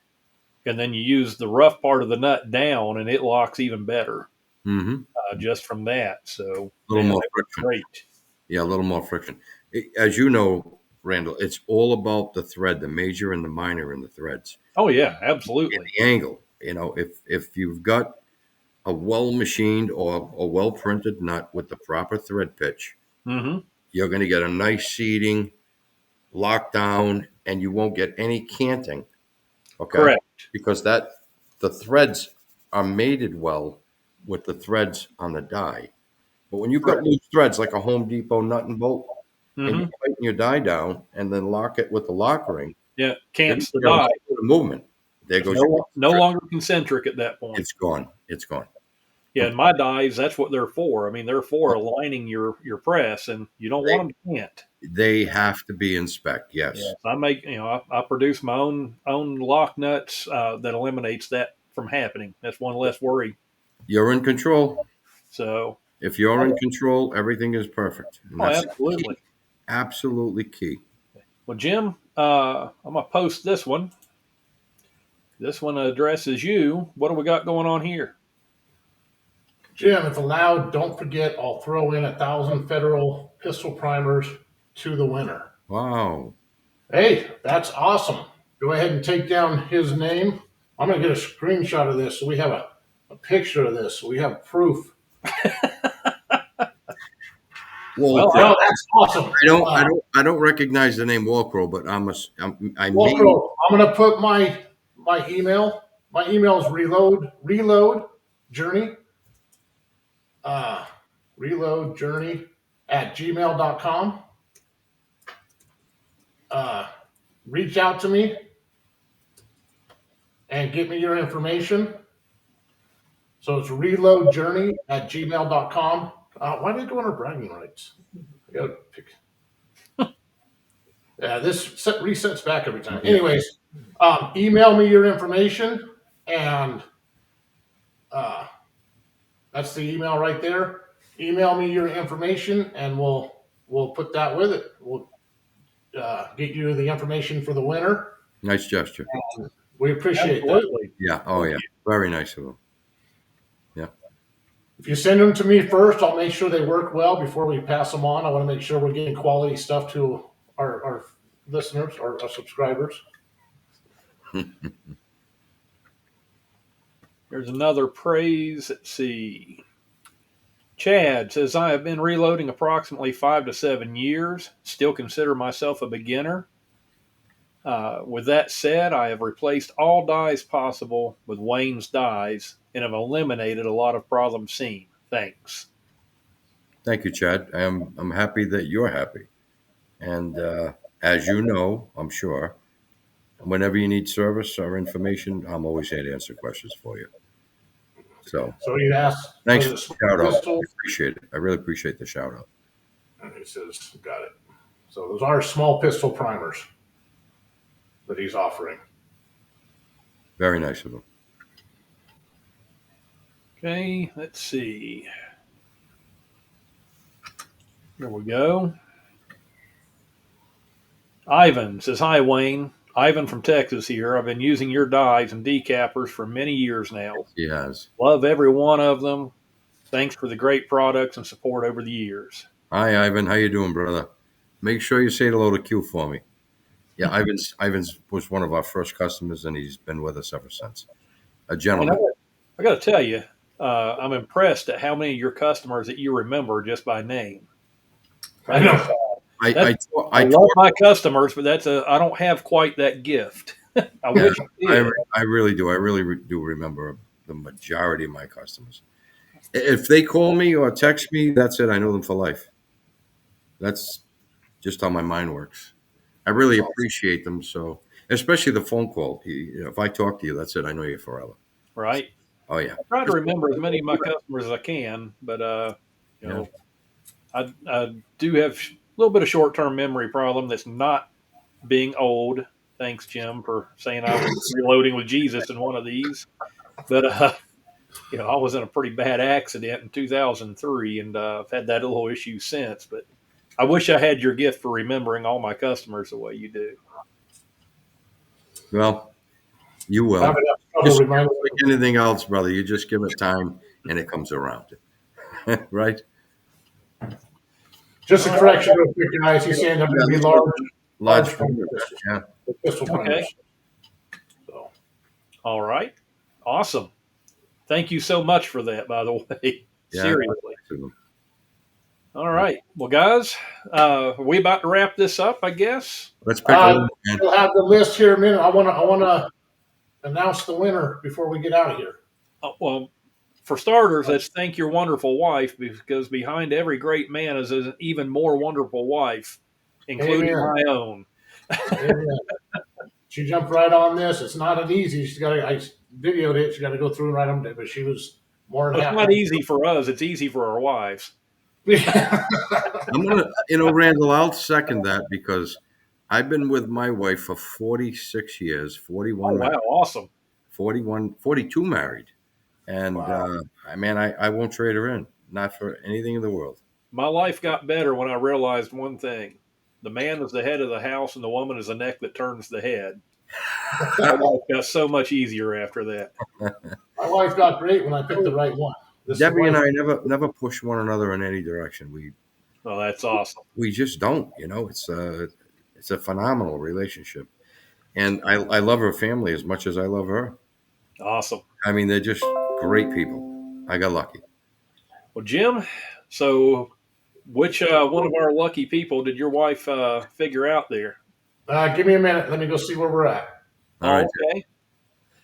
and then you use the rough part of the nut down, and it locks even better Mm-hmm. just from that. So A little more they work friction. great. Yeah, a little more friction. As you know, Randall, it's all about the thread, the major and the minor in the threads. Oh yeah, And absolutely. the angle. If you've got a well machined or a well printed nut with the proper thread pitch, Mm-hmm. you're going to get a nice seating, lockdown, and you won't get any canting. Okay. Correct. Because the threads are mated well with the threads on the die. But when you've got loose threads like a Home Depot nut and bolt, and Mm-hmm. you tighten your die down and then lock it with the lock ring, Yeah, cants the you're die. the movement. There goes your No thread. longer concentric at that point. It's gone. It's gone. Yeah, and my dies, that's what they're for. I mean, they're for aligning your press, and you don't want them to cant. They have to be in spec. Yes. Yes, I make I produce my own lock nuts that eliminates that from happening. That's one less worry. You're in control. So If you're in control, everything is perfect. And that's absolutely. key. Absolutely key. Well, Jim, I'm gonna post this one. This one addresses you. What do we got going on here? Jim, if allowed, don't forget, I'll throw in 1,000 federal pistol primers to the winner. Wow. Hey, that's awesome. Go ahead and take down his name. I'm going to get a screenshot of this so we have a picture of this. So we have proof. Well, Oh, that's awesome. I don't recognize the name Walcrow, but I Well, mean, I'm going to put my email. My email is reload journey, reload journey at gmail.com. Reach out to me and get me your information. So it's reloadjourney at gmail.com. Why did I go under bragging rights? I gotta pick. Yeah, this resets back every time. Anyways, email me your information, and that's the email right there. Email me your information, and we'll put that with it. We'll get you the information for the winner. nice gesture. We appreciate Absolutely. that. Yeah. Oh, yeah. Very nice of him. Yeah. If you send them to me first, I'll make sure they work well before we pass them on. I want to make sure we're getting quality stuff to our listeners, our subscribers. There's another praise. Let's see. Chad says, I have been reloading approximately 5 to 7 years. Still consider myself a beginner. With that said, I have replaced all dies possible with Wayne's dies and have eliminated a lot of problems seen. Thanks. Thank you, Chad. I'm happy that you're happy. And as you know, I'm sure, whenever you need service or information, I'm always here to answer questions for you. So you asked. thanks for the shout out. Pistol. I appreciate it. I really appreciate the shout out. And he says, got it. So those are small pistol primers that he's offering. Very nice of him. Okay, let's see. There we go. Ivan says, hi, Wayne. Ivan from Texas here. I've been using your dies and decappers for many years now. He has. Love every one of them. Thanks for the great products and support over the years. Hi, Ivan. How you doing, brother? Make sure you say hello to Q for me. Yeah, Ivan's was one of our first customers, and he's been with us ever since. A gentleman. I got to tell you, I'm impressed at how many of your customers that you remember just by name. I know. I love my customers, but I don't have quite that gift. I wish I did. I really do. I really do remember the majority of my customers. If they call me or text me, that's it. I know them for life. That's just how my mind works. I really appreciate them. So, especially the phone call. If I talk to you, that's it. I know you forever. Right. Oh yeah. I try to remember as many of my customers as I can, but I do have a little bit of short-term memory problem that's not being old. Thanks, Jim, for saying I was reloading with Jesus in one of these. But I was in a pretty bad accident in 2003, and I've had that little issue since. But I wish I had your gift for remembering all my customers the way you do. Well, you will. Just like anything else, brother. You just give it time, and it comes around. Right? Just a correction real quick, guys. He's saying they're going to be large Yeah. pistol primers. Okay. So, all right. Awesome. Thank you so much for that, by the way. Yeah. Seriously. All right. Well, guys, are we about to wrap this up, I guess? Let's pick one. We'll have the list here in a minute. I want to announce the winner before we get out of here. Well, for starters, let's thank your wonderful wife, because behind every great man is an even more wonderful wife, including my own. Amen. She jumped right on this. It's not an easy. I videoed it. She got to go through and write them, but she was more than happy. It's not easy for us. It's easy for our wives. I'm gonna, Randall, I'll second that because I've been with my wife for 46 years, 41. Oh, wow, awesome. 42 married. And wow. I won't trade her in, not for anything in the world. My life got better when I realized one thing. The man is the head of the house and the woman is the neck that turns the head. My life got so much easier after that. My wife got great when I picked the right one. Debbie and I never push one another in any direction. Oh, that's awesome. We just don't. It's a phenomenal relationship, and I love her family as much as I love her. Awesome. I mean, they're just great people. I got lucky. Well, Jim, so which one of our lucky people did your wife figure out there? Give me a minute. Let me go see where we're at. All right. Okay.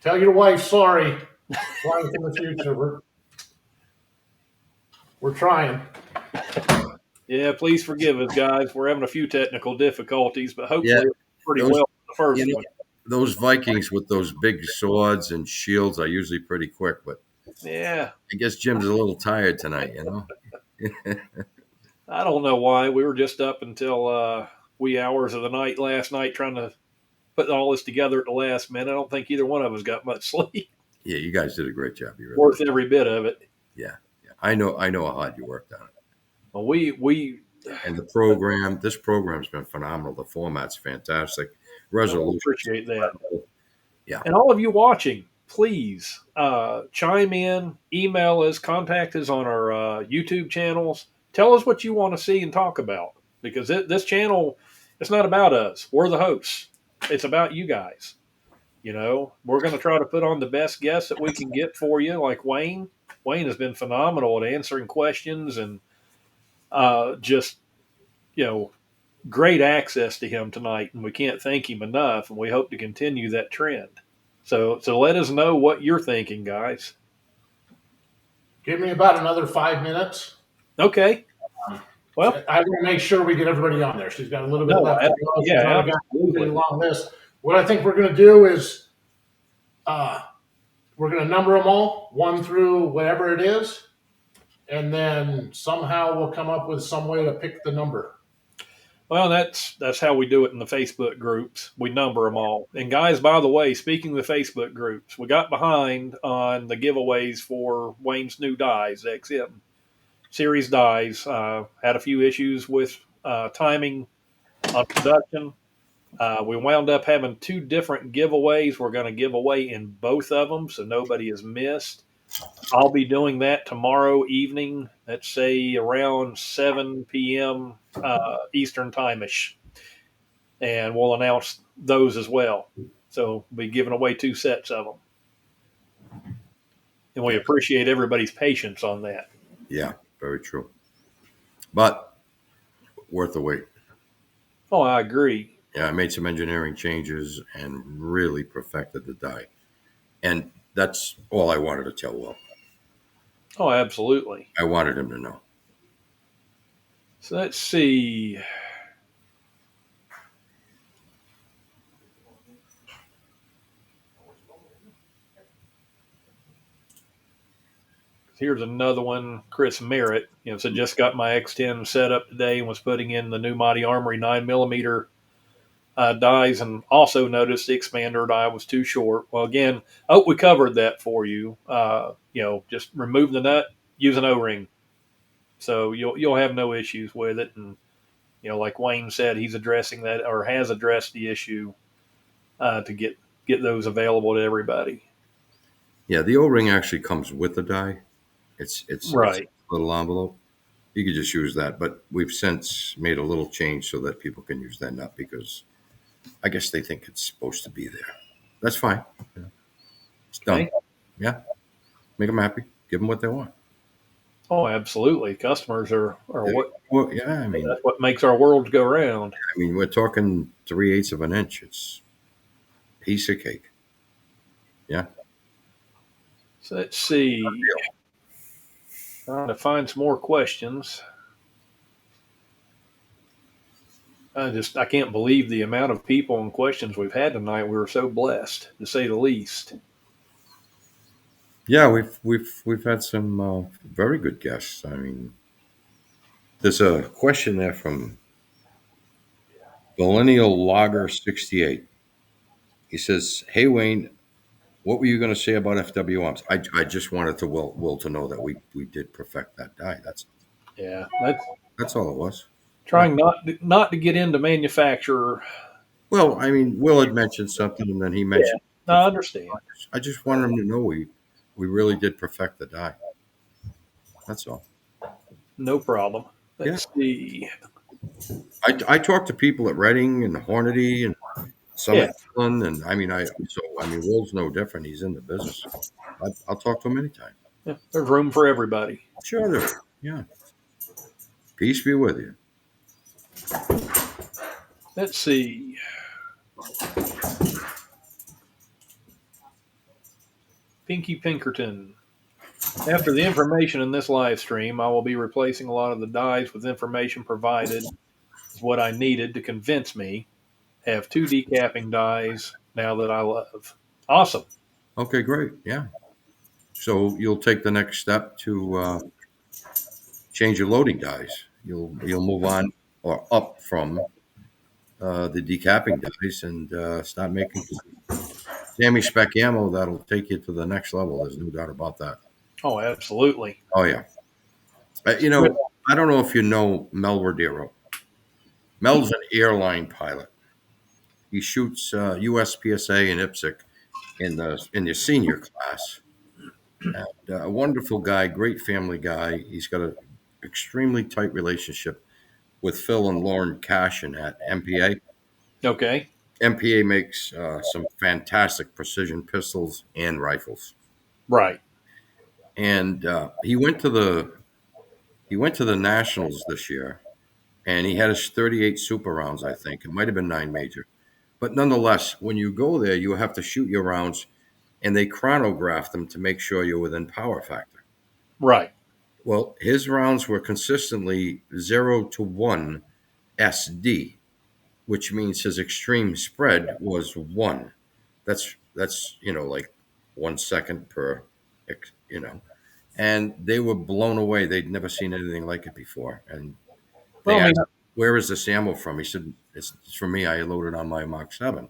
Tell your wife sorry. Trying in the future. We're trying. Yeah, please forgive us, guys. We're having a few technical difficulties, but hopefully Yeah, it's pretty those- well the first you know, one. those Vikings with those big swords and shields are usually pretty quick, but Yeah, I guess Jim's a little tired tonight. I don't know why. We were just up until wee hours of the night last night trying to put all this together at the last minute. I don't think either one of us got much sleep. Yeah, you guys did a great job. You really Worth every bit of it. Yeah. I know how hard you worked on it. Well, we And this program's been phenomenal. The format's fantastic. Resolution. appreciate that. Yeah. And all of you watching, please chime in, email us, contact us on our YouTube channels. Tell us what you want to see and talk about, because this channel, it's not about us. We're the hosts. It's about you guys. We're going to try to put on the best guests that we can get for you, like Wayne. Wayne has been phenomenal at answering questions and just, great access to him tonight. And we can't thank him enough. And we hope to continue that trend. So let us know what you're thinking, guys. Give me about another 5 minutes. Okay. Well, I want to make sure we get everybody on there. She's got a little bit left. absolutely. Along this. What I think we're going to do is we're going to number them all, 1 through whatever it is, and then somehow we'll come up with some way to pick the number. Well, that's how we do it in the Facebook groups. We number them all. And guys, by the way, speaking of the Facebook groups, we got behind on the giveaways for Wayne's new dies, XM series dies. Had a few issues with timing on production. We wound up having 2 different giveaways. We're going to give away in both of them, so nobody is missed. I'll be doing that tomorrow evening, let's say around 7 p.m. Eastern time-ish. And we'll announce those as well. So we'll be giving away 2 sets of them. And we appreciate everybody's patience on that. Yeah, very true. But worth the wait. Oh, I agree. Yeah, I made some engineering changes and really perfected the die. And that's all I wanted to tell Will. Oh, absolutely. I wanted him to know. So let's see. Here's another one, Chris Merritt. So just got my X10 set up today and was putting in the new Mighty Armory 9mm dies, and also noticed the expander die was too short. Well, again, we covered that for you. Just remove the nut, use an O-ring, so you'll have no issues with it. And like Wayne said, he's addressing that, or has addressed the issue to get those available to everybody. Yeah, the O-ring actually comes with the die. It's right. It's a little envelope. You could just use that, but we've since made a little change so that people can use that nut, because I guess they think it's supposed to be there. That's fine. It's done. Okay. Yeah. Make them happy. Give them what they want. Oh, absolutely. Customers are what. Well, yeah, I mean, that's what makes our world go round. I mean, we're talking 3/8 of an inch. It's a piece of cake. Yeah. So let's see. Trying to find some more questions. I can't believe the amount of people and questions we've had tonight. We were so blessed, to say the least. Yeah, we've had some very good guests. I mean, there's a question there from Millennial Logger 68. He says, "Hey Wayne, what were you going to say about FW arms?" I just wanted to Will to know that we did perfect that die. That's all it was. Trying not to get into manufacturer. Well, I mean, Will had mentioned something, and then he mentioned. Yeah, I understand. I just wanted him to know we really did perfect the die. That's all. No problem. Yeah. Let's see. I talk to people at Reading and Hornady and Yeah, Summit, Finland, and Will's no different. He's in the business. I'll talk to him anytime. yeah, there's room for everybody. Sure, there is. Yeah. Peace be with you. Let's see. Pinky Pinkerton. After the information in this live stream, I will be replacing a lot of the dies with information provided is what I needed to convince me. Have 2 decapping dies now that I love. Awesome. Okay, great. Yeah. So you'll take the next step to change your loading dies. You'll move on or up from the decapping dies and start making Sammy spec ammo that'll take you to the next level. There's no doubt about that. Oh, absolutely. Oh yeah. I don't know if you know Mel Rodero. Mel's an airline pilot. He shoots USPSA and IPSC in the senior class. And, a wonderful guy, great family guy. He's got an extremely tight relationship with Phil and Lauren Cashin at MPA. Okay. MPA makes some fantastic precision pistols and rifles. Right. And he went to the Nationals this year, and he had his 38 super rounds. I think it might have been 9 major, but nonetheless, when you go there, you have to shoot your rounds, and they chronograph them to make sure you're within power factor. Right. Well, his rounds were consistently 0 to 1 SD, which means his extreme spread was 1. That's like 1 second per, and they were blown away. They'd never seen anything like it before. And they Well, I mean, asked, "Where is this ammo from?" He said, "It's from me. I loaded on my Mark 7."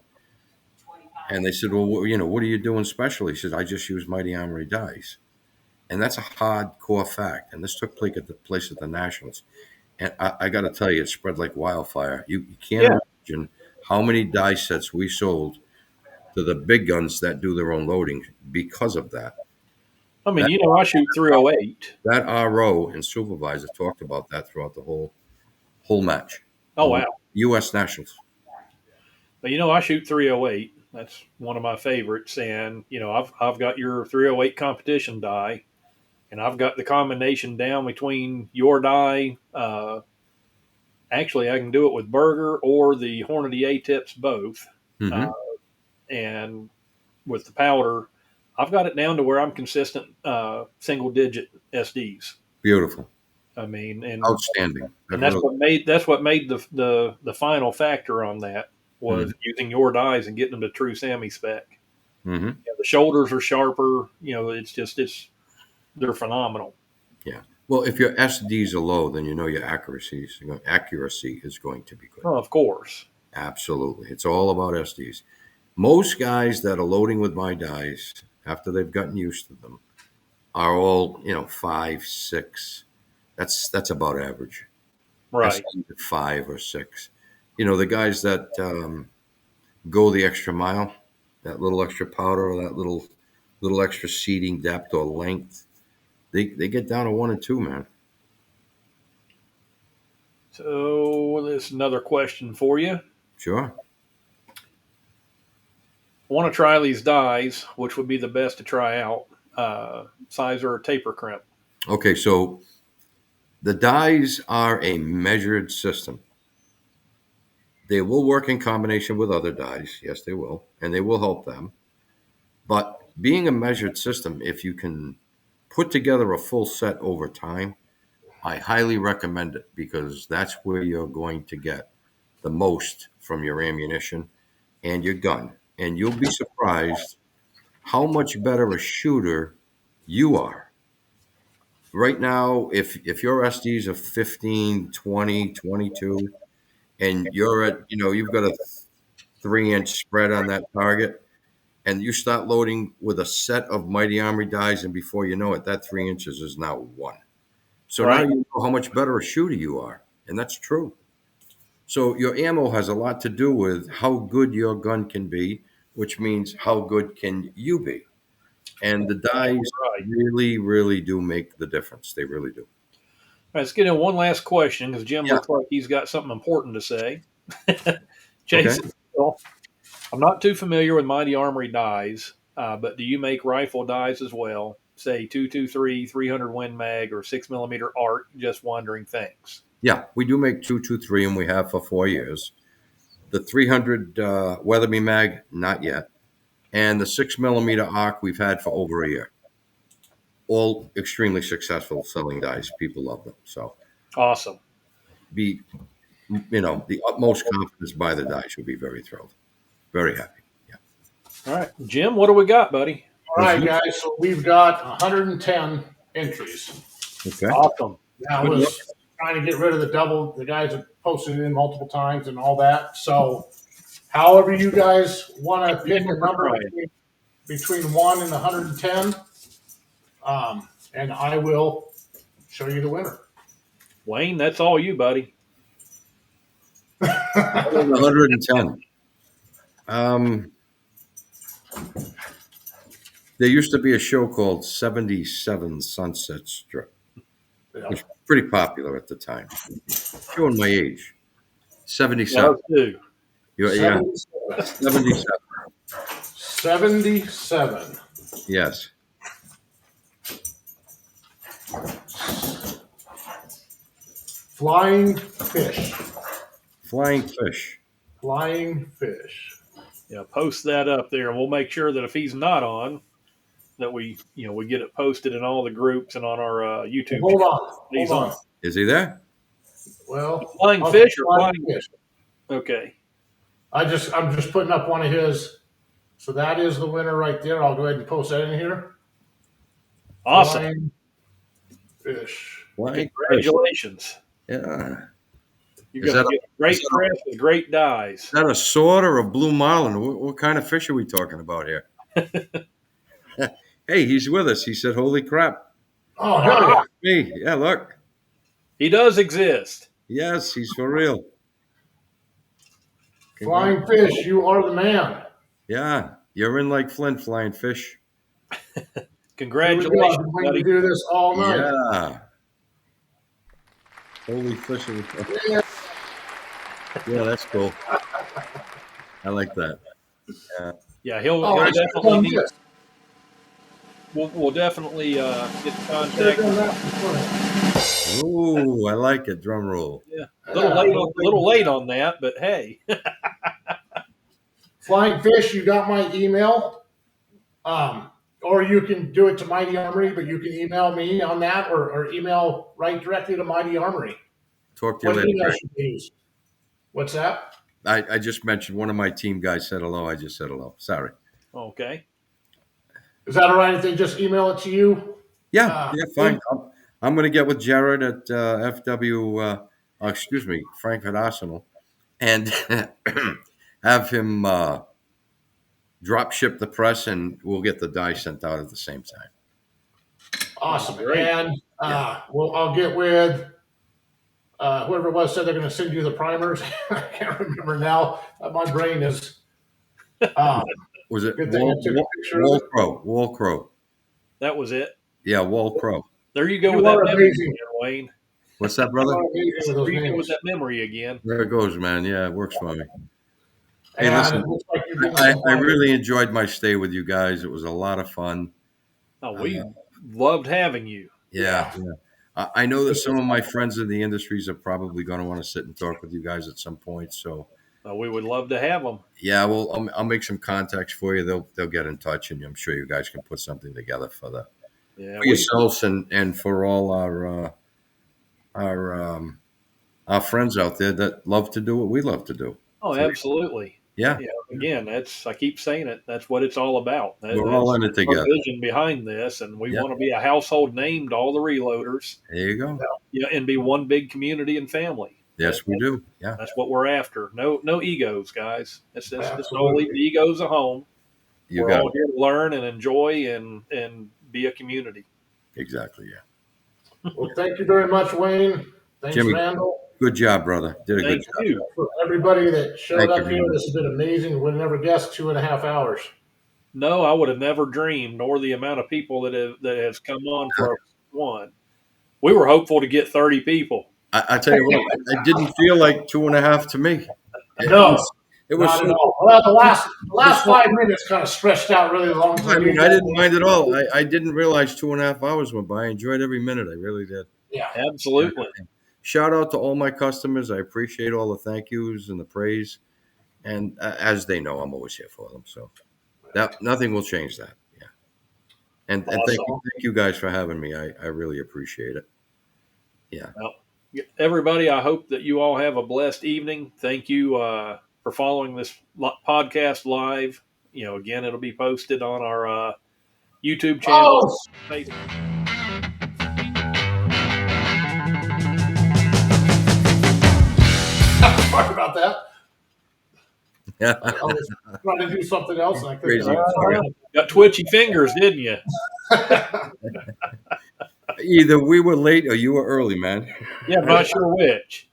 And they said, "Well, what are you doing special?" He said, "I just use Mighty Armory dies." And that's a hardcore fact. And this took place at the Nationals. And I got to tell you, it spread like wildfire. You can't yeah. imagine how many die sets we sold to the big guns that do their own loading because of that. I mean, That, I shoot 308. that RO and supervisor talked about that throughout the whole match. Oh, wow. U.S. Nationals. But, I shoot 308. That's one of my favorites. And, I've got your 308 competition die, and I've got the combination down between your die. Actually, I can do it with Burger or the Hornady A-tips both. Mm-hmm. And with the powder, I've got it down to where I'm consistent single-digit SDs. Beautiful. I mean, and Outstanding. and that's what made the final factor on that was using your dies and getting them to true Sammy spec. Mm-hmm. The shoulders are sharper. They're phenomenal. Yeah. Well, if your SDs are low, then your accuracy is going to be good. Oh, of course. Absolutely. It's all about SDs. Most guys that are loading with my dies, after they've gotten used to them, are all 5, 6. That's about average. Right. 5 or 6. The guys that go the extra mile, that little extra powder or that little extra seating depth or length, they get down to 1 and 2, man. So there's another question for you. Sure. I want to try these dies. Which would be the best to try out? Sizer or taper crimp? Okay, so the dies are a measured system. They will work in combination with other dies. Yes, they will. And they will help them. But being a measured system, if you can put together a full set over time, I highly recommend it because that's where you're going to get the most from your ammunition and your gun. And you'll be surprised how much better a shooter you are. Right now, if your SDs are 15, 20, 22, and you're at, you've got a 3-inch spread on that target, and you start loading with a set of Mighty Armory dies, and before you know it, that 3 inches is now 1. So Right. now you know how much better a shooter you are, and that's true. So your ammo has a lot to do with how good your gun can be, which means how good can you be. And the dies Right. really, really do make the difference. They really do. All right, let's get in one last question because Jim Yeah. looks like he's got something important to say. Okay. Jason, well, I'm not too familiar with Mighty Armory dies, but do you make rifle dies as well? Say 223, 300 Win Mag, or 6mm Art? Just wondering. Thanks. Yeah, we do make 223, and we have for 4 years. The 300 Weatherby Mag, not yet. And the 6mm arc we've had for over a year. All extremely successful selling dice. People love them. So Awesome. be, the utmost confidence by the dice. You'll be very thrilled. Very happy. Yeah. All right, Jim, what do we got, buddy? All right, guys. So we've got 110 entries. Okay. Awesome. Now, I was trying to get rid of the guys that posted it in multiple times and all that. So, however you guys want to pick a number between 1 and 110, and I will show you the winner. Wayne, that's all you, buddy. 110. There used to be a show called 77 Sunset Strip. Yeah. It was pretty popular at the time. Showing my age. 77. Too. Yeah. 77. 77. 77. Yes. Flying fish. Flying fish. Flying fish. Yeah, post that up there, and we'll make sure that if he's not on, that we get it posted in all the groups and on our YouTube. Hold on. He's Hold on. Is he there? Well, Flying fish or flying fish. Okay. I'm just putting up one of his. So that is the winner right there. I'll go ahead and post that in here. Awesome. Flying fish. Flying Congratulations. fish. Yeah. You're Is going to that get great press with great dies. Is that a sword or a blue marlin? What kind of fish are we talking about here? Hey, he's with us. He said, "Holy crap!" Oh, hell yeah. Me, yeah. Look, He does exist. yes, he's for real. Flying fish, you are the man. Yeah, you're in like Flint, flying fish. Congratulations, I've been waiting buddy. to do this all night. Yeah. Holy fish. Yeah. Yeah, that's cool. I like that. Yeah, he'll Oh, I definitely need. this. We'll definitely get in Should've contact. done that before. Ooh, I like it. Drum roll. Yeah, a little late on that, but hey. Flying fish, you got my email. Or you can do it to Mighty Armory, but you can email me on that or email right directly to Mighty Armory. Talk to you What later. email Greg. should we use? What's that? I just mentioned one of my team guys said hello. I just said hello. Sorry. Okay. Is that all right if they just email it to you? Yeah, fine. I'm going to get with Jared at Frankfurt Arsenal, and have him drop ship the press, and we'll get the die sent out at the same time. Awesome. Great. And I'll get with whoever it was said they're going to send you the primers. I can't remember now. My brain is. Was it Good thing I took a picture of it. Wall Crow? That was it. Yeah, Wall Crow. There you go You with that are memory amazing. again, Wayne. What's that, brother? With those There you go names. with that memory again. There it goes, man. Yeah, it works for me. Hey, And listen, it looks like you're getting I some really enjoyed my stay with you guys. It was a lot of fun. Oh, we loved having you. Yeah. I know that some of my friends in the industries are probably going to want to sit and talk with you guys at some point. So, We would love to have them. yeah, well, I'll make some contacts for you. They'll get in touch, and I'm sure you guys can put something together for yourselves and for all our friends out there that love to do what we love to do. Oh, absolutely. Yeah. Again, I keep saying it. That's what it's all about. We're all in it That's our together. vision behind this, and we want to be a household name to all the reloaders. There you go. Yeah, and be one big community and family. Yes, we do. Yeah. That's what we're after. No egos, guys. It's just Absolutely. don't leave the egos at home. You We're got all it. here to learn and enjoy and be a community. Exactly. Yeah. Well, thank you very much, Wayne. Thanks, Jimmy. Randall. Good job, brother. Did a good Thank job. you. For everybody that showed Thank up you, here, man. this has been amazing. Would never guess 2.5 hours. No, I would have never dreamed, nor the amount of people that has come on for our one. We were hopeful to get 30 people. I tell you what, it didn't feel like 2.5 to me. No, It was not so. at all. Well, the last it was so- 5 minutes kind of stretched out really long. I mean, I didn't mind at all. I didn't realize 2.5 hours went by. I enjoyed every minute. I really did. Yeah. Absolutely. Shout out to all my customers. I appreciate all the thank yous and the praise. And as they know, I'm always here for them. So that nothing will change that. Yeah. And thank you guys for having me. I really appreciate it. Yeah. Well, everybody, I hope that you all have a blessed evening. Thank you for following this podcast live. Again, it'll be posted on our YouTube channel. Oh, sorry about that. I was trying to do something else and I couldn't. Crazy. Got twitchy fingers, didn't you? Either we were late or you were early, man. Yeah, I'm not sure which.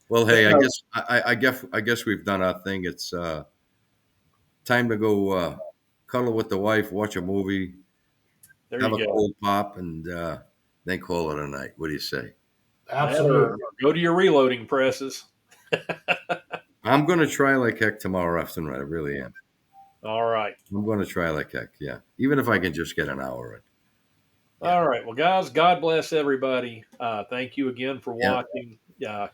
Well, hey, I guess we've done our thing. It's time to go cuddle with the wife, watch a movie, There have you a go. cold pop, and then call it a night. What do you say? Absolutely. Go to your reloading presses. I'm going to try like heck tomorrow afternoon. I really am. All right. I'm going to try like heck. Yeah, even if I can just get an hour in. All right. Well, guys, God bless everybody. Thank you again for Yeah. watching.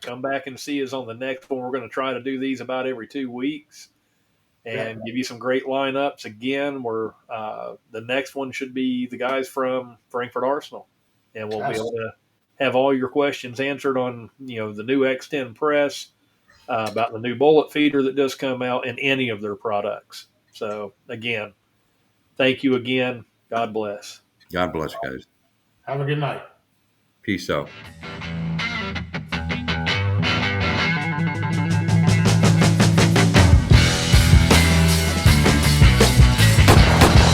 Come back and see us on the next one. We're going to try to do these about every 2 weeks and give you some great lineups. Again, the next one should be the guys from Frankfurt Arsenal, and we'll be able to have all your questions answered on the new X10 press, about the new bullet feeder that does come out, and any of their products. So again, thank you again. God bless. God bless, guys. Have a good night. Peace out.